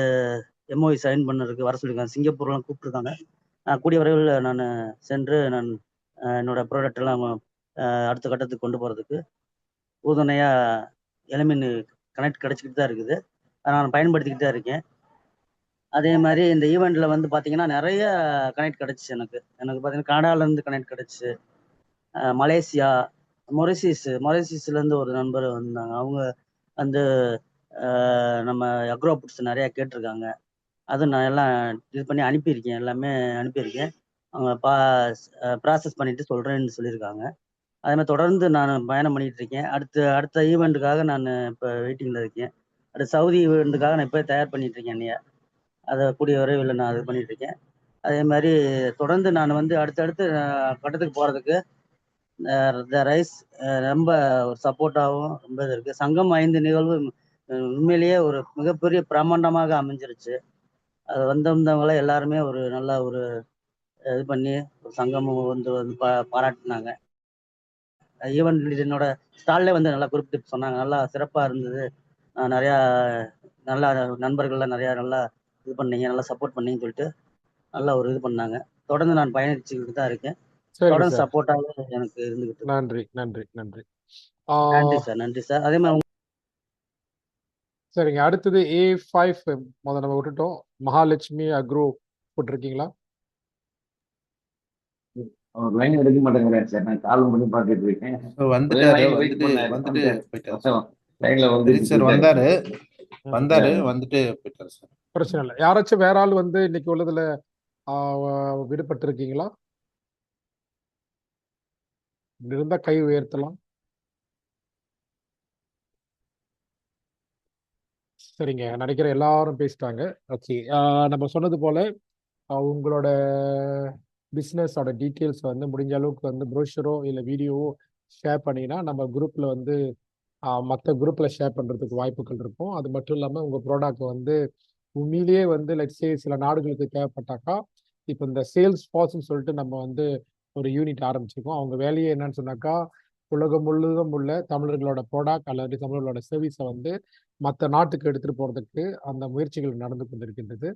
MOU சைன் பண்ணுறதுக்கு வர சொல்லியிருக்காங்க. சிங்கப்பூர்லாம் கூப்பிட்ருக்காங்க. கூடிய விரைவில் நான் சென்று நான் என்னோட ப்ராடக்ட் எல்லாம் அடுத்த கட்டத்துக்கு கொண்டு போகிறதுக்கு உறுதுணையாக எலுமின் கனெக்ட் கிடச்சிக்கிட்டு தான் இருக்குது. அதை நான் பயன்படுத்திக்கிட்டு தான் இருக்கேன். அதே மாதிரி இந்த ஈவெண்ட்டில் வந்து பார்த்தீங்கன்னா நிறைய கனெக்ட் கிடச்சிச்சு. எனக்கு பார்த்தீங்கன்னா கனடாலேருந்து கனெக்ட் கிடச்சிச்சு. மலேசியா, மொரிசியஸ்லேருந்து ஒரு நண்பர் வந்தாங்க. அவங்க வந்து நம்ம அக்ரோ புட்ஸ் நிறையா கேட்டிருக்காங்க. அது நான் எல்லாம் இது பண்ணி அனுப்பியிருக்கேன். எல்லாமே அனுப்பியிருக்கேன். அவங்க ப்ராசஸ் பண்ணிட்டு சொல்கிறேன்னு சொல்லியிருக்காங்க. அதே மாதிரி தொடர்ந்து நான் பயணம் பண்ணிகிட்டு இருக்கேன். அடுத்த ஈவெண்ட்டுக்காக நான் இப்போ வெயிட்டிங்கில் இருக்கேன். அடுத்த சவுதி ஈவெண்ட்டுக்காக நான் இப்போ தயார் பண்ணிட்டு இருக்கேன். என்னைய அதை கூடிய விரைவில் நான் இது பண்ணிட்டு இருக்கேன். அதே மாதிரி தொடர்ந்து நான் வந்து அடுத்தடுத்து கட்டத்துக்கு போகிறதுக்கு த ரைஸ் ரொம்ப ஒரு சப்போர்ட்டாகவும் ரொம்ப இது இருக்குது. சங்கம் 5 நிகழ்வு உண்மையிலேயே ஒரு மிகப்பெரிய பிரம்மாண்டமாக அமைஞ்சிருச்சு. அது வந்தவங்கள எல்லாருமே ஒரு நல்லா ஒரு இது பண்ணி ஒரு சங்கமும் வந்து பாராட்டினாங்க. ஈவெண்ட் என்னோட ஸ்டால்லே வந்து நல்லா குறிப்பிட்டு சொன்னாங்க. நல்லா சிறப்பாக இருந்தது. நிறையா நல்லா நண்பர்கள்லாம் நிறையா நல்லா இது பண்ணீங்க, நல்லா சப்போர்ட் பண்ணீங்கன்னு சொல்லிட்டு நல்லா ஒரு இது பண்ணாங்க. தொடர்ந்து நான் பயணிச்சுக்கிட்டு தான் இருக்கேன். தொடர்ந்து சப்போர்ட்டாக எனக்கு இருந்துகிட்டு. நன்றி நன்றி நன்றி நன்றி சார். நன்றி சார். அதே மாதிரி சரிங்க. அடுத்தது A5 நம்ம விட்டுட்டோம். மகாலட்சுமி அக்ரோ போட்டிருக்கீங்களா? லைன் எடுக்க மாட்டேங்கிறேன் சார். நான் கால் பண்ணி பார்த்துட்டு இருக்கேன். லைன்ல வந்து சார் வந்தாரு வந்துட்டு போயிட்டாரு சார். பிரச்சனை இல்லை. யாராச்சும் வேற ஆள் வந்து இன்னைக்கு உள்ளதுல விடுபட்டு இருக்கீங்களா? இருந்தா கை உயர்த்தலாம். சரிங்க, நினைக்கிறேன் எல்லாரும் பேசிட்டாங்க. ஓகே, நம்ம சொன்னது போல உங்களோட பிஸ்னஸோட டீட்டெயில்ஸ் வந்து முடிஞ்ச அளவுக்கு வந்து ப்ரோஷரோ இல்லை வீடியோவோ ஷேர் பண்ணிங்கன்னா நம்ம குரூப்பில் வந்து மற்ற குரூப்பில் ஷேர் பண்ணுறதுக்கு வாய்ப்புகள் இருக்கும். அது மட்டும் இல்லாமல் உங்கள் ப்ராடக்ட் வந்து உண்மையிலேயே வந்து லெட்ஸே சில நாடுகளுக்கு தேவைப்பட்டாக்கா, இப்போ இந்த சேல்ஸ் ஃபார்ஸ்ன்னு சொல்லிட்டு நம்ம வந்து ஒரு யூனிட் ஆரம்பிச்சிருக்கோம். அவங்க வேலையை என்னன்னு சொன்னாக்கா, உலகம் முழுவதும் உள்ள தமிழர்களோட ப்ராடக்ட் அல்லது தமிழர்களோட சர்வீஸை வந்து மற்ற நாட்டுக்கு எடுத்துகிட்டு போகிறதுக்கு அந்த முயற்சிகள் நடந்து கொண்டிருக்கின்றது.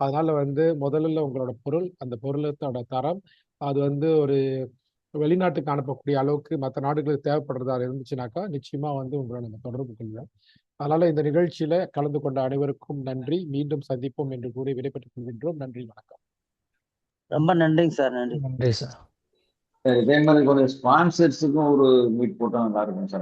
அதனால வந்து முதல்ல உங்களோட பொருள், அந்த பொருளத்தோட தரம் அது வந்து ஒரு வெளிநாட்டுக்கு அனுப்பக்கூடிய அளவுக்கு மற்ற நாடுகளுக்கு தேவைப்படுறதா இருந்துச்சுனாக்கா நிச்சயமா வந்து உங்களை நம்ம தொடர்பு கொள்வோம். அதனால இந்த நிகழ்ச்சியில கலந்து கொண்ட அனைவருக்கும் நன்றி. மீண்டும் சந்திப்போம் என்று கூறி விடைபெற்றுக் கொள்கின்றோம். நன்றி, வணக்கம். ரொம்ப நன்றிங்க சார். நன்றி நன்றி சார். இதே மாதிரி ஒரு ஸ்பான்சர்ஸுக்கும் ஒரு மீட் போட்டா நல்லா இருக்கும் சார்.